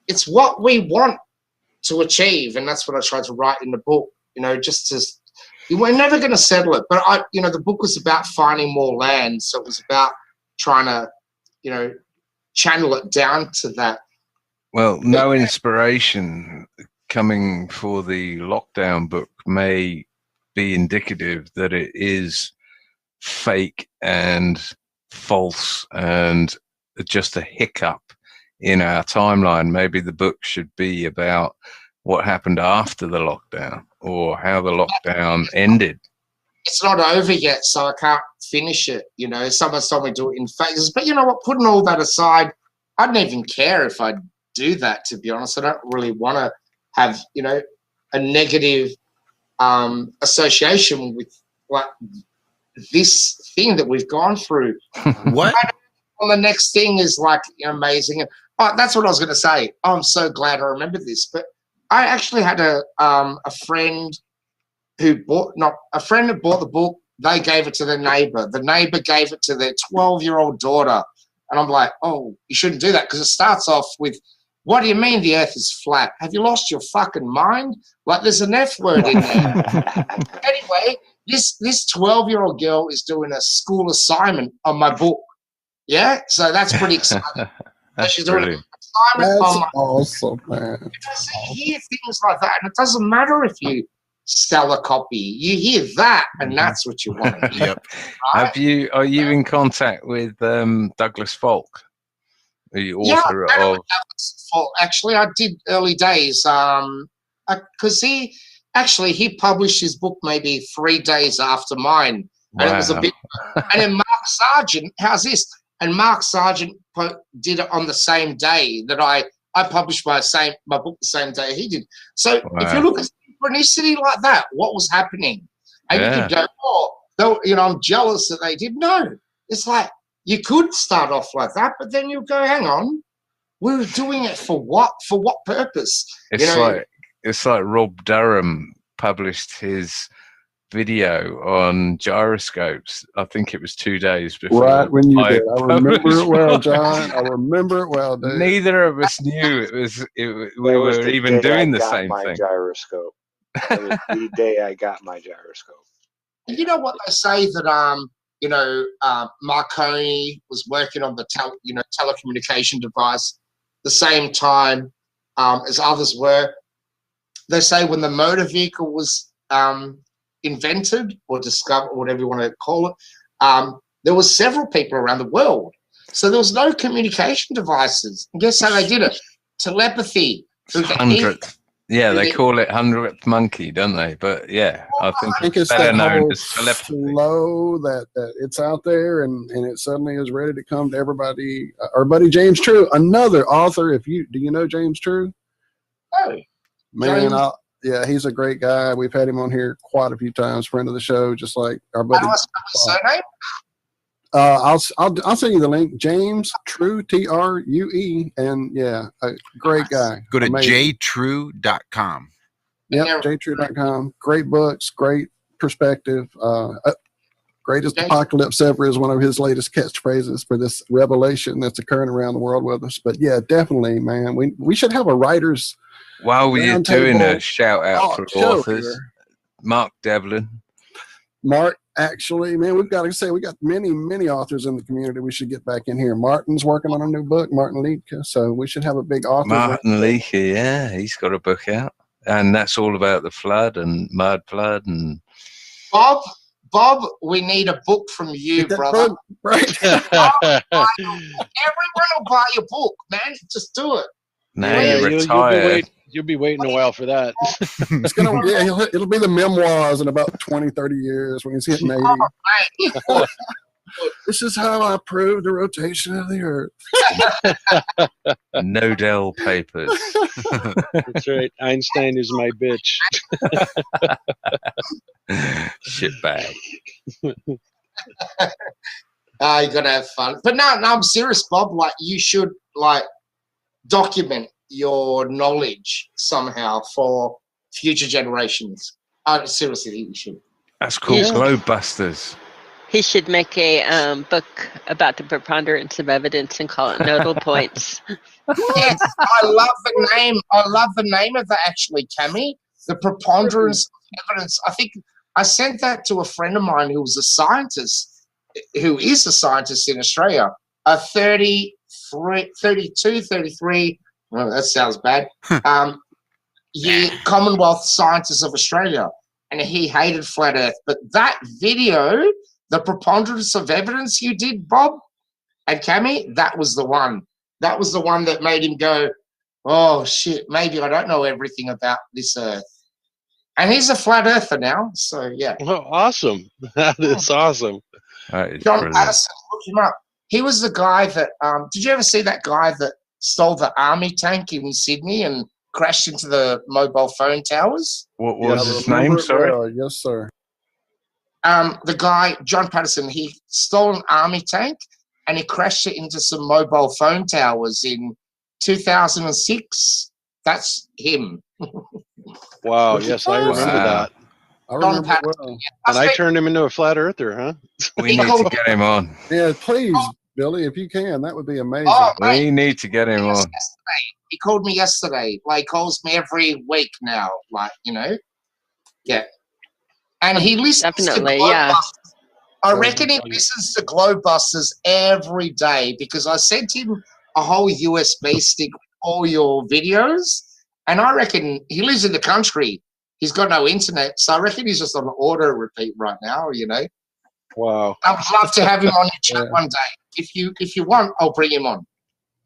it's what we want to achieve. And that's what I tried to write in the book, you know, just to... We're never going to settle it, but you know, the book was about finding more land, so it was about trying to, you know, channel it down to that. Well, no inspiration coming for the lockdown book may be indicative that it is fake and false and just a hiccup in our timeline. Maybe the book should be about what happened after the lockdown or how the lockdown ended. It's not over yet, so I can't finish it. You know, someone's told me to do it in phases. But you know what, putting all that aside, I don't even care if I do that, to be honest. I don't really want to have, you know, a negative association with like this thing that we've gone through. What? Well, the next thing is like amazing. Oh, that's what I was going to say. I'm so glad I remembered this. But I actually had a friend who bought the book. They gave it to their neighbor. The neighbor gave it to their 12-year-old daughter. And I'm like, oh, you shouldn't do that, because it starts off with, what do you mean the earth is flat? Have you lost your fucking mind? Like, there's an F word in there. Anyway, this 12-year-old girl is doing a school assignment on my book. Yeah? So that's pretty exciting. So she's doing an assignment on my book. Awesome, man. Because you hear things like that, and it doesn't matter if you sell a copy. You hear that, and that's what you want. Yep. Right? Are you in contact with Douglas Falk, the author of? Actually, I did early days. Because he published his book maybe 3 days after mine, and it was a bit. And then Mark Sargent, how's this? And Mark Sargent did it on the same day that I published my book the same day he did. So if you look at synchronicity like that? What was happening? And you could go, oh, I'm jealous that they did. No, it's like you could start off like that, but then you go, hang on, we're doing it for what? For what purpose? It's like Rob Durham published his video on gyroscopes. I think it was 2 days before. Right when you did. I remember it well, John. I remember it well, dude. Neither of us knew we were even doing the same thing. Gyroscope. It was the day I got my gyroscope. You know what they say that Marconi was working on the telecommunication device the same time as others were. They say when the motor vehicle was invented or discovered, or whatever you want to call it, there was several people around the world. So there was no communication devices. And guess how they did it? Telepathy. Yeah, they call it 100th monkey, don't they? But yeah, I think it's better known as telepathy. Flow that it's out there and it suddenly is ready to come to everybody. Our buddy James True, another author. Do you know James True? Oh, man, yeah, he's a great guy. We've had him on here quite a few times, friend of the show, just like our buddy. What's his surname? I'll send you the link. James True, True, and yeah, a great guy. Go to jtrue.com. Yep, jtrue.com. Great books, great perspective. Greatest apocalypse ever is one of his latest catchphrases for this revelation that's occurring around the world with us. But yeah, definitely, man. We should have a writers. While we're doing a shout out for authors, here. Mark Devlin. Mark, actually, man, we got many authors in the community we should get back in here. Martin's working on a new book, Martin Liedke, so we should have a big author. Martin Liedke, yeah, he's got a book out, and that's all about the flood and mud flood. And Bob, we need a book from you, brother. Book, right? Everyone will buy your book, man. Just do it. Now you're retired. You'll be waiting a while for that. It'll be the memoirs in about 20, 30 years when he's hitting 80. Oh, this is how I proved the rotation of the Earth. Nodell papers. That's right. Einstein is my bitch. Shitbag. You're gonna have fun. But no, I'm serious, Bob. Like, you should document your knowledge somehow for future generations. Seriously, you should. That's cool. Yeah. Globebusters. He should make a book about the preponderance of evidence and call it Nodal Points. Yes, I love the name. I love the name of that, actually, Cami. The preponderance of evidence. I think I sent that to a friend of mine who is a scientist in Australia. 33. Oh, that sounds bad. Commonwealth Scientist of Australia, and he hated flat Earth. But that video, the preponderance of evidence you did, Bob and Cami, that was the one. That was the one that made him go, "Oh shit, maybe I don't know everything about this Earth." And he's a flat earther now, so yeah. Oh, awesome! That is awesome. John Patterson, look him up. He was the guy that. Did you ever see that guy that stole the army tank in Sydney and crashed into the mobile phone towers? What was his name? Sorry. Yes, sir. The guy, John Patterson, he stole an army tank and he crashed it into some mobile phone towers in 2006. That's him. Wow. Yes, I remember that. I remember well. And I turned him into a flat earther, huh? We need to get him on. Yeah, please. Billy, if you can, that would be amazing. We need to get him on. Yesterday. He called me yesterday. He calls me every week now. Yeah. And he listens to Globebusters. I reckon he listens to Globebusters every day because I sent him a whole USB stick with all your videos. And I reckon he lives in the country. He's got no internet. So I reckon he's just on auto repeat right now, Wow. I would love to have him on your chat one day. If you want, I'll bring him on.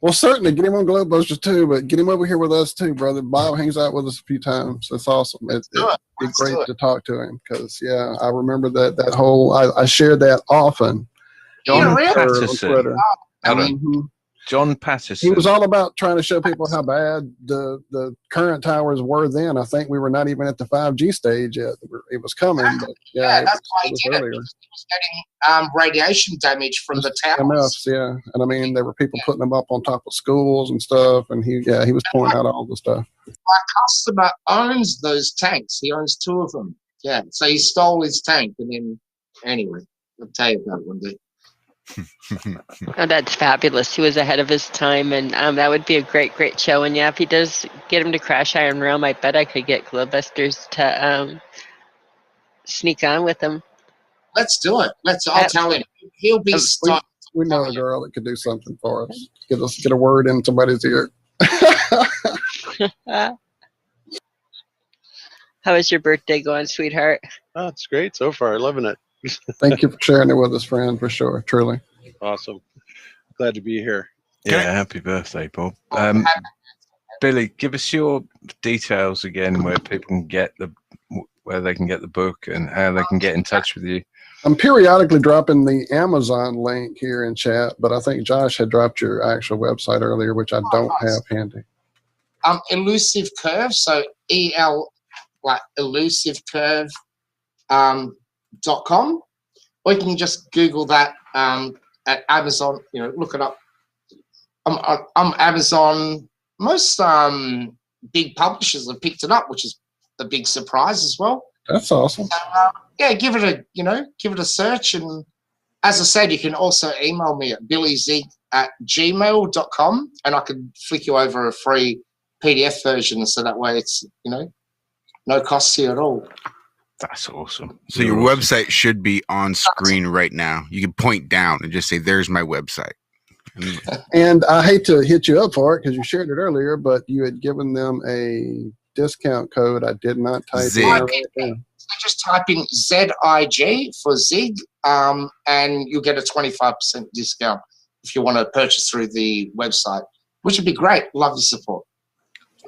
Well, certainly get him on Globebusters too, but get him over here with us too, brother. Bob hangs out with us a few times. That's awesome. It'd be great to talk to him because, yeah, I remember that whole. I shared that often. John Patterson. On Twitter. John He Patterson. was all about trying to show people how bad the current towers were then. I think we were not even at the 5G stage yet. It was coming, but Yeah, that's why it he was did it. earlier. Because he was getting radiation damage from the towers. EMFs, yeah. And I mean, there were people putting them up on top of schools and stuff, and he was pointing out all the stuff. My customer owns those tanks. He owns 2 of them. Yeah, so he stole his tank, and then anyway, I'll tell you about it one day. Oh, that's fabulous. He was ahead of his time, and that would be a great show. And yeah, if he does get him to crash Iron Realm, I bet I could get Glowbusters to sneak on with him. Let's do it. I'll tell him. He'll be stuck. We know a girl that could do something for us. Get a word in somebody's ear. How is your birthday going, sweetheart? Oh, it's great so far. Loving it. Thank you for sharing it with us, friend, for sure. Truly. Awesome. Glad to be here. Yeah, happy birthday, Bob. Billy, give us your details again where people can get where they can get the book and how they can get in touch with you. I'm periodically dropping the Amazon link here in chat, but I think Josh had dropped your actual website earlier, which I don't have handy. Elusive Curve, so Elusive Curve .com, or you can just Google that at Amazon. Look it up. I'm Amazon. Most big publishers have picked it up, which is a big surprise as well. That's awesome. So, yeah, give it a search, and as I said, you can also email me at billyzig@gmail.com, and I can flick you over a free PDF version, so that way it's no cost to you at all. That's awesome. So your website should be on screen right now. You can point down and just say, "There's my website." And I hate to hit you up for it because you shared it earlier, but you had given them a discount code. I did not type in. Just type in ZIG for Zig, and you'll get a 25% discount if you want to purchase through the website, which would be great. Love your support.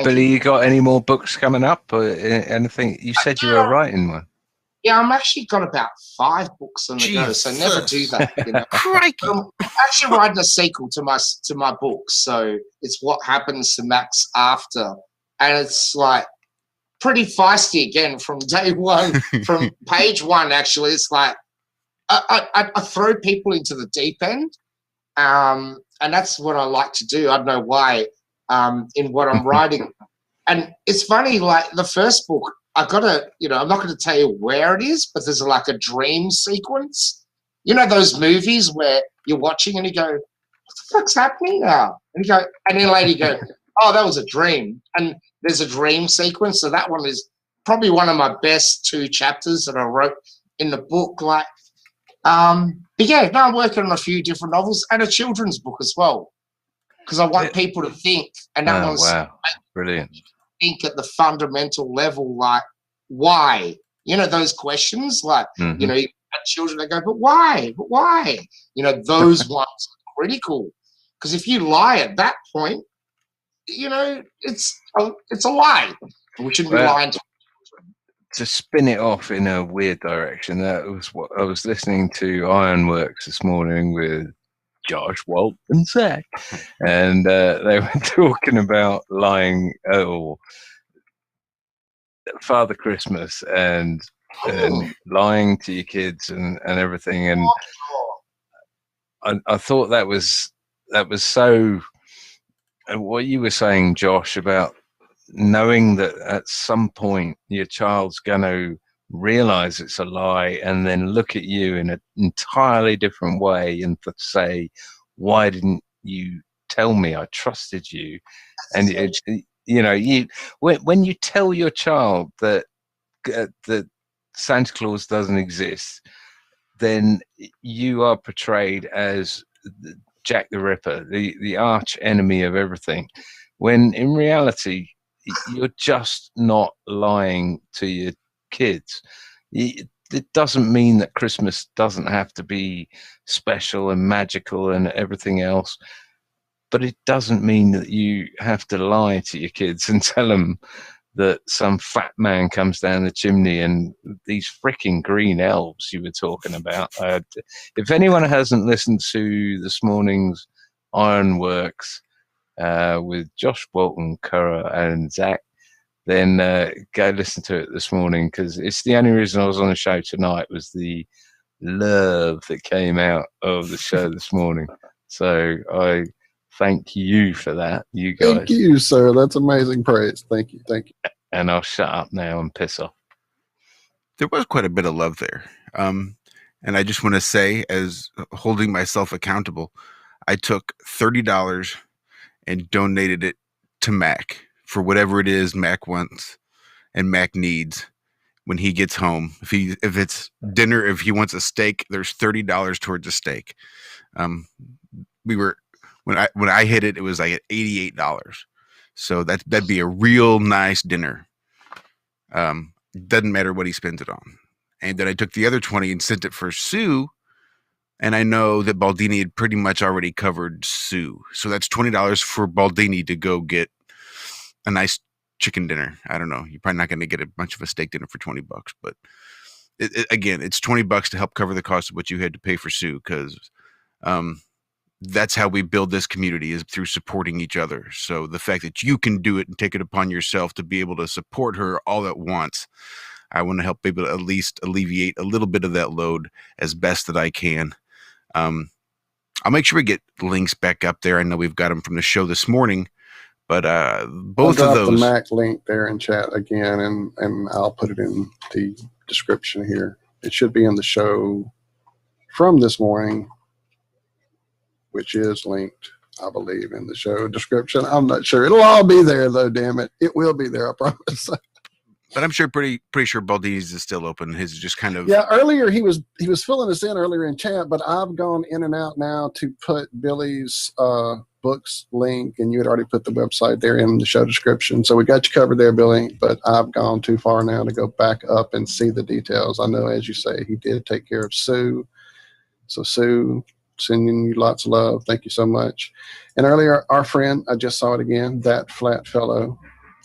Billy, you got any more books coming up or anything? You said you were writing one. Yeah, I'm actually got about 5 books on the go, so never do that. Crikey. I'm actually writing a sequel to my book, so it's what happens to Max after, and it's like pretty feisty again from day one, from page 1. Actually, it's like I throw people into the deep end, and that's what I like to do. I don't know why. In what I'm writing, and it's funny. Like the first book, I'm not going to tell you where it is, but there's like a dream sequence. Those movies where you're watching and you go, "What the fuck's happening now?" And you go, and then later you go, "Oh, that was a dream." And there's a dream sequence, so that one is probably one of my best 2 chapters that I wrote in the book. Like, but yeah, now I'm working on a few different novels and a children's book as well. Because I want people to think, and that one's brilliant. Think at the fundamental level, like why? Those questions, like you have children that go, but why? But why? Those ones are critical. Because if you lie at that point, it's a lie. We shouldn't be lying to children. To spin it off in a weird direction, that was what I was listening to Ironworks this morning with Josh, Walt, and Zach, and they were talking about lying, Father Christmas, and lying to your kids and everything. And I thought that was so. What you were saying, Josh, about knowing that at some point your child's going to realize it's a lie and then look at you in an entirely different way and say, why didn't you tell me? I trusted you. And when you tell your child that Santa Claus doesn't exist, then you are portrayed as Jack the Ripper, the arch enemy of everything, when in reality you're just not lying to your kids. It doesn't mean that Christmas doesn't have to be special and magical and everything else, but it doesn't mean that you have to lie to your kids and tell them that some fat man comes down the chimney and these freaking green elves you were talking about. If anyone hasn't listened to this morning's Ironworks with Josh Bolton, Curra, and Zach, then go listen to it this morning, because it's the only reason I was on the show tonight was the love that came out of the show this morning. So I thank you for that, you guys. Thank you, sir. That's amazing praise. Thank you. Thank you. And I'll shut up now and piss off. There was quite a bit of love there. And I just want to say, as holding myself accountable, I took $30 and donated it to Mac for whatever it is Mac wants and Mac needs when he gets home. If it's dinner, if he wants a steak, there's $30 towards a steak. We were when I hit it, it was like at $88. So that'd be a real nice dinner. Doesn't matter what he spends it on. And then I took the other 20 and sent it for Sue. And I know that Baldini had pretty much already covered Sue. So that's $20 for Baldini to go get a nice chicken dinner. I don't know. You're probably not going to get a bunch of a steak dinner for $20, but again, it's $20 to help cover the cost of what you had to pay for Sue, because that's how we build this community, is through supporting each other. So the fact that you can do it and take it upon yourself to be able to support her all at once, I want to help people at least alleviate a little bit of that load as best that I can. I'll make sure we get links back up there. I know we've got them from the show this morning, but both of those. I'll drop the Mac link there in chat again, and I'll put it in the description here. It should be in the show from this morning, which is linked, I believe, in the show description. I'm not sure. It'll all be there, though, damn it. It will be there, I promise. But I'm sure pretty sure Baldini's is still open. His is just kind of... Yeah, earlier he was filling us in earlier in chat, but I've gone in and out now to put Billy's books link, and you had already put the website there in the show description. So we got you covered there, Billy, but I've gone too far now to go back up and see the details. I know, as you say, he did take care of Sue. So Sue, sending you lots of love. Thank you so much. And earlier, our friend, I just saw it again, that flat fellow,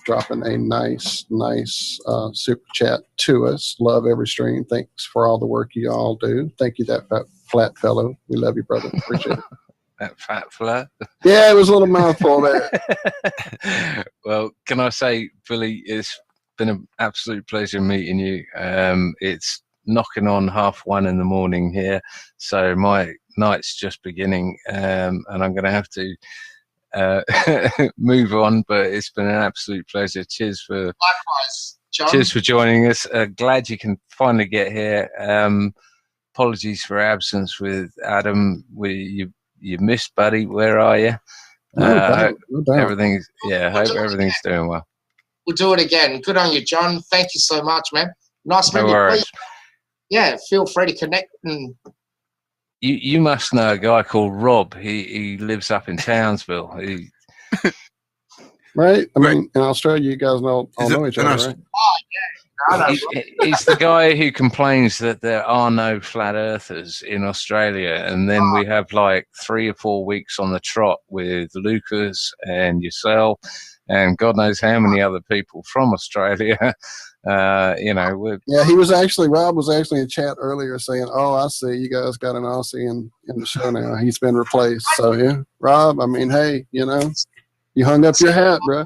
dropping a nice super chat to us. Love every stream. Thanks for all the work you all do. Thank you, that flat fellow. We love you, brother. Appreciate it. That fat flat. Yeah, it was a little mouthful there. Well, can I say, Billy, it's been an absolute pleasure meeting you. It's knocking on 1:30 in the morning here, so my night's just beginning, and I'm going to have to move on, but it's been an absolute pleasure. Cheers for Likewise, John. Cheers for joining us. Glad you can finally get here. Apologies for absence with Adam. You missed, buddy. Where are you? No doubt. Everything's hope everything's doing well. We'll do it again. Good on you, John. Thank you so much, man. Nice meeting you. Please, yeah, feel free to connect. And you must know a guy called Rob. He lives up in Townsville. Right? I mean, in Australia, you guys all know each other, right? Oh, yeah. He's the guy who complains that there are no flat earthers in Australia, and then we have like 3 or 4 weeks on the trot with Lucas and yourself and God knows how many other people from Australia. Rob was actually in chat earlier saying, "Oh, I see you guys got an Aussie in the show now. He's been replaced." So yeah, Rob. I mean, hey, you hung up your hat, bro.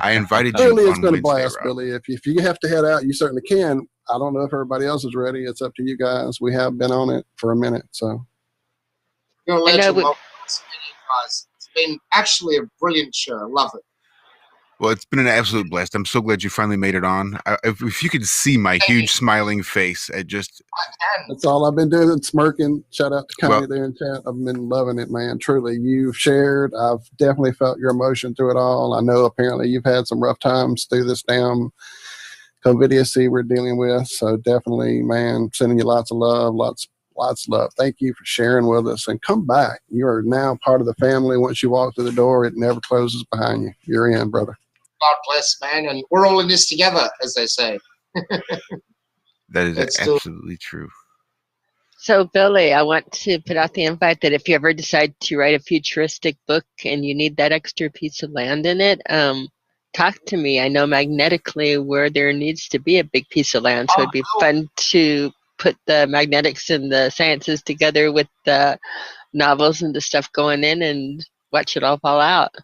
I invited you. Clearly, it's been a Wednesday, blast, Rob. Billy. If you have to head out, you certainly can. I don't know if everybody else is ready. It's up to you guys. We have been on it for a minute, so. You're a legend. Well, guys. It's been actually a brilliant show. Love it. Well, it's been an absolute blast. I'm so glad you finally made it on. If you could see my huge smiling face, that's all I've been doing, smirking. Shout out to Connie there in chat. I've been loving it, man. Truly, you've shared. I've definitely felt your emotion through it all. I know apparently you've had some rough times through this damn COVID we're dealing with. So definitely, man, sending you lots of love, lots of love. Thank you for sharing with us, and come back. You are now part of the family. Once you walk through the door, it never closes behind you. You're in, brother. God bless, man, and we're all in this together, as they say. That is absolutely true. So, Billy, I want to put out the invite that if you ever decide to write a futuristic book and you need that extra piece of land in it, talk to me. I know magnetically where there needs to be a big piece of land, so it'd be fun to put the magnetics and the sciences together with the novels and the stuff going in and watch it all fall out.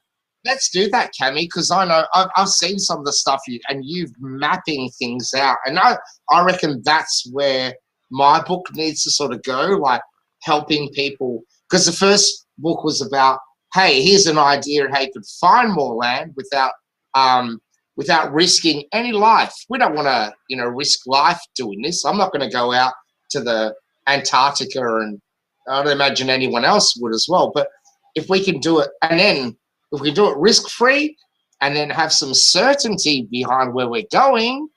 Let's do that, Cammy, because I know I've seen some of the stuff and you've mapping things out, and I reckon that's where my book needs to sort of go, like helping people. Because the first book was about, hey, here's an idea how you could find more land without risking any life. We don't want to, risk life doing this. I'm not going to go out to the Antarctica, and I don't imagine anyone else would as well. But if we can do it, and then if we do it risk-free, and then have some certainty behind where we're going,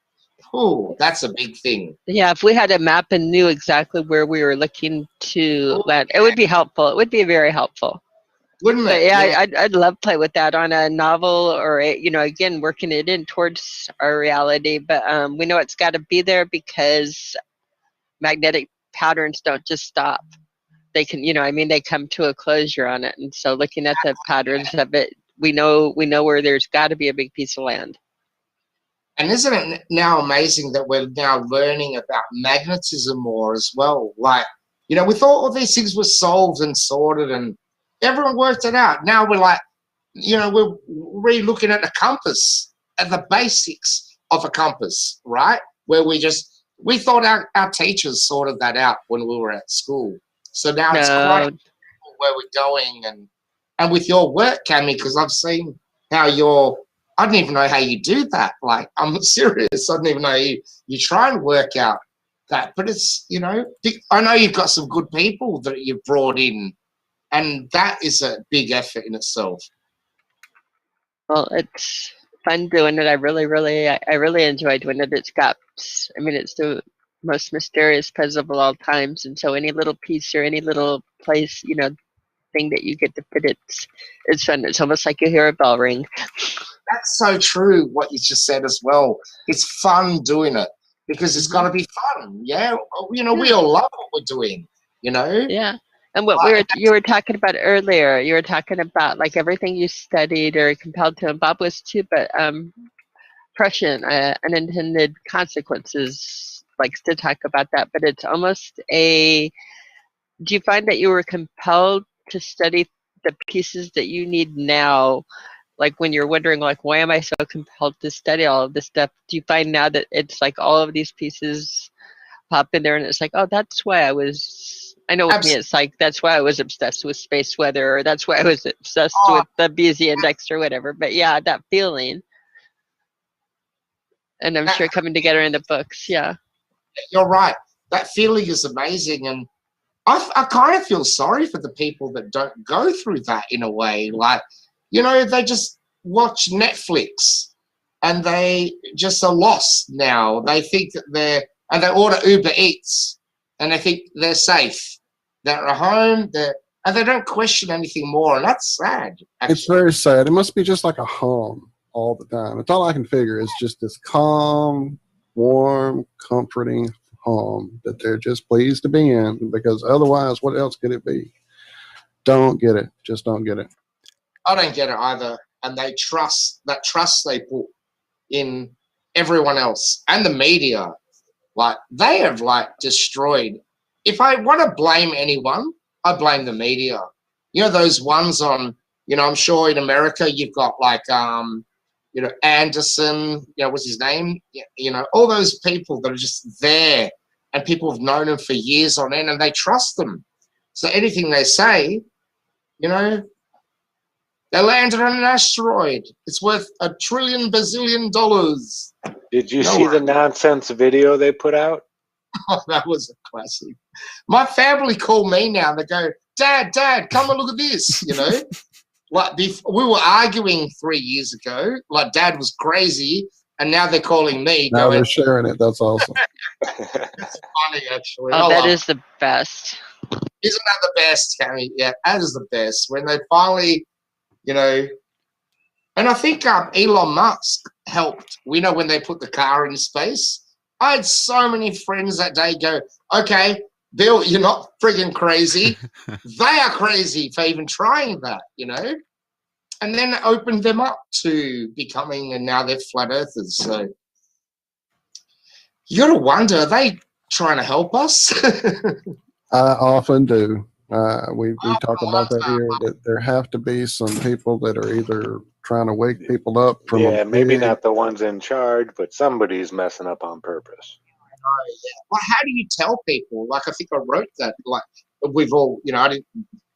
that's a big thing. Yeah, if we had a map and knew exactly where we were looking to land, it would be helpful. It would be very helpful. Wouldn't it? But yeah, I'd love play with that on a novel, or again, working it in towards our reality. But we know it's got to be there because magnetic patterns don't just stop. They can, they come to a closure on it. And so looking at the patterns of it, we know where there's got to be a big piece of land. And isn't it now amazing that we're now learning about magnetism more as well? Like, with all these things were solved and sorted and everyone worked it out. Now we're like, we're re-looking at the compass, at the basics of a compass, right? Where we thought our teachers sorted that out when we were at school. So now it's quite where we're going, and with your work, Cammy, because I've seen how I don't even know how you do that. Like, I'm serious. I don't even know how you try and work out that. But it's, I know you've got some good people that you've brought in, and that is a big effort in itself. Well, it's fun doing it. I really enjoy doing it. It's the most mysterious puzzle of all times, and so any little piece or any little place, thing that you get to fit, it's fun. It's almost like you hear a bell ring. That's so true, what you just said as well. It's fun doing it because it's got to be fun. Yeah, we all love what we're doing. Yeah. And what you were talking about earlier, you were talking about like everything you studied or compelled to, and Bob was too, but Prussian, unintended consequences, likes to talk about that, but it's almost do you find that you were compelled to study the pieces that you need now, like when you're wondering, like, why am I so compelled to study all of this stuff? Do you find now that it's like all of these pieces pop in there and it's like, oh, that's why I know with me, it's like, that's why I was obsessed with space weather, or that's why I was obsessed with the BZ index or whatever. But yeah, that feeling. And I'm sure coming together in the books, yeah. You're right. That feeling is amazing. And I kind of feel sorry for the people that don't go through that in a way. Like, they just watch Netflix and they just are lost now. They think that and they order Uber Eats and they think they're safe. They're at home, and they don't question anything more. And that's sad. Actually. It's very sad. It must be just like a hum all the time. It's all I can figure. It's just this calm, warm, comforting home that they're just pleased to be in, because otherwise, what else could it be? Don't get it. Just don't get it. I don't get it either. And they trust they put in everyone else and the media. Like, they have destroyed. If I want to blame anyone, I blame the media. Those ones on, I'm sure in America you've got Anderson, what's his name? All those people that are just there and people have known them for years on end and they trust them. So anything they say, they landed on an asteroid. It's worth $1 trillion bazillion. Did you see the nonsense video they put out? Oh, that was a classic. My family call me now. They go, Dad, come and look at this. Like we were arguing 3 years ago. Like, Dad was crazy, and now they're calling me. Now they're sharing it. That's awesome. That's funny, actually. Oh, that is the best. Isn't that the best, Cammy? Yeah, that is the best. When they finally, and I think Elon Musk helped. When they put the car in space. I had so many friends that day go, okay, Bill, you're not friggin' crazy. They are crazy for even trying that, and then it opened them up to becoming, and now they're flat earthers. So you got to wonder, are they trying to help us? I often do. We talk about that here, that there have to be some people that are either trying to wake people up from Yeah, a maybe big, not the ones in charge, but somebody's messing up on purpose. Well, how do you tell people? Like, I think I wrote that. Like, we've all, I didn't.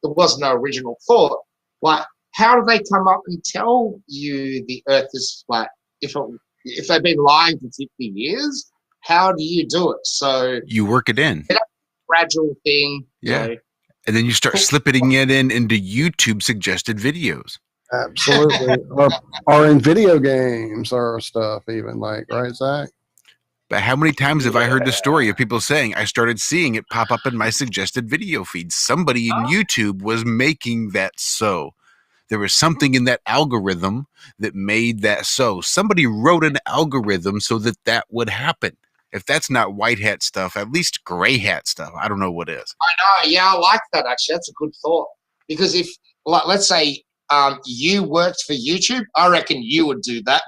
There was no original thought. Like, how do they come up and tell you the Earth is flat? If they've been lying for 50 years, how do you do it? So You work it in. it's a gradual thing. Yeah. And then you start slipping it into YouTube suggested videos. absolutely, or in video games or stuff, even like, right, Zach? But how many times have I heard the story of people saying, I started seeing it pop up in my suggested video feed? Somebody in YouTube was making that so. There was something in that algorithm that made that so. Somebody wrote an algorithm so that that would happen. If that's not white hat stuff, at least gray hat stuff. I don't know what is. I know. Yeah, I like that, actually. That's a good thought. Because if, like, let's say you worked for YouTube, I reckon you would do that.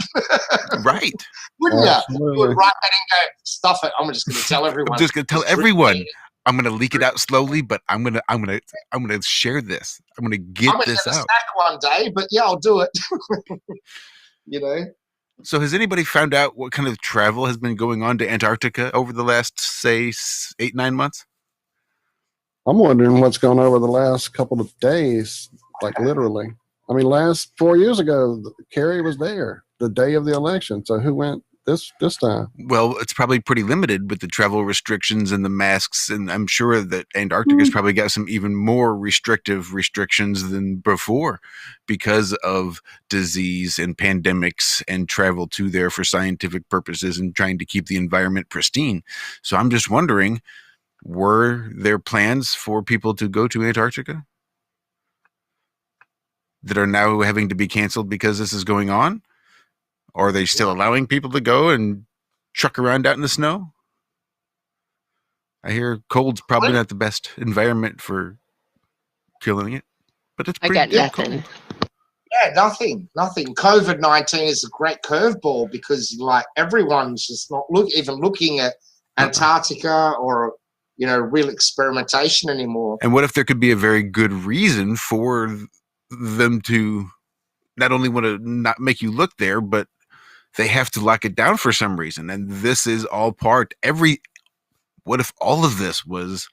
Right. Wouldn't you? You Absolutely. would write that and go, stuff it. I'm just going to tell everyone. I'm just gonna tell Just everyone. repeat it. I'm gonna leak it out slowly, but I'm gonna share this. I'm gonna get I'm going to this get a out. snack one day, but yeah, I'll do it. So has anybody found out what kind of travel has been going on to Antarctica over the last, say, 8-9 months? I'm wondering what's gone over the last couple of days, like literally. I mean, last 4 years ago, Kerry was there the day of the election. So who went this time? Well, it's probably pretty limited with the travel restrictions and the masks, and I'm sure that Antarctica's probably got some even more restrictions than before because of disease and pandemics and travel to there for scientific purposes and trying to keep the environment pristine. So I'm just wondering, were there plans for people to go to Antarctica that are now having to be canceled because this is going on? Or are they still allowing people to go and truck around out in the snow? I hear cold's probably not the best environment for killing it, but it's I pretty got damn nothing. cold. Yeah, nothing. COVID-19 is a great curveball because, like, everyone's just not even looking at Antarctica or, real experimentation anymore. And what if there could be a very good reason for them to not only want to not make you look there, but they have to lock it down for some reason. And this is all part, what if all of this was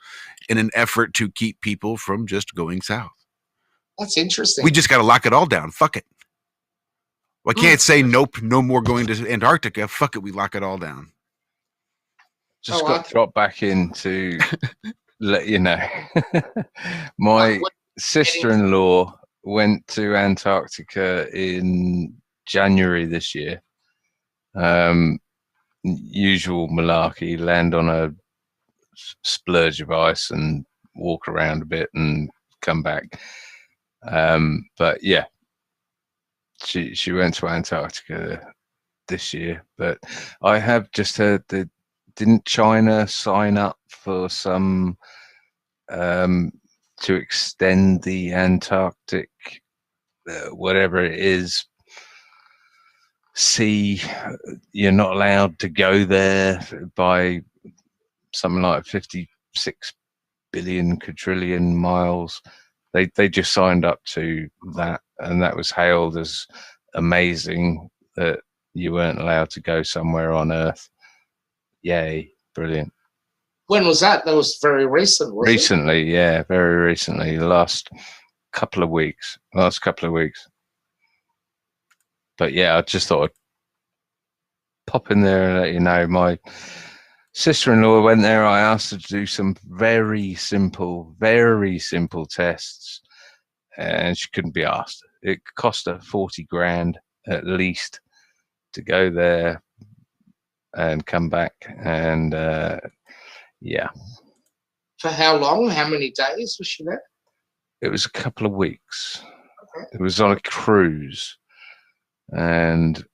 in an effort to keep people from just going south? That's interesting. We just got to lock it all down. Fuck it. Well, I can't say nope, no more going to Antarctica. Fuck it, we lock it all down. Just got dropped back in to let you know. My sister-in-law went to Antarctica in January this year. Usual malarkey, land on a splurge of ice and walk around a bit and come back. But yeah, she went to Antarctica this year. But I have just heard that didn't China sign up for some to extend the Antarctic, whatever it is, sea? You're not allowed to go there by something like 56 billion quadrillion miles. They just signed up to that, and that was hailed as amazing that you weren't allowed to go somewhere on Earth. Yay, brilliant. When was that? That was very recent, wasn't it? Recently, yeah, very recently. Last couple of weeks. But yeah, I just thought I'd pop in there and let you know. My sister-in-law went there. I asked her to do some very simple tests, and she couldn't be asked. It cost her 40 grand at least to go there and come back. And yeah. For how long? How many days was she there? It was a couple of weeks. Okay. It was on a cruise. And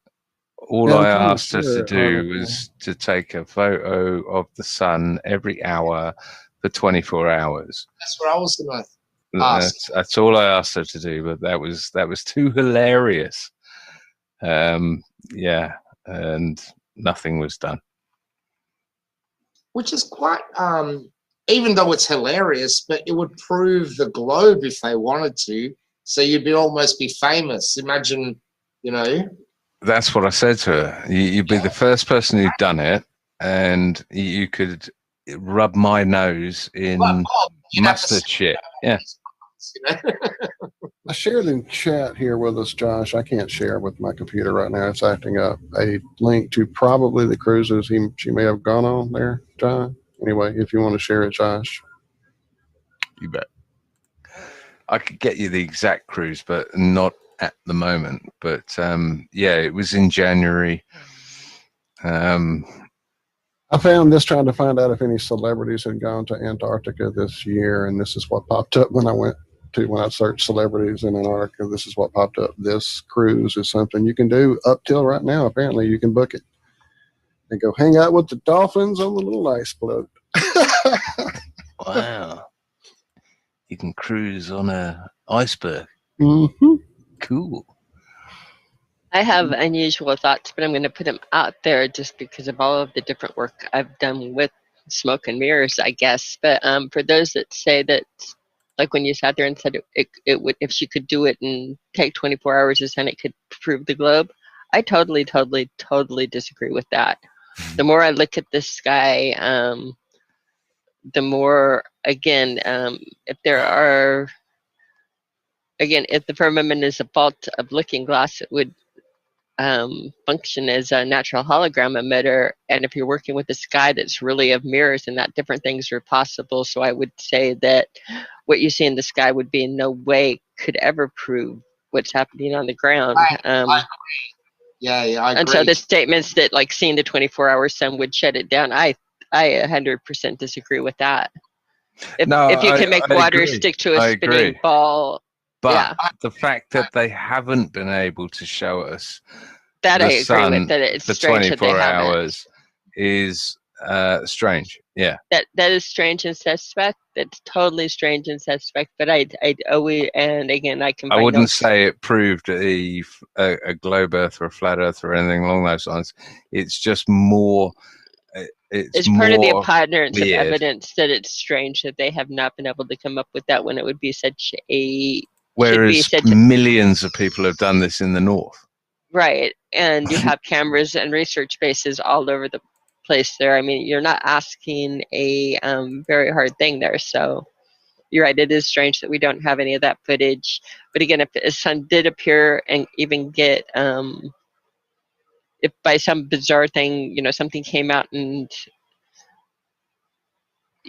all I asked her to do was to take a photo of the sun every hour for 24 hours. That's what I was going to ask. That's all I asked her to do, but that was too hilarious. Yeah, and nothing was done. Which is quite even though it's hilarious, but it would prove the globe if they wanted to. So you'd be almost be famous. Imagine, you know. That's what I said to her. You'd be the first person who'd done it, and you could rub my nose in mustard shit. Yeah. I shared in chat here with us, Josh. I can't share with my computer right now. It's acting up. A link to probably the cruises she may have gone on there, John. Anyway, if you want to share it, Josh. You bet. I could get you the exact cruise, but not at the moment. But yeah, it was in January. I found this trying to find out if any celebrities had gone to Antarctica this year, and this is what popped up when I searched celebrities in Antarctica. This is what popped up. This cruise is something you can do up till right now. Apparently, you can book it and go hang out with the dolphins on the little ice float. Wow. You can cruise on a iceberg. Mm-hmm. Cool. I have unusual thoughts, but I'm going to put them out there just because of all of the different work I've done with smoke and mirrors, I guess. But for those that say that, like when you sat there and said it would, if she could do it and take 24 hours or something, it could prove the globe. I totally disagree with that. The more I look at this sky, the more, again, if the firmament is a fault of looking glass, it would function as a natural hologram emitter. And if you're working with a sky that's really of mirrors, and that different things are possible. So I would say that what you see in the sky would be in no way could ever prove what's happening on the ground. I agree. Yeah, I agree. And so the statements that like seeing the 24-hour sun would shut it down, I 100% disagree with that. If you can make water agree. stick to a spinning ball, but the fact that they haven't been able to show us that the I agree sun with, that it's for strange that they 24 haven't. hours is strange. Yeah. That is strange and suspect. That's totally strange and suspect. But I always, and again, I can. I wouldn't say it proved a globe Earth or a flat Earth or anything along those lines. It's just more. It's part of the more abundance of weird. evidence that it's strange that they have not been able to come up with that when it would be such a. Whereas millions of people have done this in the north. Right, and you have cameras and research bases all over the place there. I mean, you're not asking a very hard thing there. So you're right, it is strange that we don't have any of that footage. But again, if the sun did appear and even get, if by some bizarre thing, something came out and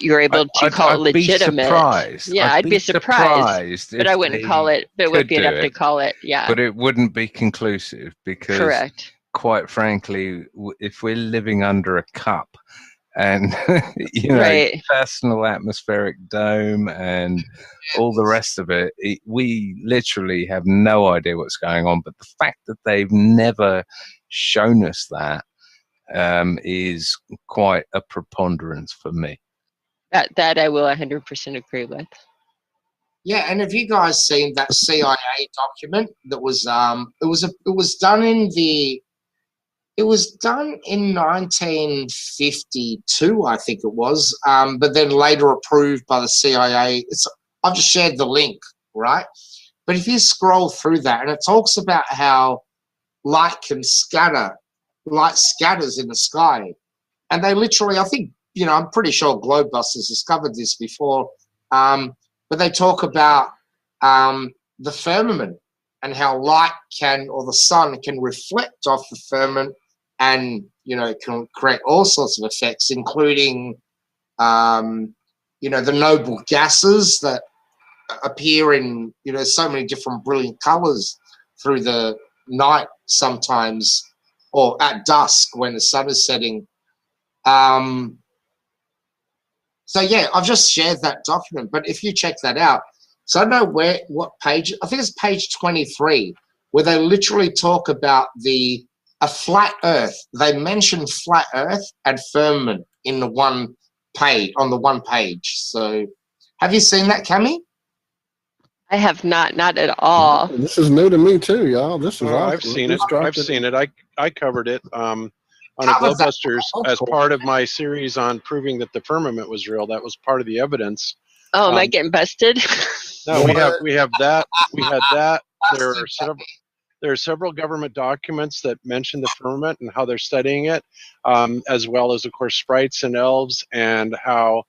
you're able to call it legitimate. I'd be surprised, but I wouldn't call it. But would be enough to call it. Yeah, but it wouldn't be conclusive because, correct. Quite frankly, if we're living under a cup and personal atmospheric dome and all the rest of it, we literally have no idea what's going on. But the fact that they've never shown us that is quite a preponderance for me. That I will 100% agree with. Yeah, and have you guys seen that CIA document that was it was done in 1952, I think it was, but then later approved by the CIA. I've just shared the link, right? But if you scroll through that, and it talks about how light scatters in the sky, and they literally, I think, I'm pretty sure Globebusters discovered this before, but they talk about the firmament and how light or the sun can reflect off the firmament and, can create all sorts of effects, including, the noble gases that appear in, so many different brilliant colors through the night sometimes, or at dusk when the sun is setting. So yeah, I've just shared that document, but if you check that out, so I don't know what page, I think it's page 23, where they literally talk about a flat Earth. They mention flat Earth and firmament in on the one page. So have you seen that, Cami? I have not at all. This is new to me too, y'all. This is awesome. I've seen it. I covered it. on a covered that. Globebusters That's as cool. part of my series on proving that the firmament was real. That was part of the evidence. Oh, am I getting busted? No, we have that. We had that. There Busted, are there are several government documents that mention the firmament and how they're studying it, as well as, of course, sprites and elves, and how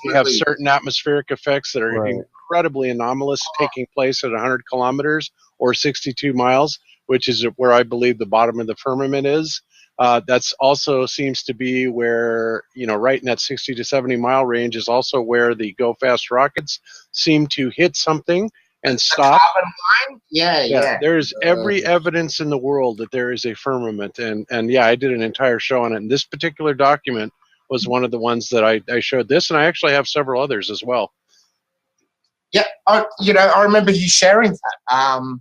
we have absolutely. certain atmospheric effects that are Right. incredibly anomalous taking place at 100 kilometers or 62 miles, which is where I believe the bottom of the firmament is. That's also seems to be where, right in that 60 to 70 mile range is also where the go fast rockets seem to hit something and stop. Carbon line? Yeah. There's every evidence in the world that there is a firmament, and yeah, I did an entire show on it. And this particular document was one of the ones that I showed this, and I actually have several others as well. Yeah, I remember you sharing that.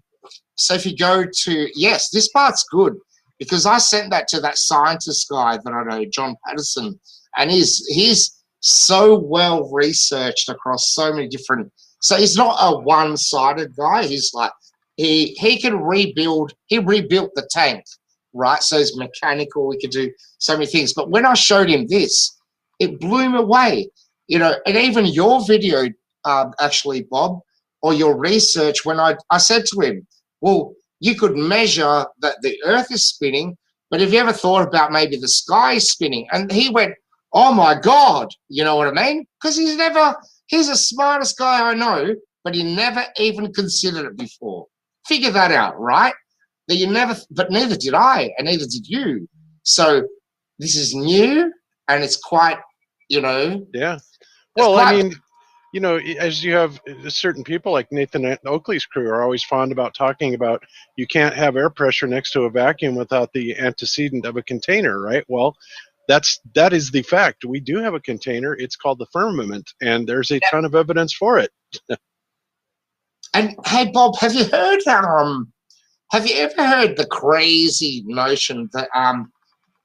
So if you go to, yes, this part's good, because I sent that to that scientist guy that I know, John Patterson, and he's so well researched across so many different. So he's not a one-sided guy. He's like he can rebuild. He rebuilt the tank, right? So it's mechanical. We could do so many things. But when I showed him this, it blew him away. And even your video, actually, Bob, or your research, when I said to him, well, you could measure that the Earth is spinning, but have you ever thought about maybe the sky is spinning? And he went, oh my God, you know what I mean? Because he's the smartest guy I know, but he never even considered it before. Figure that out, right? But neither did I, and neither did you. So this is new, and it's quite, Yeah. Well, I mean, as you have certain people like Nathan Oakley's crew are always fond about talking about, you can't have air pressure next to a vacuum without the antecedent of a container, right? Well, that is the fact. We do have a container. It's called the firmament, and there's a ton of evidence for it. And hey, Bob, have you ever heard the crazy notion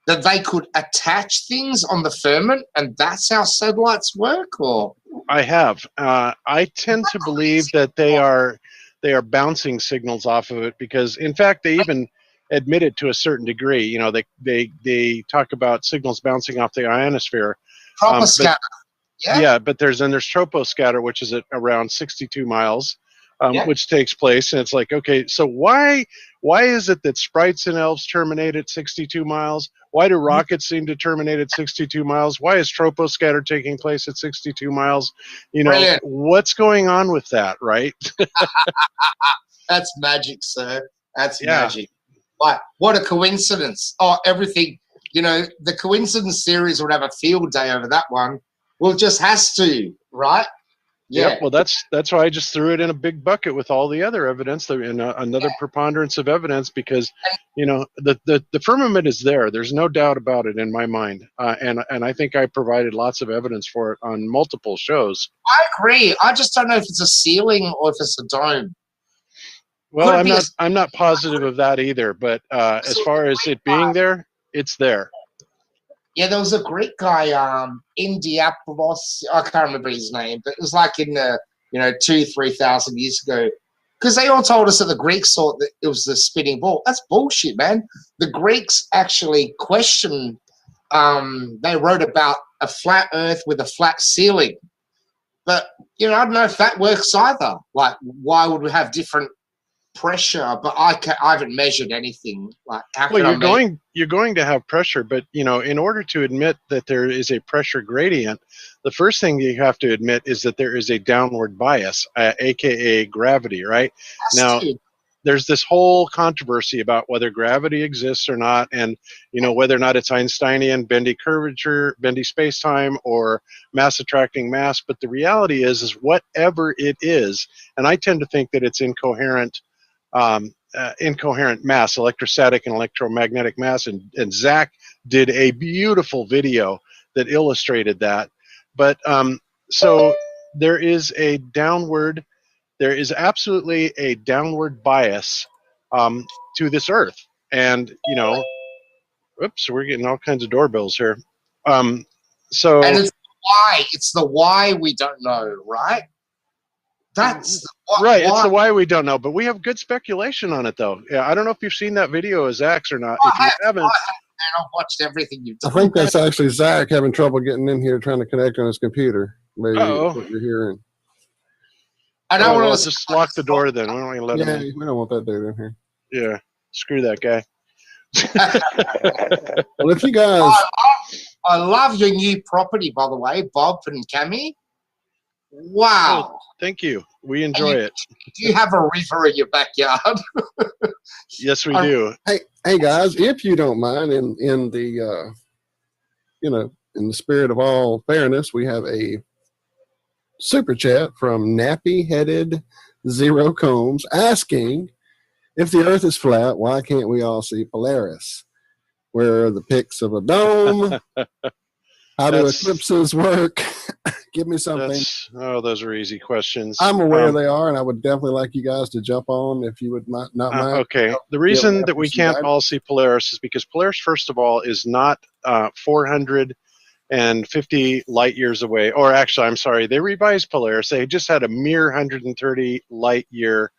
that they could attach things on the firmament, and that's how satellites work? Or I have. I tend to believe that they are bouncing signals off of it, because, in fact, they even admit it to a certain degree. They talk about signals bouncing off the ionosphere. troposcatter. Yeah, but there's troposcatter, which is at around 62 miles, which takes place, and it's like, okay, so why is it that sprites and elves terminate at 62 miles? Why do rockets seem to terminate at 62 miles? Why is troposcatter taking place at 62 miles? Brilliant. What's going on with that, right? That's magic, sir. That's magic. What a coincidence. Oh, everything, the coincidence series would have a field day over that one. Well, it just has to, right? Yeah. Well, that's why I just threw it in a big bucket with all the other evidence, and another preponderance of evidence, because the firmament is there. There's no doubt about it in my mind, and I think I provided lots of evidence for it on multiple shows. I agree. I just don't know if it's a ceiling or if it's a dome. Well, I'm not positive of that either. But as far as it being there, it's there. Yeah, there was a Greek guy, Indiapolos, I can't remember his name, but it was like in the, 2,000-3,000 years ago. Because they all told us that the Greeks thought that it was the spinning ball. That's bullshit, man. The Greeks actually questioned, they wrote about a flat earth with a flat ceiling. But, I don't know if that works either. Like, why would we have different pressure? But I haven't measured anything. Like, you're going to have pressure, but in order to admit that there is a pressure gradient, the first thing you have to admit is that there is a downward bias, aka gravity, right? Now, there's this whole controversy about whether gravity exists or not, and whether or not it's Einsteinian, bendy curvature, bendy space-time, or mass attracting mass. But the reality is whatever it is, and I tend to think that it's incoherent mass, electrostatic and electromagnetic mass, and Zach did a beautiful video that illustrated that. But so there is absolutely a downward bias to this Earth, and oops, we're getting all kinds of doorbells here. And it's the why we don't know, right? That's right. It's the why we don't know, but we have good speculation on it, though. Yeah, I don't know if you've seen that video of Zach's or not. If you haven't, I've watched everything you've I done. think that's actually Zach having trouble getting in here trying to connect on his computer. Maybe that's what you're hearing. I don't want well, to just lock the door then. Why don't we let him Yeah, in? we don't want that dude in here. Yeah, screw that guy. Well, if you guys, I love your new property, by the way, Bob and Cammy. Wow. Oh, thank you. We enjoy it. Do you have a river in your backyard? Yes, we do. hey guys, if you don't mind, in the in the spirit of all fairness, we have a super chat from nappy-headed Zero Combs asking, if the Earth is flat, why can't we all see Polaris? Where are the pics of a dome? How do eclipses work? Give me something. Those are easy questions. I'm aware they are, and I would definitely like you guys to jump on if you would not mind. Okay. The reason that we can't all see Polaris is because Polaris, first of all, is not 450 light years away. Or actually, I'm sorry, they revised Polaris. They just had a mere 130 light year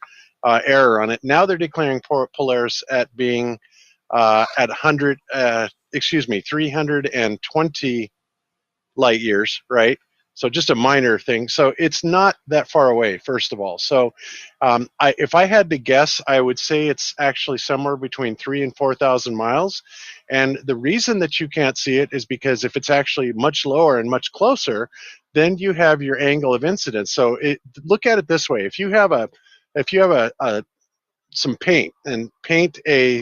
error on it. Now they're declaring Polaris at being at 320 light years, right? So just a minor thing. So it's not that far away, first of all. So if I had to guess, I would say it's actually somewhere between 3,000 and 4,000 miles. And the reason that you can't see it is because if it's actually much lower and much closer, then you have your angle of incidence. So look at it this way: if you have some paint and paint a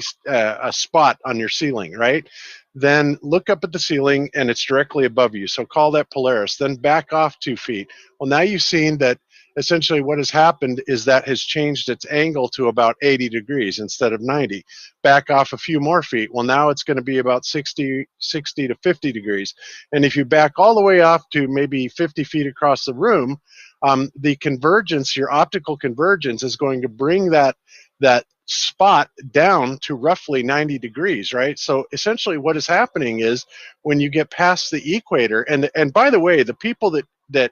spot on your ceiling, right? Then look up at the ceiling and it's directly above you. So call that Polaris. Then back off 2 feet. Well, now you've seen that essentially what has happened is that has changed its angle to about 80 degrees instead of 90. Back off a few more feet. Well, now it's going to be about 60 to 50 degrees. And if you back all the way off to maybe 50 feet across the room, the convergence, your optical convergence, is going to bring that spot down to roughly 90 degrees, right? So essentially what is happening is when you get past the equator, and by the way, the people that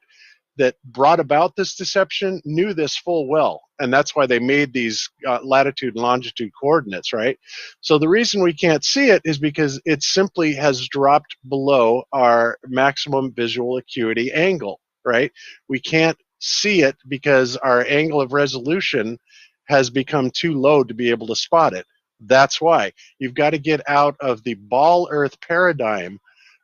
brought about this deception knew this full well, and that's why they made these latitude and longitude coordinates, right? So the reason we can't see it is because it simply has dropped below our maximum visual acuity angle, right? We can't see it because our angle of resolution has become too low to be able to spot it. That's why you've got to get out of the ball Earth paradigm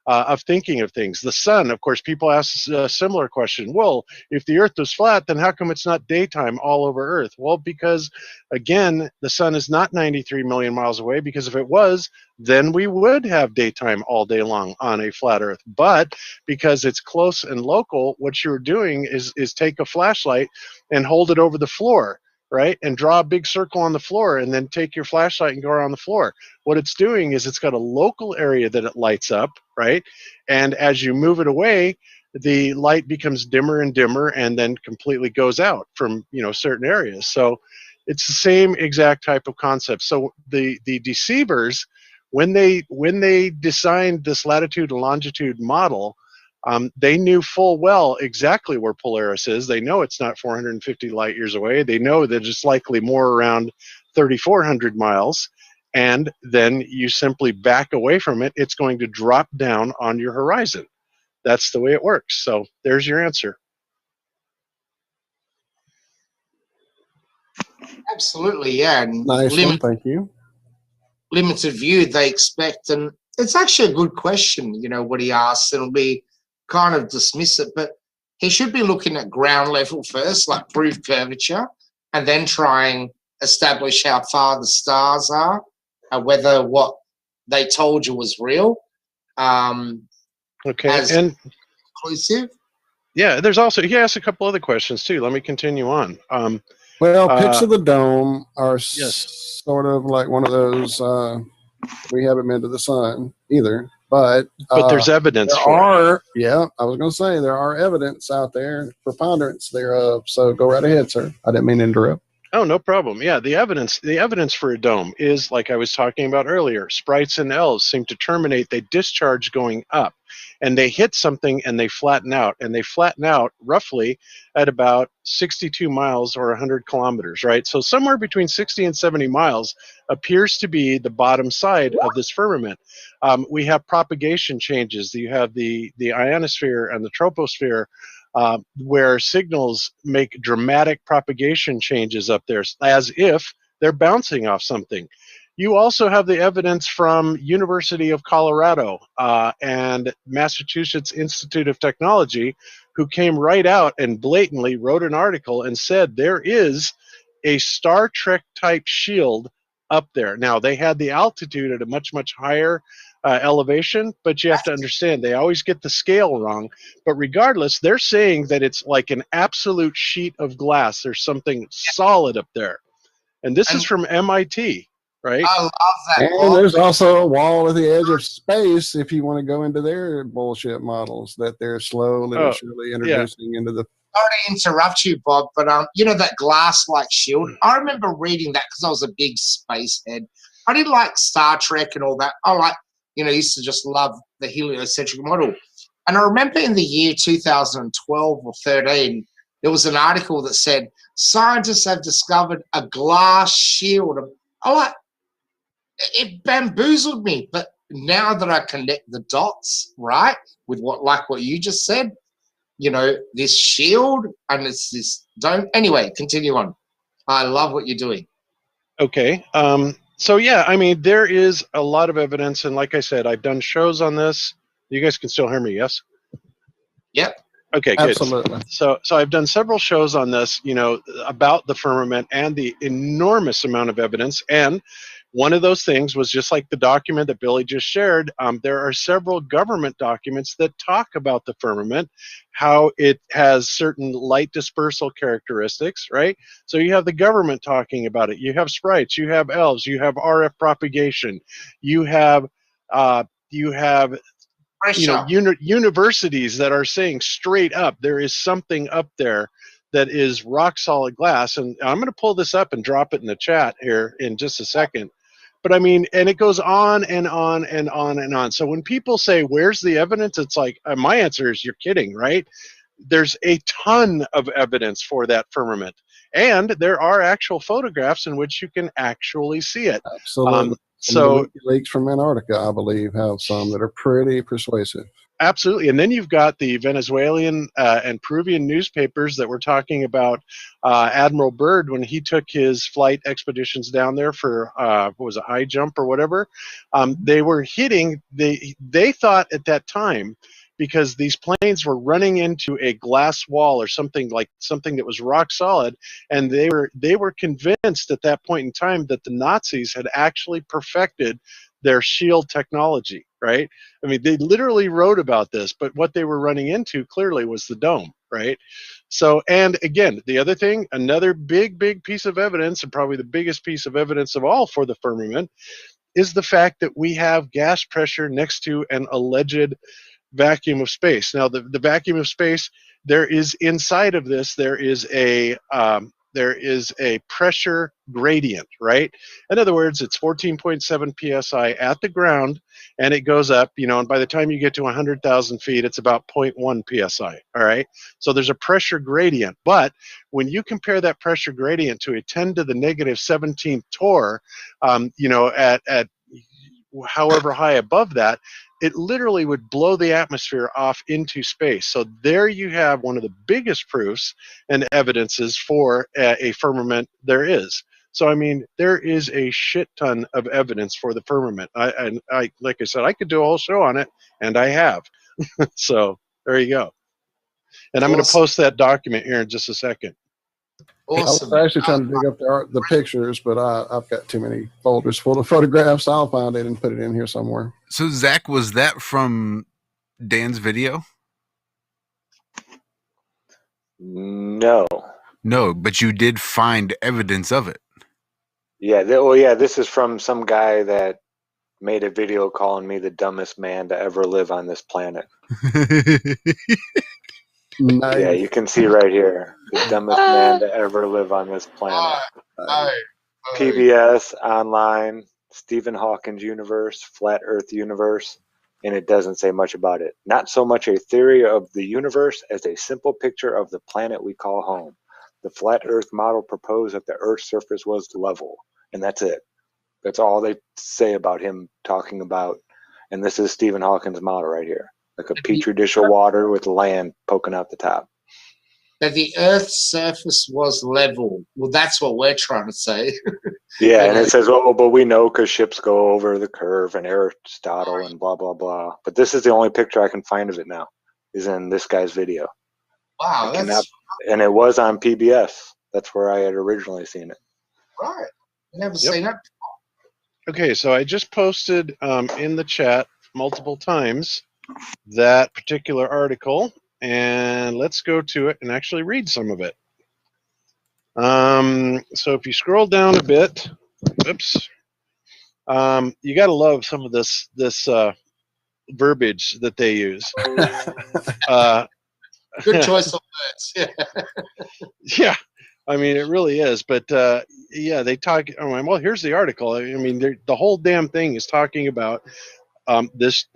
of thinking of things. The sun, of course, people ask a similar question. Well, if the Earth was flat, then how come it's not daytime all over Earth? Well, because, again, the sun is not 93 million miles away, because if it was, then we would have daytime all day long on a flat Earth. But because it's close and local, what you're doing is take a flashlight and hold it over the floor, right? And draw a big circle on the floor, and then take your flashlight and go around the floor. What it's doing is it's got a local area that it lights up, right? And as you move it away, the light becomes dimmer and dimmer and then completely goes out from, certain areas. So it's the same exact type of concept. So the deceivers, when they designed this latitude and longitude model, they knew full well exactly where Polaris is. They know it's not 450 light years away. They know that it's likely more around 3,400 miles. And then you simply back away from it. It's going to drop down on your horizon. That's the way it works. So there's your answer. Absolutely, yeah. And nice one, thank you. Limited view, they expect, and it's actually a good question, what he asks. It'll be kind of dismiss it, but he should be looking at ground level first, like prove curvature, and then try and establish how far the stars are and whether what they told you was real. Okay, and inclusive. Yeah, there's also, he asked a couple other questions too. Let me continue on. Pics of the dome are yes, sort of like one of those, we haven't been to the sun either. But there's evidence I was going to say there are evidence out there, preponderance thereof. So go right ahead, sir. I didn't mean to interrupt. Oh, no problem. Yeah, the evidence for a dome is, like I was talking about earlier, sprites and elves seem to terminate, they discharge going up. and they hit something and they flatten out, and they flatten out roughly at about 62 miles or 100 kilometers, right? So somewhere between 60 and 70 miles appears to be the bottom side of this firmament. We have propagation changes. You have the ionosphere and the troposphere, where signals make dramatic propagation changes up there, as if they're bouncing off something. You also have the evidence from University of Colorado and Massachusetts Institute of Technology, who came right out and blatantly wrote an article and said there is a Star Trek type shield up there. Now, they had the altitude at a much, much higher elevation, but you have to understand they always get the scale wrong. But regardless, they're saying that it's like an absolute sheet of glass. There's something solid up there. And this is from MIT, right? I love that. And there's also a wall at the edge of space if you want to go into their bullshit models that they're slowly but surely introducing into the. Sorry to interrupt you, Bob, but you know that glass-like shield? I remember reading that because I was a big space head. I didn't like Star Trek and all that. I used to just love the heliocentric model. And I remember in the year 2012 or 13, there was an article that said scientists have discovered a glass shield. It bamboozled me, but now that I connect the dots, right, with what you just said, this shield and it's this dome. Anyway, continue on. I love what you're doing. Okay. So yeah, I mean, there is a lot of evidence, and like I said, I've done shows on this. You guys can still hear me, yes? Yep. Okay, good. Absolutely. So I've done several shows on this, about the firmament and the enormous amount of evidence. And one of those things was just like the document that Billy just shared. There are several government documents that talk about the firmament, how it has certain light dispersal characteristics, right? So you have the government talking about it. You have sprites, you have elves, you have RF propagation, you have universities that are saying straight up there is something up there that is rock solid glass. And I'm going to pull this up and drop it in the chat here in just a second. But I mean, and it goes on and on and on and on. So when people say, where's the evidence? It's like, my answer is, you're kidding, right? There's a ton of evidence for that firmament. And there are actual photographs in which you can actually see it. Absolutely. So WikiLeaks from Antarctica, I believe, have some that are pretty persuasive. Absolutely. And then you've got the Venezuelan and Peruvian newspapers that were talking about Admiral Byrd when he took his flight expeditions down there for, what was it, high jump or whatever. They were hitting, they thought at that time, because these planes were running into a glass wall or something that was rock solid, and they were convinced at that point in time that the Nazis had actually perfected their shield technology, right? I mean, they literally wrote about this, but what they were running into clearly was the dome, right? So, and again, the other thing, another big piece of evidence, and probably the biggest piece of evidence of all for the firmament, is the fact that we have gas pressure next to an alleged vacuum of space. Now, the vacuum of space, there is inside of this, there is a pressure gradient, right? In other words, it's 14.7 psi at the ground, and it goes up, and by the time you get to 100,000 feet, it's about 0.1 psi, all right? So there's a pressure gradient, but when you compare that pressure gradient to a 10 to the negative 17th torr, at however high above that, it literally would blow the atmosphere off into space. So there you have one of the biggest proofs and evidences for a firmament there is. So, I mean, there is a shit ton of evidence for the firmament. I like I said, I could do a whole show on it, and I have. So there you go. And I'm going to post that document here in just a second. Awesome. I was actually trying to dig up the pictures, but I've got too many folders full of photographs. I'll find it and put it in here somewhere. So, Zach, was that from Dan's video? No. No, but you did find evidence of it. Yeah. This is from some guy that made a video calling me the dumbest man to ever live on this planet. Nice. Yeah, you can see right here, the dumbest man to ever live on this planet. PBS, online, Stephen Hawking's universe, flat Earth universe. and it doesn't say much about it. Not so much a theory of the universe as a simple picture of the planet we call home. The flat Earth model proposed that the Earth's surface was level, and that's it. That's all they say about him talking about. And this is Stephen Hawking's model right here, like a petri dish of water with land poking out the top. That the Earth's surface was level. Well, that's what we're trying to say. Yeah, and it says, oh, but we know because ships go over the curve and Aristotle and blah, blah, blah. But this is the only picture I can find of it now, is in this guy's video. Wow, and it was on PBS. That's where I had originally seen it. Right. Never seen it. Okay, so I just posted in the chat multiple times that particular article, and let's go to it and actually read some of it. So if you scroll down a bit, oops, you got to love some of this verbiage that they use. Good choice of words. Yeah. Yeah, I mean it really is. But yeah, they talk. Oh, well, here's the article. I mean, the whole damn thing is talking about this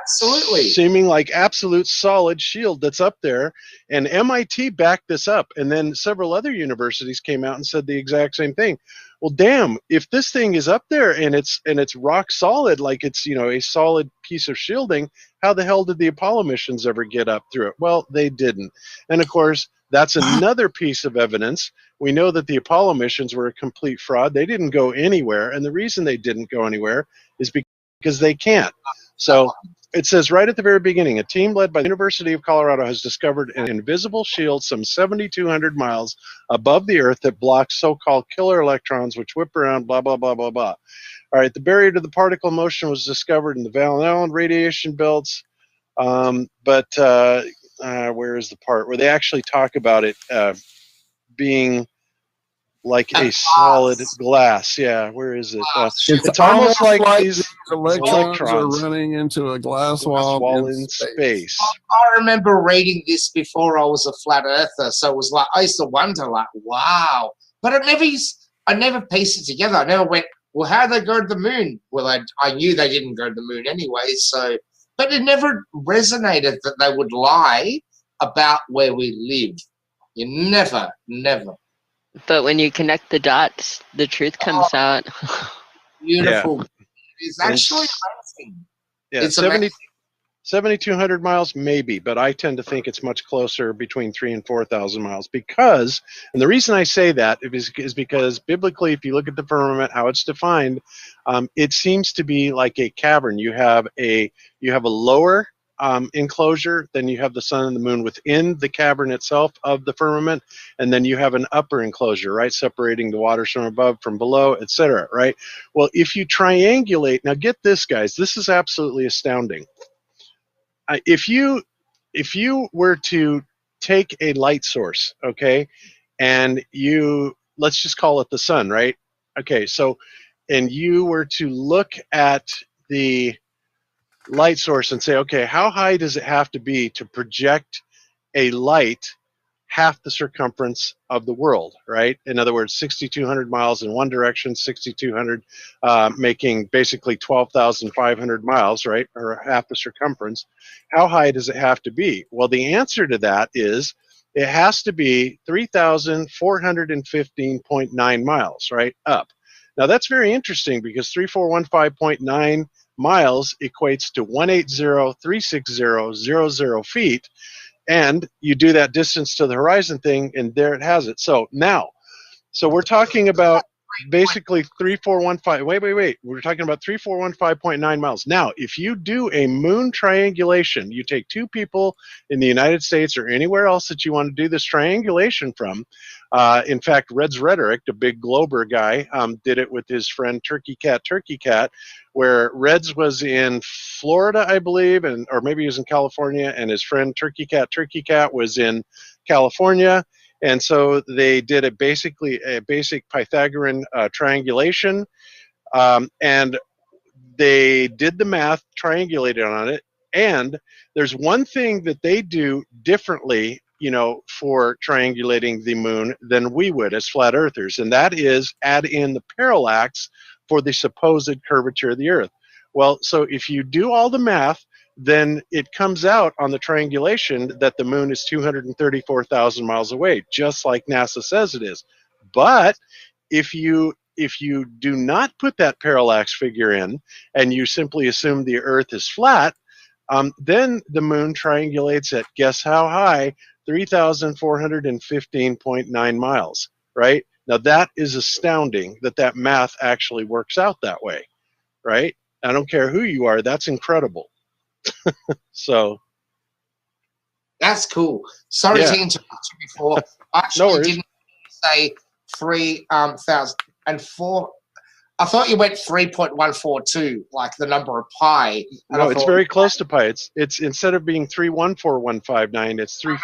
absolutely seeming like absolute solid shield that's up there, and MIT backed this up, and then several other universities came out and said the exact same thing. Well, damn, if this thing is up there and it's rock solid, like it's, you know, a solid piece of shielding, how the hell did the Apollo missions ever get up through it? Well, they didn't. And of course, that's another piece of evidence. We know that the Apollo missions were a complete fraud. They didn't go anywhere, and the reason they didn't go anywhere is because they can't. So it says right at the very beginning, a team led by the University of Colorado has discovered an invisible shield some 7,200 miles above the Earth that blocks so-called killer electrons, which whip around, blah, blah, blah, blah, blah. All right, the barrier to the particle motion was discovered in the Van Allen radiation belts. But where is the part where they actually talk about it being like a solid glass? Yeah, where is it? It's almost like these electrons are running into a glass wall in space. I remember reading this before I was a flat earther, so it was like I used to wonder, like, wow. But I never pieced it together. I never went, well, how did they go to the moon? Well, I knew they didn't go to the moon anyway, so. But it never resonated that they would lie about where we live. You never. But when you connect the dots, the truth comes out. Beautiful. Yeah. It's actually amazing. Yeah, it's 7,200 miles, maybe, but I tend to think it's much closer, between 3,000 and 4,000 miles, because, and the reason I say that is because biblically, if you look at the firmament, how it's defined, it seems to be like a cavern. You have a lower enclosure, then you have the sun and the moon within the cavern itself of the firmament, and then you have an upper enclosure, right, separating the waters from above from below, etc., right? Well, if you triangulate, now get this, guys, this is absolutely astounding. If you were to take a light source, okay, and let's just call it the sun, right? Okay, so, and you were to look at the light source and say, okay, how high does it have to be to project a light half the circumference of the world, right? In other words, 6,200 miles in one direction, 6,200 making basically 12,500 miles, right? Or half the circumference. How high does it have to be? Well, the answer to that is it has to be 3,415.9 miles, right? Up. Now, that's very interesting because 3,415.9 miles equates to 180,360.00 feet. And you do that distance to the horizon thing, and there it has it. So now, we're talking about basically 3,415. Wait. We're talking about 3,415.9 miles. Now, if you do a moon triangulation, you take two people in the United States or anywhere else that you want to do this triangulation from. In fact, Red's Rhetoric, the big Glober guy, did it with his friend Turkey Cat, where Reds was in Florida, I believe, or maybe he was in California, and his friend Turkey Cat was in California. And so they did a basic Pythagorean triangulation, and they did the math, triangulated on it. And there's one thing that they do differently, for triangulating the moon than we would as flat earthers, and that is add in the parallax for the supposed curvature of the Earth. Well, so if you do all the math, then it comes out on the triangulation that the moon is 234,000 miles away, just like NASA says it is. But if you do not put that parallax figure in and you simply assume the Earth is flat, then the moon triangulates at, guess how high? 3,415.9 miles, right? Now that is astounding that math actually works out that way, right? I don't care who you are, that's incredible. So That's cool. Sorry yeah, to interrupt you before. I no actually worries. didn't say 3,004. I thought you went 3.142, like the number of pi. And No, I it's thought, very close to pi. It's instead of being 314159, it's all right,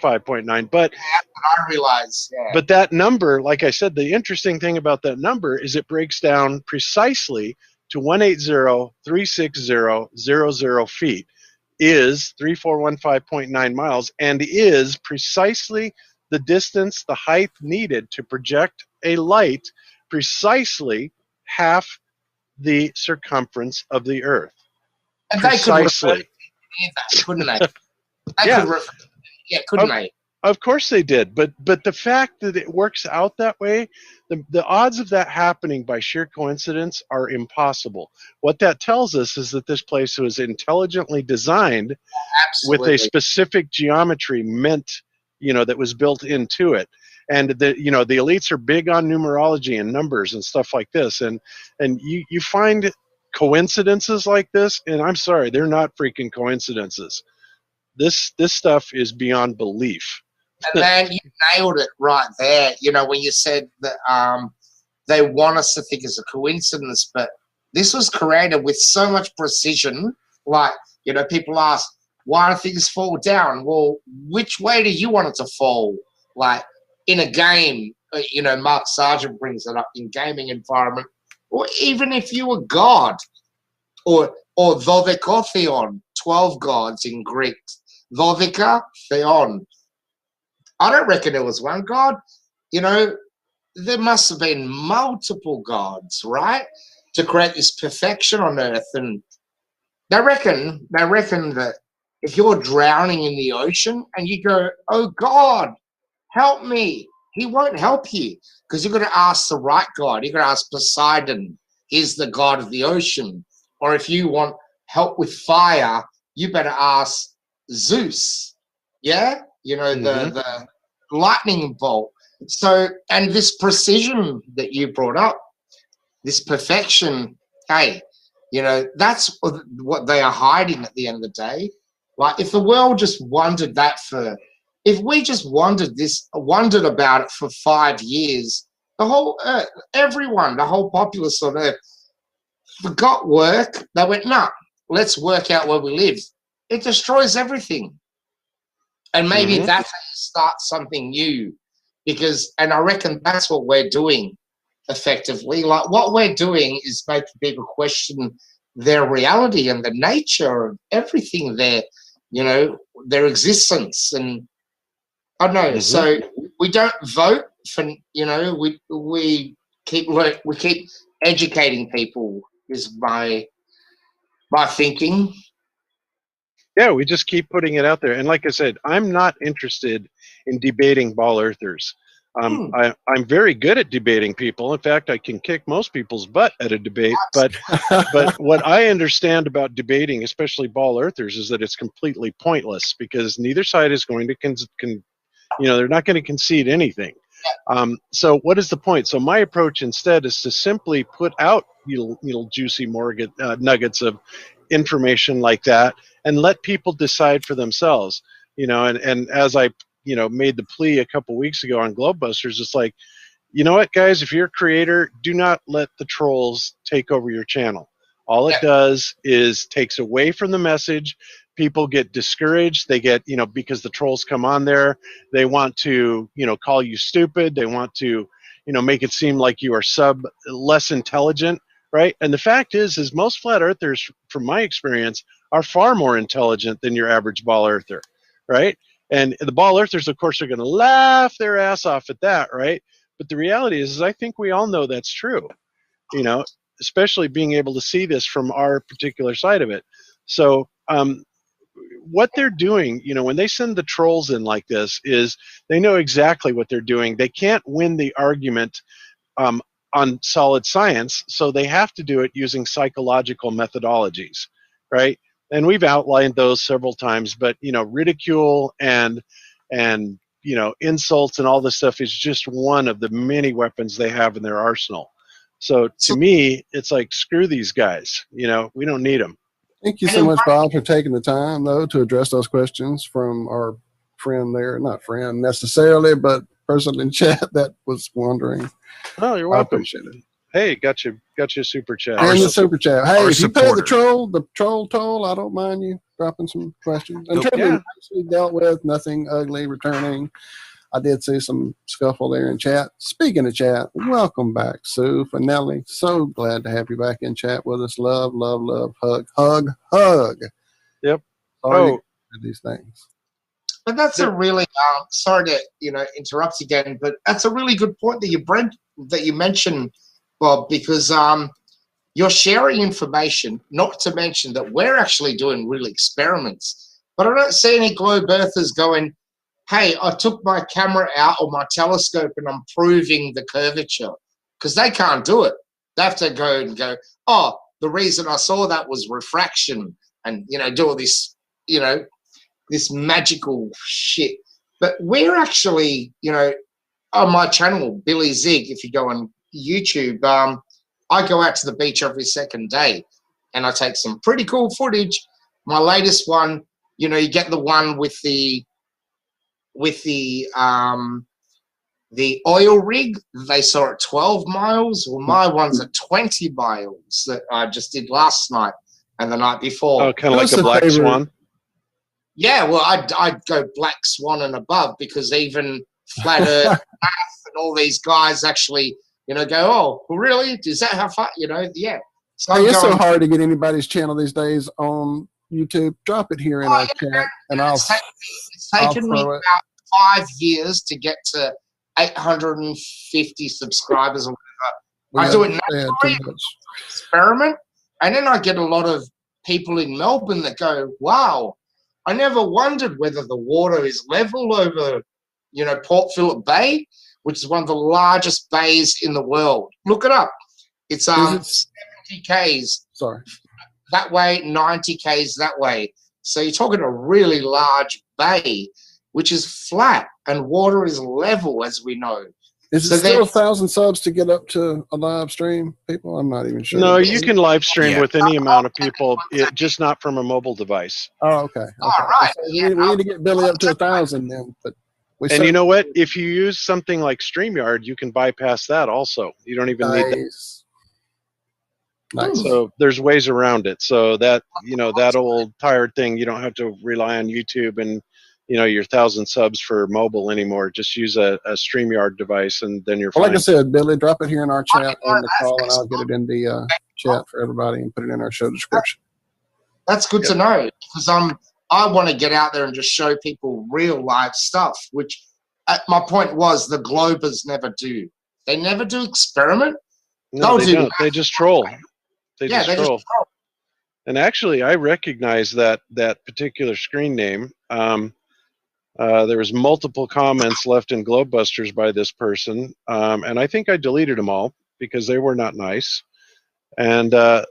3415.9. But I realize, yeah. But that number, like I said, the interesting thing about that number is it breaks down precisely to 180,360,00 feet, is 3415.9 miles, and is precisely the distance, the height needed to project a light precisely half the circumference of the Earth. And they could refer Precisely. to that, couldn't they? They Yeah. could refer, yeah, couldn't they? Of course they did, but the fact that it works out that way, the odds of that happening by sheer coincidence are impossible. What that tells us is that this place was intelligently designed Absolutely. with a specific geometry that was built into it. And the elites are big on numerology and numbers and stuff like this, and you find coincidences like this, and I'm sorry, they're not freaking coincidences. This stuff is beyond belief. And man, you nailed it right there. When you said that they want us to think it's a coincidence, but this was created with so much precision. Like, people ask, why do things fall down? Well, which way do you want it to fall? Like in a game, Mark Sargent brings it up in gaming environment, or even if you were God, or Dodeka Theon, 12 gods in Greek. Dodeka Theon. I don't reckon there was one God. There must have been multiple gods, right, to create this perfection on earth. And they reckon that if you're drowning in the ocean and you go, oh God, help me, he won't help you, because you've got to ask the right God. You've got to ask Poseidon. He's the god of the ocean. Or if you want help with fire, you better ask Zeus. Yeah? The lightning bolt. So, and this precision that you brought up, this perfection, hey, that's what they are hiding at the end of the day. Like, if the world just wondered if we just wondered about it for 5 years, the whole earth, everyone, the whole populace on earth forgot work. They went, no, let's work out where we live. It destroys everything. And maybe that's how you start something new. And I reckon that's what we're doing effectively. Like, what we're doing is making people question their reality and the nature of everything, their existence. And I don't know. So we don't vote for, we keep educating people is my thinking. Yeah, we just keep putting it out there. And like I said, I'm not interested in debating ball earthers. I'm very good at debating people. In fact, I can kick most people's butt at a debate. But what I understand about debating, especially ball earthers, is that it's completely pointless, because neither side is going to they're not going to concede anything. So what is the point? So my approach instead is to simply put out little juicy nuggets of information like that, and let people decide for themselves. And as I made the plea a couple weeks ago on Globebusters, it's like, you know what, guys, if you're a creator, do not let the trolls take over your channel. All it does is takes away from the message. People get discouraged. They get, because the trolls come on there, they want to, call you stupid. They want to, make it seem like you are less intelligent, right? And the fact is most flat earthers, from my experience, are far more intelligent than your average ball earther, right? And the ball earthers, of course, are going to laugh their ass off at that, right? But the reality is I think we all know that's true. especially being able to see this from our particular side of it. So what they're doing, when they send the trolls in like this, is they know exactly what they're doing. They can't win the argument on solid science, so they have to do it using psychological methodologies, right? And we've outlined those several times, but ridicule and insults and all this stuff is just one of the many weapons they have in their arsenal. So to me, it's like, screw these guys. We don't need them. Thank you so much, Bob, for taking the time, though, to address those questions from our friend there. Not friend necessarily, but person in chat that was wondering. Oh, you're welcome. I appreciate it. Hey, got you a super chat. And the super chat. Hey, if you pay the supporter. troll toll, I don't mind you dropping some questions. And Nope. truly, nicely dealt with, nothing ugly returning. I did see some scuffle there in chat. Speaking of chat, welcome back, Sue Finelli. So glad to have you back in chat with us. Love, love, love, hug, hug, hug. Yep. Sorry to do these things. But that's a really sorry to interrupt again, but that's a really good point that you mentioned, Bob, because you're sharing information. Not to mention that we're actually doing real experiments, but I don't see any globe earthers going, "Hey, I took my camera out or my telescope and I'm proving the curvature," because they can't do it. They have to go, "Oh, the reason I saw that was refraction," and do all this, this magical shit. But we're actually, on my channel, Billy Zig, if you go on YouTube, I go out to the beach every second day and I take some pretty cool footage. My latest one, you get the one with the oil rig. They saw at 12 miles. Well, my one's at 20 miles that I just did last night and the night before. Oh, kind of like a black swan. Yeah, well, I'd go black swan and above, because even Flat Earth and all these guys actually, go, "Oh, well, really? Is that how far?" Yeah. So hey, it's so hard to get anybody's channel these days on YouTube. Drop it here in our chat, and it's taken me about 5 years to get to 850 subscribers or whatever. I do it naturally, experiment, and then I get a lot of people in Melbourne that go, "Wow, I never wondered whether the water is level over, Port Phillip Bay, which is one of the largest bays in the world." Look it up. It's 70 k's that way, 90 k's that way. So you're talking a really large bay, which is flat, and water is level, as we know. Is it still 1,000 subs to get up to a live stream, people? I'm not even sure. No, you can live stream with any amount of people, just not from a mobile device. Oh, okay. All right. So we need to get Billy up to 1,000 then. But you know what? If you use something like StreamYard, you can bypass that also. You don't even need that. Nice. So there's ways around it. So that, that old tired thing, you don't have to rely on YouTube and your 1,000 subs for mobile anymore. Just use a StreamYard device, and then you're fine. Like I said, Billy, drop it here in our chat on the call, and I'll get it in the chat for everybody and put it in our show description. That's good to know, because I want to get out there and just show people real live stuff, which my point was the Globers never do. They never do experiment. No, they don't. They just troll. They just troll. Just troll. And actually, I recognize that particular screen name. There was multiple comments left in Globebusters by this person, and I think I deleted them all because they were not nice. And but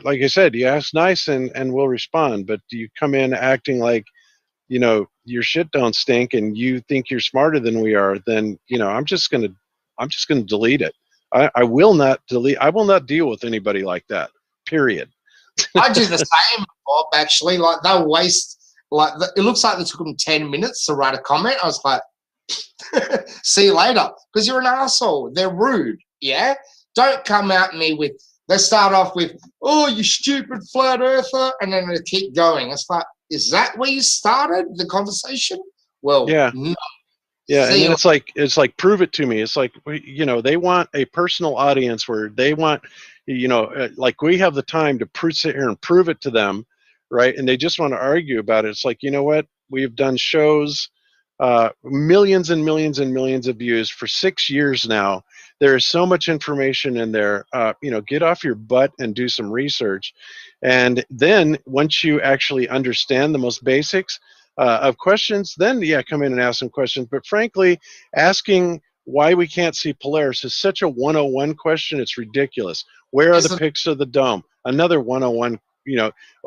like I said, you ask nice and we'll respond. But you come in acting like your shit don't stink and you think you're smarter than we are, then I'm just gonna delete it. I will not delete. I will not deal with anybody like that. Period. I do the same, Bob. Actually, like they'll waste. Like it looks like it took them 10 minutes to write a comment. I was like, "See you later," because you're an asshole. They're rude. Yeah, don't come at me with. They start off with, "Oh, you stupid flat earther," and then they keep going. It's like, is that where you started the conversation? Well, yeah, no. Yeah, and then it's like prove it to me. It's like they want a personal audience where they want like we have the time to sit here and prove it to them. Right, and they just want to argue about it. It's like, what? We've done shows, millions and millions and millions of views for 6 years now There is so much information in there. Get off your butt and do some research. And then once you actually understand the most basics of questions, then come in and ask some questions. But frankly, asking why we can't see Polaris is such a 101 question. It's ridiculous. Where are the pics of the dome? Another 101.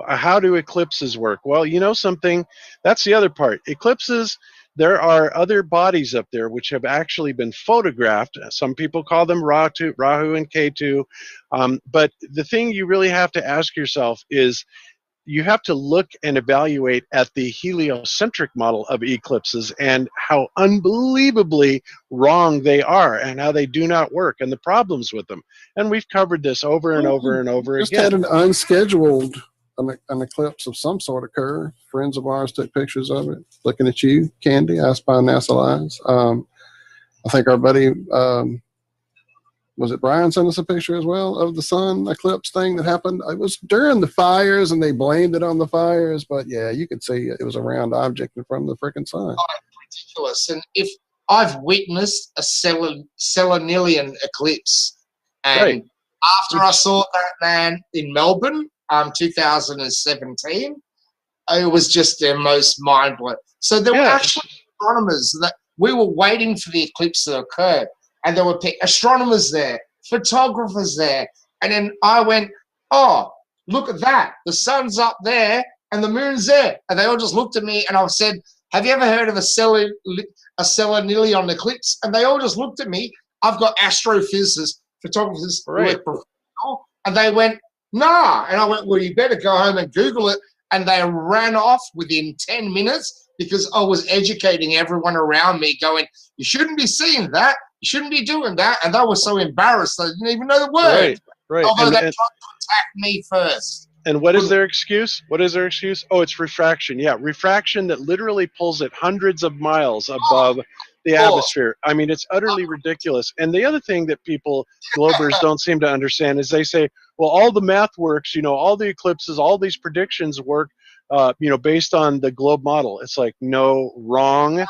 How do eclipses work? Well, something, that's the other part. Eclipses, there are other bodies up there which have actually been photographed. Some people call them Rahu and Ketu. But the thing you really have to ask yourself is, you have to look and evaluate at the heliocentric model of eclipses and how unbelievably wrong they are and how they do not work and the problems with them. And we've covered this over and over and over just again. Had an unscheduled an eclipse of some sort occur. Friends of ours took pictures of it. Looking at you, Candy, I spy NASA Lines. I think our buddy, was it Brian, sent us a picture as well of the sun eclipse thing that happened. It was during the fires and they blamed it on the fires, but yeah, you could see it was a round object in front of the freaking sun. Oh, ridiculous. And if I've witnessed a selenilian eclipse, and after I saw that, man, in Melbourne, 2017, it was just their most mind-blowing. So there were actually astronomers that we were waiting for the eclipse to occur, and there were astronomers there, photographers there, and then I went, oh, look at that. The sun's up there and the moon's there. And they all just looked at me, and I said, have you ever heard of a selenilion eclipse? And they all just looked at me. I've got astrophysicists, photographers, and they went, nah. And I went, well, you better go home and Google it. And they ran off within 10 minutes because I was educating everyone around me going, you shouldn't be seeing that. You shouldn't be doing that. And they were so embarrassed they didn't even know the word. Right. Although they tried to attack me first. And what is their excuse? Oh, it's refraction. Yeah, refraction that literally pulls it hundreds of miles above the atmosphere. I mean, it's utterly ridiculous. And the other thing that globers don't seem to understand is they say, well, all the math works, all the eclipses, all these predictions work, based on the globe model. It's like, no, wrong.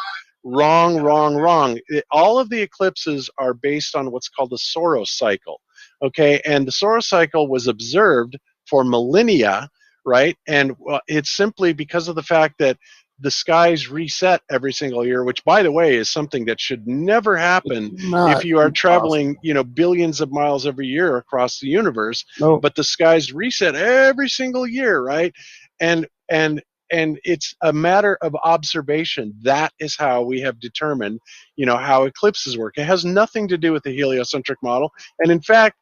All of the eclipses are based on what's called the Soros cycle. Okay, and the Soros cycle was observed for millennia, right? And it's simply because of the fact that the skies reset every single year, which, by the way, is something that should never happen if you are traveling, billions of miles every year across the universe. No. But the skies reset every single year, right? And it's a matter of observation. That is how we have determined, how eclipses work. It has nothing to do with the heliocentric model. And in fact,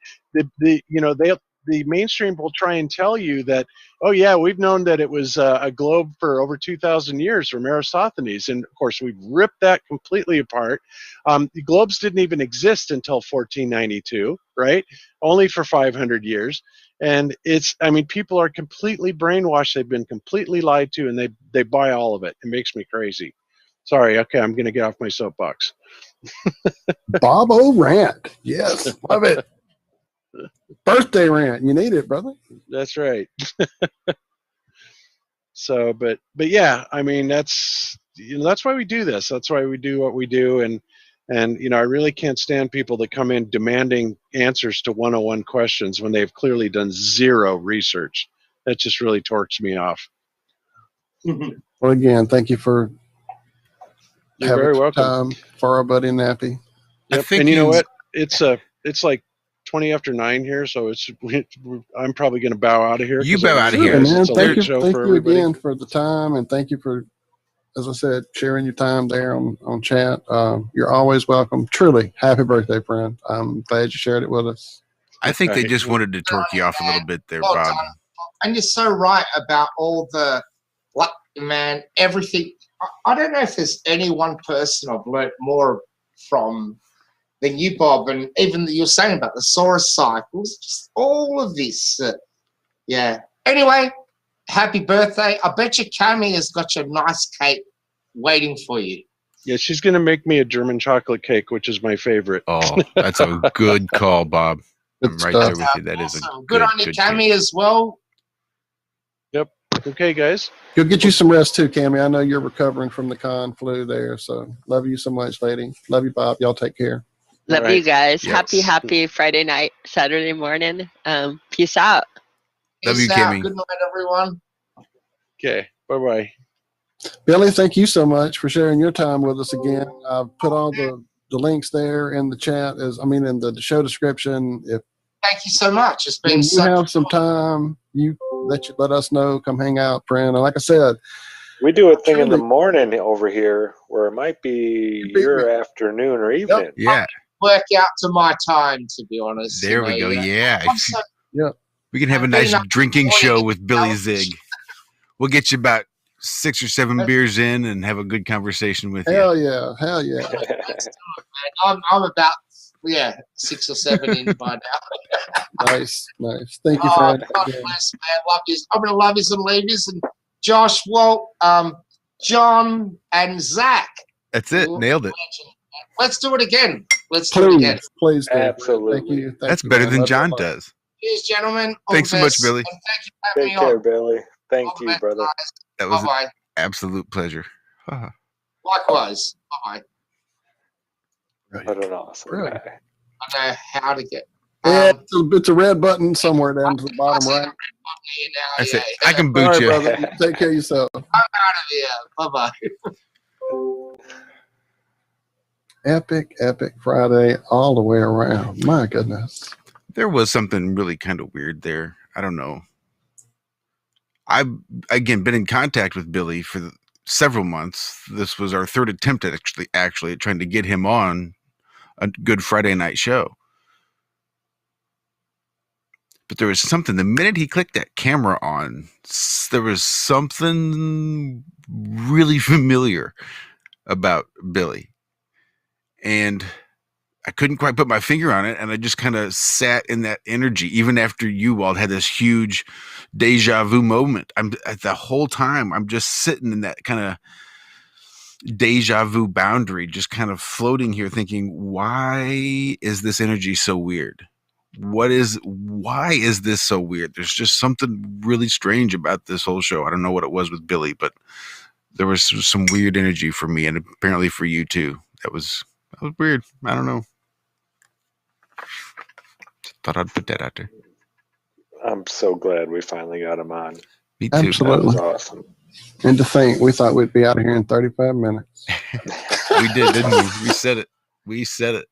the mainstream will try and tell you that, oh yeah, we've known that it was a globe for over 2,000 years from Aristophanes. And of course, we've ripped that completely apart. The globes didn't even exist until 1492, right? Only for 500 years. And people are completely brainwashed. They've been completely lied to, and they buy all of it. It makes me crazy. Sorry, okay, I'm going to get off my soapbox. Bob O. Rant. Yes, love it. Birthday rant. You need it, brother. That's right. So, but yeah, that's why we do this. That's why we do what we do. And I really can't stand people that come in demanding answers to 101 questions when they've clearly done zero research. That just really torques me off. Well, again, thank you for You're very welcome. Time for our buddy Nappy. Yep. And you know what? It's like 20 after 9 here, so I'm probably going to bow out of here. You bow out of here. Man, thank you again for the time, and thank you for, as I said, sharing your time there on chat. You're always welcome. Truly, happy birthday, friend. I'm glad you shared it with us. I think they just wanted to torque you off a little bit there, Bob. And you're so right about all the, everything. I don't know if there's any one person I've learnt more from than you, Bob, and even you're saying about the Soros cycles, just all of this. Anyway, happy birthday. I bet you Cami has got your nice cake waiting for you. Yeah, she's going to make me a German chocolate cake, which is my favorite. Oh, that's a good call, Bob. I'm right there with you. That is awesome. Good on you, Cami, as well. Yep. Okay, guys. Go get you some rest too, Cami. I know you're recovering from the con flu there, so love you so much, lady. Love you, Bob. Y'all take care. Love right. you guys. Yep. Happy Friday night, Saturday morning. Peace out. Love you, Peace out. Kimmy. Good night, everyone. Okay. Bye-bye. Billy, thank you so much for sharing your time with us again. I've put all the links there in the chat, in the show description. If Thank you so much. It's been when you such have some time, you let us know, come hang out, friend. And like I said, We do a thing in the truly- morning over here where it might be beat your me. afternoon or evening. Yeah. work out to my time, to be honest. There we go. Yeah. I'm so, We can have a I've nice been up drinking morning show and with Billy now- Zig. We'll get you about 6 or 7 beers in and have a good conversation with you. hell yeah. I'm about 6 or 7 in by now. Nice. Thank you, Oh, friend. God bless, man. Love yous. I'm gonna love yous and leave yous. And Josh, Walt, John, and Zach. That's it. Nailed it. Let's do it again. Let's do it again. Please do. Absolutely. Thank you. That's better than John does. Cheers, gentlemen. All Thanks the so much, best. Billy. And thank you for having Take me care, on. Billy. Thank All the you, best, brother. guys. That was an Bye-bye. absolute pleasure. Likewise. Bye-bye. What an awesome Really? guy. I know how to get. Yeah, it's a red button somewhere down to the bottom right. That's it. I can boot All right, you. brother. Take care of yourself. I'm out of here. Bye-bye. Epic Friday all the way around. My goodness. There was something really kind of weird there. I don't know. I've, again, been in contact with Billy for several months. This was our third attempt at actually trying to get him on a Good Friday night show. But there was something, the minute he clicked that camera on, there was something really familiar about Billy. And I couldn't quite put my finger on it. And I just kind of sat in that energy, even after you all had this huge deja vu moment. The whole time, I'm just sitting in that kind of deja vu boundary, just kind of floating here thinking, why is this energy so weird? Why is this so weird? There's just something really strange about this whole show. I don't know what it was with Billy, but there was some weird energy for me, and apparently for you too. That was weird. I don't know. Thought I'd put that out there. I'm so glad we finally got him on. Me too. Absolutely. That was awesome. And to think, we thought we'd be out of here in 35 minutes. We did, didn't we? We said it.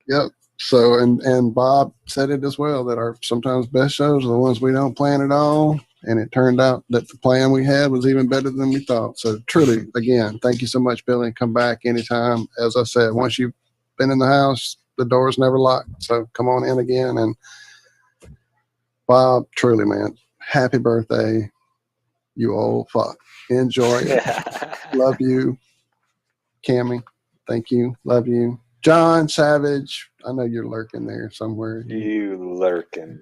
Yep. So, and Bob said it as well, that our sometimes best shows are the ones we don't plan at all. And it turned out that the plan we had was even better than we thought. So truly, again, thank you so much, Billy. Come back anytime. As I said, once you've been in the house, the door's never locked. So come on in again. And Bob, truly, man, happy birthday, you old fuck. Enjoy it. Love you. Cammie, thank you. Love you. John Savage, I know you're lurking there somewhere. You lurking.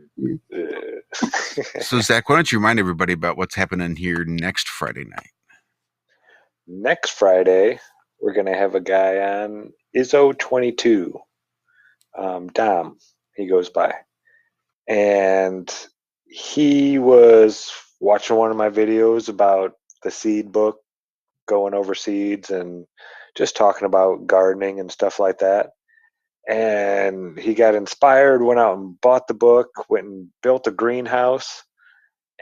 So, Zach, why don't you remind everybody about what's happening here next Friday night? Next Friday, we're going to have a guy on, Izzo22. Dom, he goes by. And he was watching one of my videos about the seed book, going over seeds and just talking about gardening and stuff like that. And he got inspired, went out and bought the book, went and built a greenhouse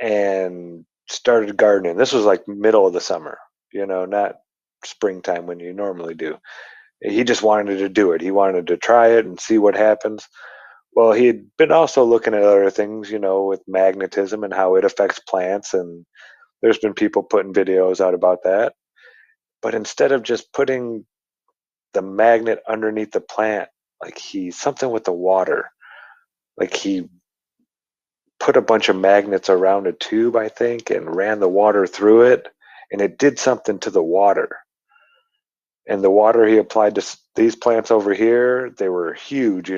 and started gardening. This was like middle of the summer, not springtime when you normally do. He just wanted to do it. He wanted to try it and see what happens. Well, he had been also looking at other things, with magnetism and how it affects plants. And there's been people putting videos out about that. But instead of just putting the magnet underneath the plant, like something with the water, like he put a bunch of magnets around a tube, I think, and ran the water through it. And it did something to the water. And the water he applied to these plants over here, they were huge,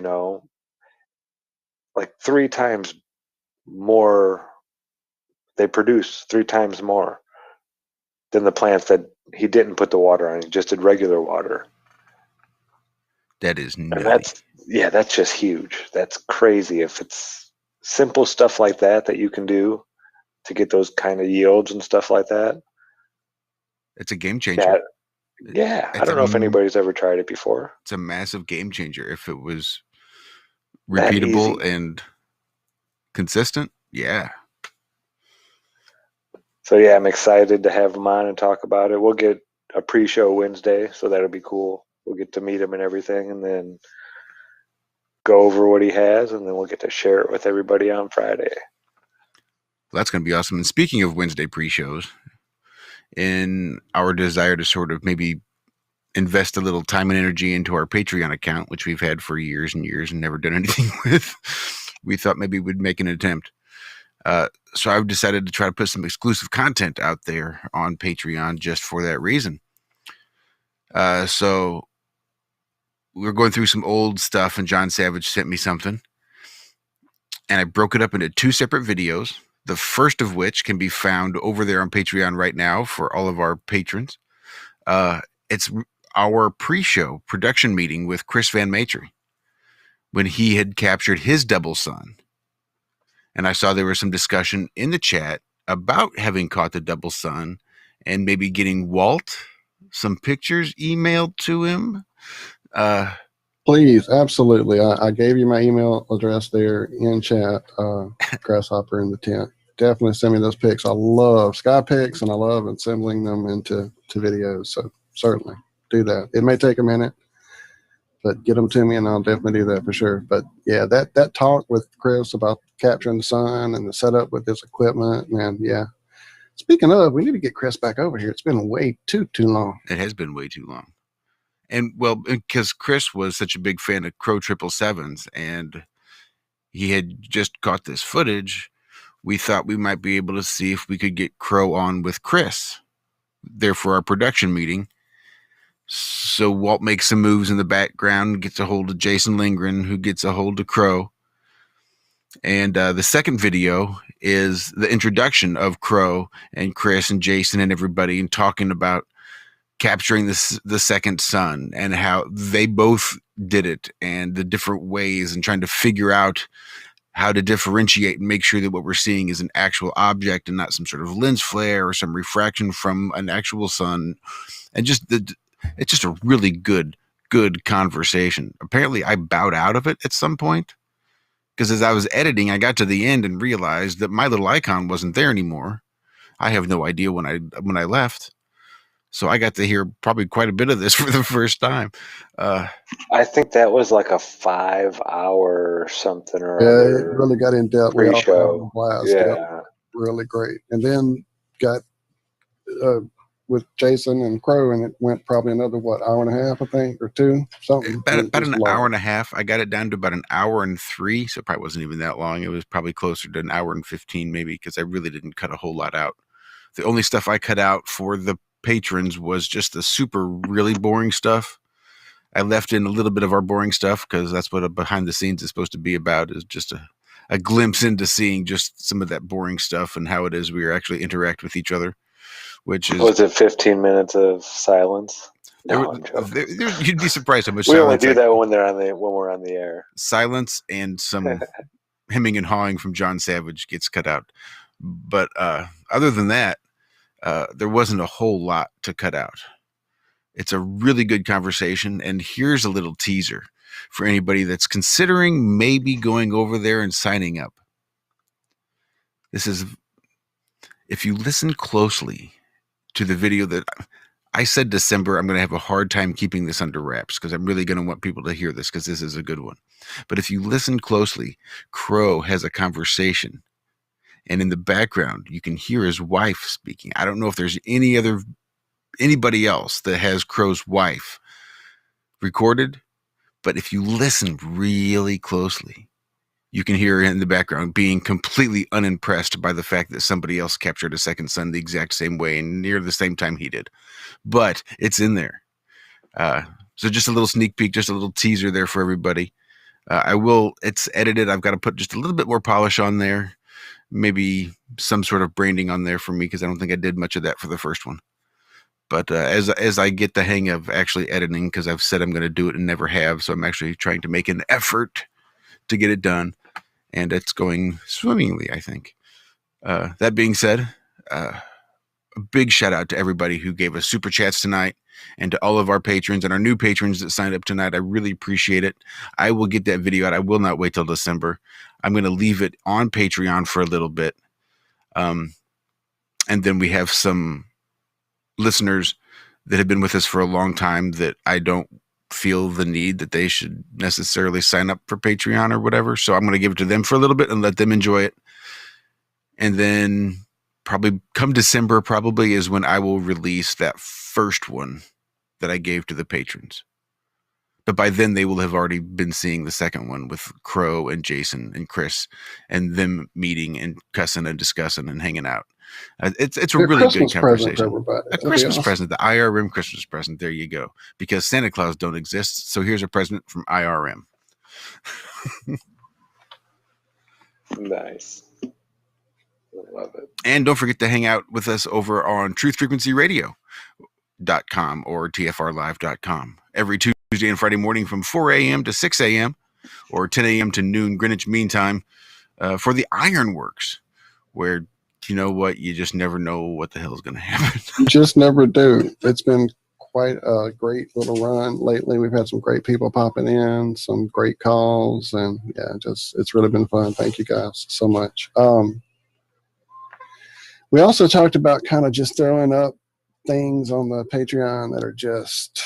like 3 times more. They produce 3 times more than the plants that he didn't put the water on. He just did regular water. That is nutty. And that's just huge. That's crazy. If it's simple stuff like that you can do to get those kind of yields and stuff like that. It's a game changer. Yeah, I It's don't know if anybody's ever tried it before. It's a massive game changer if it was That repeatable easy. and consistent. Yeah. So yeah, I'm excited to have him on and talk about it. We'll get a pre-show Wednesday, so that'll be cool. We'll get to meet him and everything, and then go over what he has, and then we'll get to share it with everybody on Friday. Well, that's going to be awesome. And speaking of Wednesday pre-shows, in our desire to sort of maybe invest a little time and energy into our Patreon account, which we've had for years and years and never done anything with, we thought maybe we'd make an attempt. So I've decided to try to put some exclusive content out there on Patreon just for that reason. So we were going through some old stuff, and John Savage sent me something, and I broke it up into 2 separate videos. The first of which can be found over there on Patreon right now for all of our patrons. It's our pre-show production meeting with Chris Van Matry when he had captured his double sun. And I saw there was some discussion in the chat about having caught the double sun and maybe getting Walt some pictures emailed to him. Please, absolutely. I gave you my email address there in chat, Grasshopper in the tent. Definitely send me those pics. I love sky pics, and I love assembling them into videos. So certainly do that. It may take a minute, but get them to me, and I'll definitely do that for sure. But yeah, that talk with Chris about capturing the sun and the setup with his equipment, man, yeah. Speaking of, we need to get Chris back over here. It's been way too long. It has been way too long. And well, because Chris was such a big fan of Crow 777s and he had just caught this footage, we thought we might be able to see if we could get Crow on with Chris there for our production meeting. So Walt makes some moves in the background, gets a hold of Jason Lindgren, who gets a hold of Crow. And the second video is the introduction of Crow and Chris and Jason and everybody, and talking about capturing the second sun and how they both did it and the different ways, and trying to figure out how to differentiate and make sure that what we're seeing is an actual object and not some sort of lens flare or some refraction from an actual sun. And just it's just a really good conversation. Apparently I bowed out of it at some point, because as I was editing, I got to the end and realized that my little icon wasn't there anymore. I have no idea when I left. So I got to hear probably quite a bit of this for the first time. I think that was like a 5-hour something or Yeah, other. it really got in depth. We all had a Pre-show. blast. Yeah. Yep. Really great. And then got with Jason and Crow, and it went probably another, hour and a half, I think, or 2, something. About an hour and a half. I got it down to about an hour and 3, so it probably wasn't even that long. It was probably closer to an hour and 15 maybe, because I really didn't cut a whole lot out. The only stuff I cut out for the patrons was just the super really boring stuff. I left in a little bit of our boring stuff because that's what a behind the scenes is supposed to be about, is just a glimpse into seeing just some of that boring stuff and how it is we actually interact with each other, which is... Was it 15 minutes of silence? No, I'm joking. You'd be surprised how much we only silence do that when we're on the air. Silence and some hemming and hawing from John Savage gets cut out. But other than that, there wasn't a whole lot to cut out. It's a really good conversation, and here's a little teaser for anybody that's considering maybe going over there and signing up. This is, if you listen closely to the video that I said December, I'm going to have a hard time keeping this under wraps because I'm really going to want people to hear this because this is a good one. But if you listen closely, Crow has a conversation, and in the background, you can hear his wife speaking. I don't know if there's anybody else that has Crow's wife recorded, but if you listen really closely, you can hear her in the background being completely unimpressed by the fact that somebody else captured a second sun the exact same way and near the same time he did. But it's in there. So just a little sneak peek, just a little teaser there for everybody. It's edited. I've got to put just a little bit more polish on there. Maybe some sort of branding on there for me, because I don't think I did much of that for the first one. But as I get the hang of actually editing, because I've said I'm going to do it and never have, so I'm actually trying to make an effort to get it done, and it's going swimmingly, I think. That being said, a big shout out to everybody who gave us super chats tonight, and to all of our patrons and our new patrons that signed up tonight. I really appreciate it. I will get that video out. I will not wait till December. I'm going to leave it on Patreon for a little bit. And then we have some listeners that have been with us for a long time that I don't feel the need that they should necessarily sign up for Patreon or whatever. So I'm going to give it to them for a little bit and let them enjoy it. And then probably come December probably is when I will release that first one that I gave to the patrons. But by then they will have already been seeing the second one with Crow and Jason and Chris and them meeting and cussing and discussing and hanging out. It's a really Christmas good present conversation. for everybody. A That'd be Christmas awesome. present, the IRM Christmas present. There you go. Because Santa Claus don't exist. So here's a present from IRM. Nice. I love it. And don't forget to hang out with us over on truthfrequencyradio.com or tfrlive.com every Tuesday and Friday morning from 4 a.m. to 6 a.m. or 10 a.m. to noon Greenwich Mean Time for the Ironworks, where you know what? You just never know what the hell is going to happen. You just never do. It's been quite a great little run lately. We've had some great people popping in, some great calls, and yeah, it's really been fun. Thank you guys so much. We also talked about kind of just throwing up things on the Patreon that are just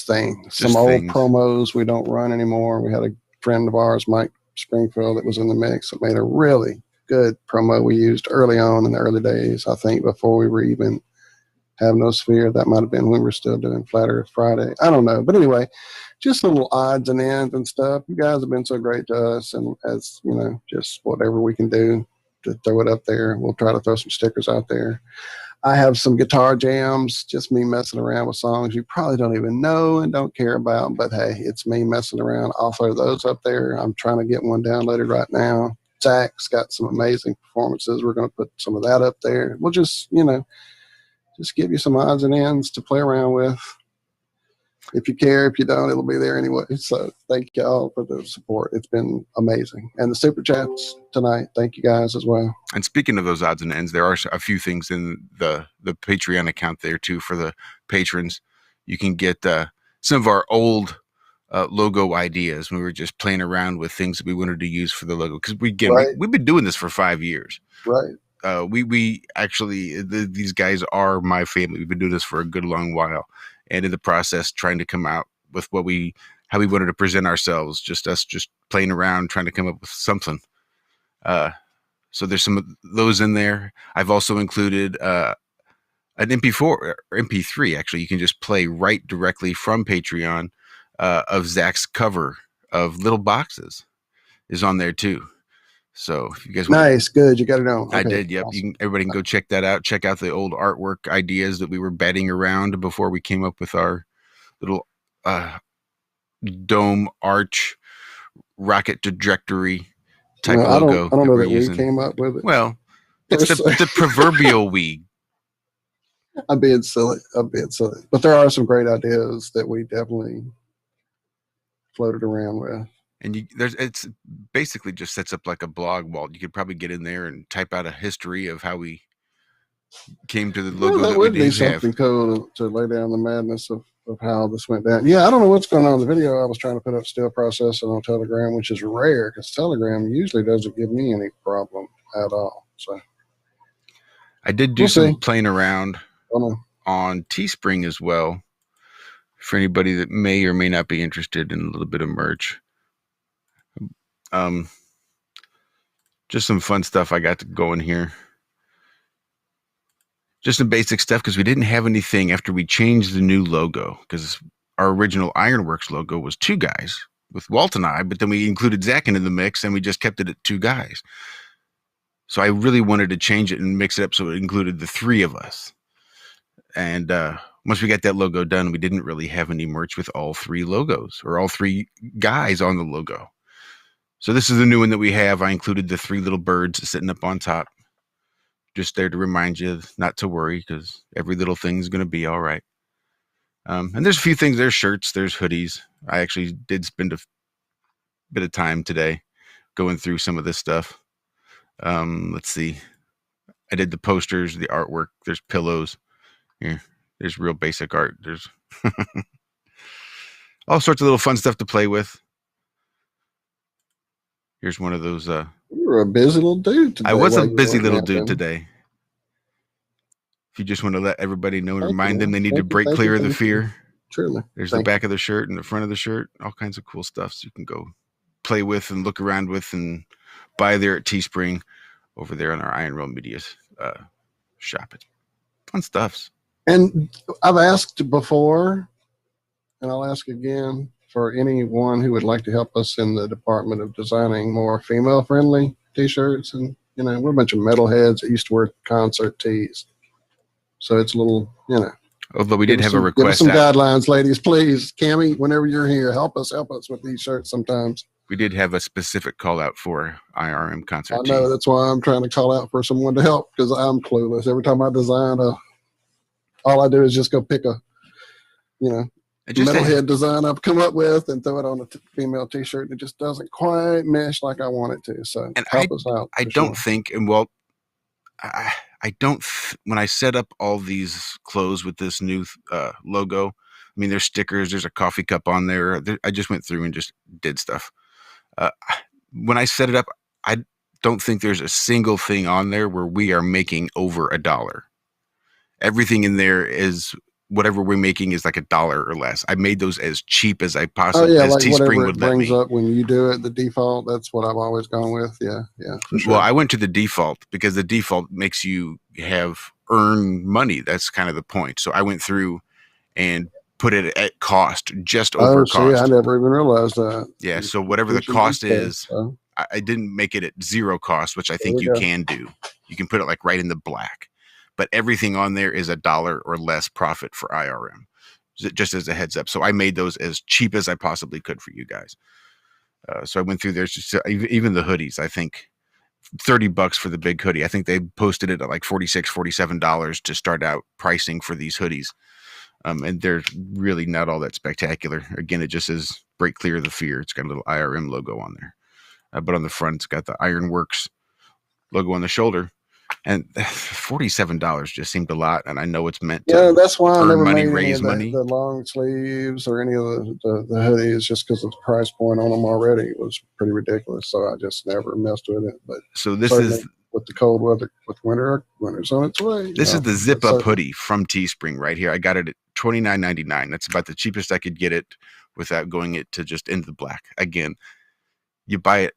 things. Some old promos we don't run anymore. We had a friend of ours, Mike Springfield, that was in the mix that made a really good promo we used early on in the early days, I think, before we were even have no sphere. That might have been when we were still doing Flat Earth Friday. I don't know. But anyway, just little odds and ends and stuff. You guys have been so great to us, and as you know, just whatever we can do to throw it up there. We'll try to throw some stickers out there. I have some guitar jams, just me messing around with songs you probably don't even know and don't care about, but hey, it's me messing around. I'll throw those up there. I'm trying to get one downloaded right now. Zach's got some amazing performances. We're going to put some of that up there. We'll just, just give you some odds and ends to play around with. If you care, if you don't, it'll be there anyway. So thank you all for the support. It's been amazing. And the super chats tonight, thank you guys as well. And speaking of those odds and ends, there are a few things in the Patreon account there too for the patrons. You can get some of our old logo ideas when we were just playing around with things that we wanted to use for the logo. Because we've been doing this for 5 years. Right. We actually, these guys are my family. We've been doing this for a good long while. And in the process, trying to come out with how we wanted to present ourselves, just playing around, trying to come up with something. So there's some of those in there. I've also included an MP4 or MP3. Actually, you can just play right directly from Patreon of Zach's cover of Little Boxes is on there too. So if you guys nice, good, you got it on. I did. Yep. Awesome. Everybody can go check that out. Check out the old artwork ideas that we were batting around before we came up with our little dome arch rocket trajectory type logo. I don't know that we came up with it. Well, it's the proverbial we. I'm being silly. But there are some great ideas that we definitely floated around with. And it's basically just sets up like a blog wall. You could probably get in there and type out a history of how we came to the logo. That would be something cool to lay down the madness of how this went down. Yeah, I don't know what's going on in the video. I was trying to put up still processing on Telegram, which is rare because Telegram usually doesn't give me any problem at all. So I did do some playing around on Teespring as well for anybody that may or may not be interested in a little bit of merch. Just some fun stuff I got to go in here. Just some basic stuff because we didn't have anything after we changed the new logo, because our original Ironworks logo was 2 guys with Walt and I, but then we included Zach into the mix and we just kept it at 2 guys. So I really wanted to change it and mix it up so it included the 3 of us. And once we got that logo done, we didn't really have any merch with all 3 logos or all 3 guys on the logo. So this is the new one that we have. I included the 3 little birds sitting up on top. Just there to remind you not to worry, because every little thing is going to be all right. And there's a few things. There's shirts. There's hoodies. I actually did spend a bit of time today going through some of this stuff. Let's see. I did the posters, the artwork. There's pillows. Here, there's real basic art. There's all sorts of little fun stuff to play with. Here's one of those. You were a busy little dude today. I was while a you were busy working little out dude there. today. If you just want to let everybody know and Thank remind you, them they need to thank you, break thank clear you, of the thank you. fear. Truly. There's the Thank back of the shirt and the front of the shirt. All kinds of cool stuff. So you can go play with and look around with and buy there at Teespring over there on our Iron Rail Media shop. It's fun stuffs. And I've asked before, and I'll ask again for anyone who would like to help us in the department of designing more female-friendly T-shirts. And, you know, we're a bunch of metalheads that used to wear concert tees. So it's a little, you know. Although we did have a Give us request some out. guidelines, ladies, please. Cammie, whenever you're here, help us with these shirts sometimes. We did have a specific call out for IRM concert I know, tee. that's why I'm trying to call out for someone to help, because I'm clueless. Every time I design all I do is just go pick a, you know, metalhead design I've come up with and throw it on a female T-shirt. It just doesn't quite mesh like I want it to. So And help us out. I don't think, and well, I don't, when I set up all these clothes with this new logo, I mean, there's stickers, there's a coffee cup on there. I just went through and just did stuff. When I set it up, I don't think there's a single thing on there where we are making over $1. Everything in there is whatever we're making is like $1 or less. I made those as cheap as I possibly, as like Teespring whatever would it let brings me. up when you do it, the default, that's what I've always gone with. Yeah, for sure. Well, I went to the default because the default makes you earn money. That's kind of the point. So I went through and put it at cost, just over cost. See, I never even realized that. Yeah, so whatever the cost is, I didn't make it at zero cost, which I think you can do. You can put it like right in the black. But everything on there is $1 or less profit for IRM, just as a heads up. So I made those as cheap as I possibly could for you guys. So I went through there, just even the hoodies, I think $30 for the big hoodie. I think they posted it at like $46, $47 to start out pricing for these hoodies. And they're really not all that spectacular. Again, it just says break clear of the fear. It's got a little IRM logo on there. But on the front, it's got the Ironworks logo on the shoulder. And $47 just seemed a lot. And I know it's meant to that's why I never money, made raise any of money. the long sleeves or any of the hoodies, just because the price point on them already was pretty ridiculous. So I just never messed with it. But so this is with the cold weather, with winter's on its way. This is the zip up hoodie from Teespring right here. I got it at $29.99. That's about the cheapest I could get it without going it to just into the black. Again, you buy it.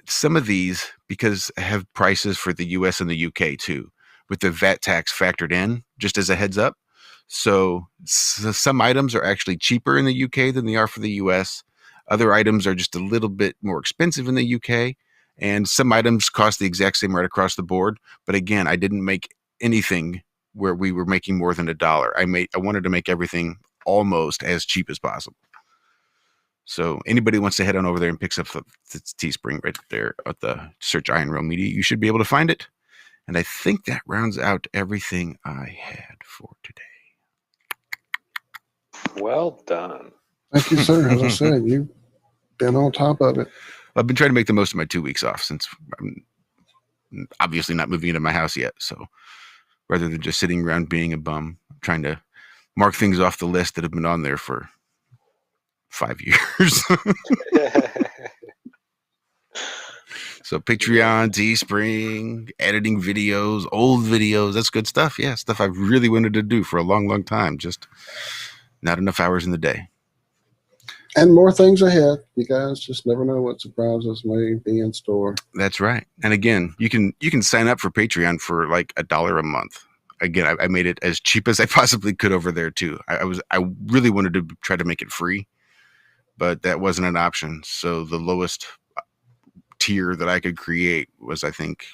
Some of these, because have prices for the US and the UK too, with the VAT tax factored in, just as a heads up. So some items are actually cheaper in the UK than they are for the US. Other items are just a little bit more expensive in the UK. And some items cost the exact same right across the board. But again, I didn't make anything where we were making more than $1. I wanted to make everything almost as cheap as possible. So anybody wants to head on over there and picks up the Teespring right there at the search Iron Rail Media, you should be able to find it. And I think that rounds out everything I had for today. Well done. Thank you, sir. As I said, you've been on top of it. I've been trying to make the most of my 2 weeks off since I'm obviously not moving into my house yet. So rather than just sitting around being a bum, I'm trying to mark things off the list that have been on there for 5 years. So Patreon, Teespring, editing videos, old videos, that's good stuff. Yeah, stuff I've really wanted to do for a long, long time. Just not enough hours in the day. And more things ahead. You guys just never know what surprises may be in store. That's right. And again, you can sign up for Patreon for like $1 a month. Again, I made it as cheap as I possibly could over there too. I really wanted to try to make it free, but that wasn't an option. So the lowest tier that I could create was, I think,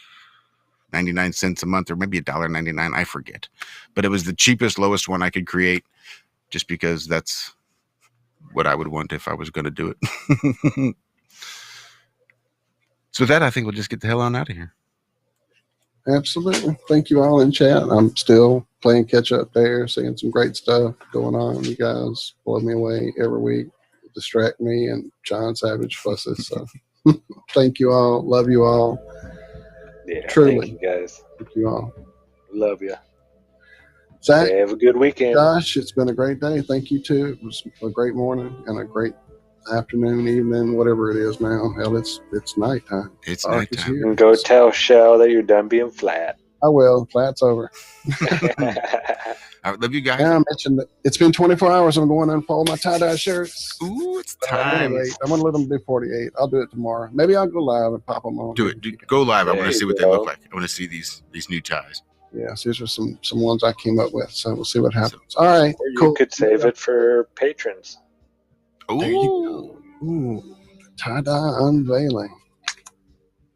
99 cents a month, or maybe $1.99. I forget, but it was the cheapest, lowest one I could create, just because that's what I would want if I was going to do it. So with that, I think we'll just get the hell on out of here. Absolutely. Thank you all in chat. I'm still playing catch up there, seeing some great stuff going on. You guys blow me away every week, distract me, and John Savage pluses. So thank you all. Love you all. Yeah, Truly. thank you guys. Thank you all. Love you. Zach, Have a good weekend. Josh, it's been a great day. Thank you too. It was a great morning and a great afternoon, evening, whatever it is now. Hell, it's nighttime. It's Dark is nighttime. here. And go tell Shell that you're done being flat. I will. Flat's over. I love you guys. Yeah, I mentioned that it's been 24 hours. I'm going to unfold my tie-dye shirts. Ooh, it's But I'm time. going to let them do 48. I'll do it tomorrow. Maybe I'll go live and pop them on. Do it. Go live. I There want to you see what they go. look like. I want to see these new ties. Yeah, so these are some ones I came up with. So we'll see what happens. All right, Or you cool. could save it for patrons. There you Ooh. go. Ooh, tie-dye unveiling.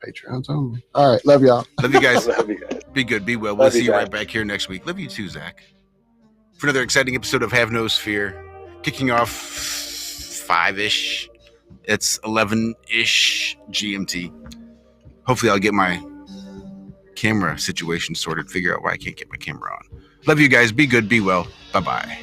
Patreons only. All right, love y'all. Love you guys. Love you guys. Be good. Be well. We'll Love you, see you right Zach. back here next week. Love you too, Zach. For another exciting episode of Have No Sphere. Kicking off 5-ish. It's 11-ish GMT. Hopefully I'll get my camera situation sorted. Figure out why I can't get my camera on. Love you guys. Be good. Be well. Bye-bye.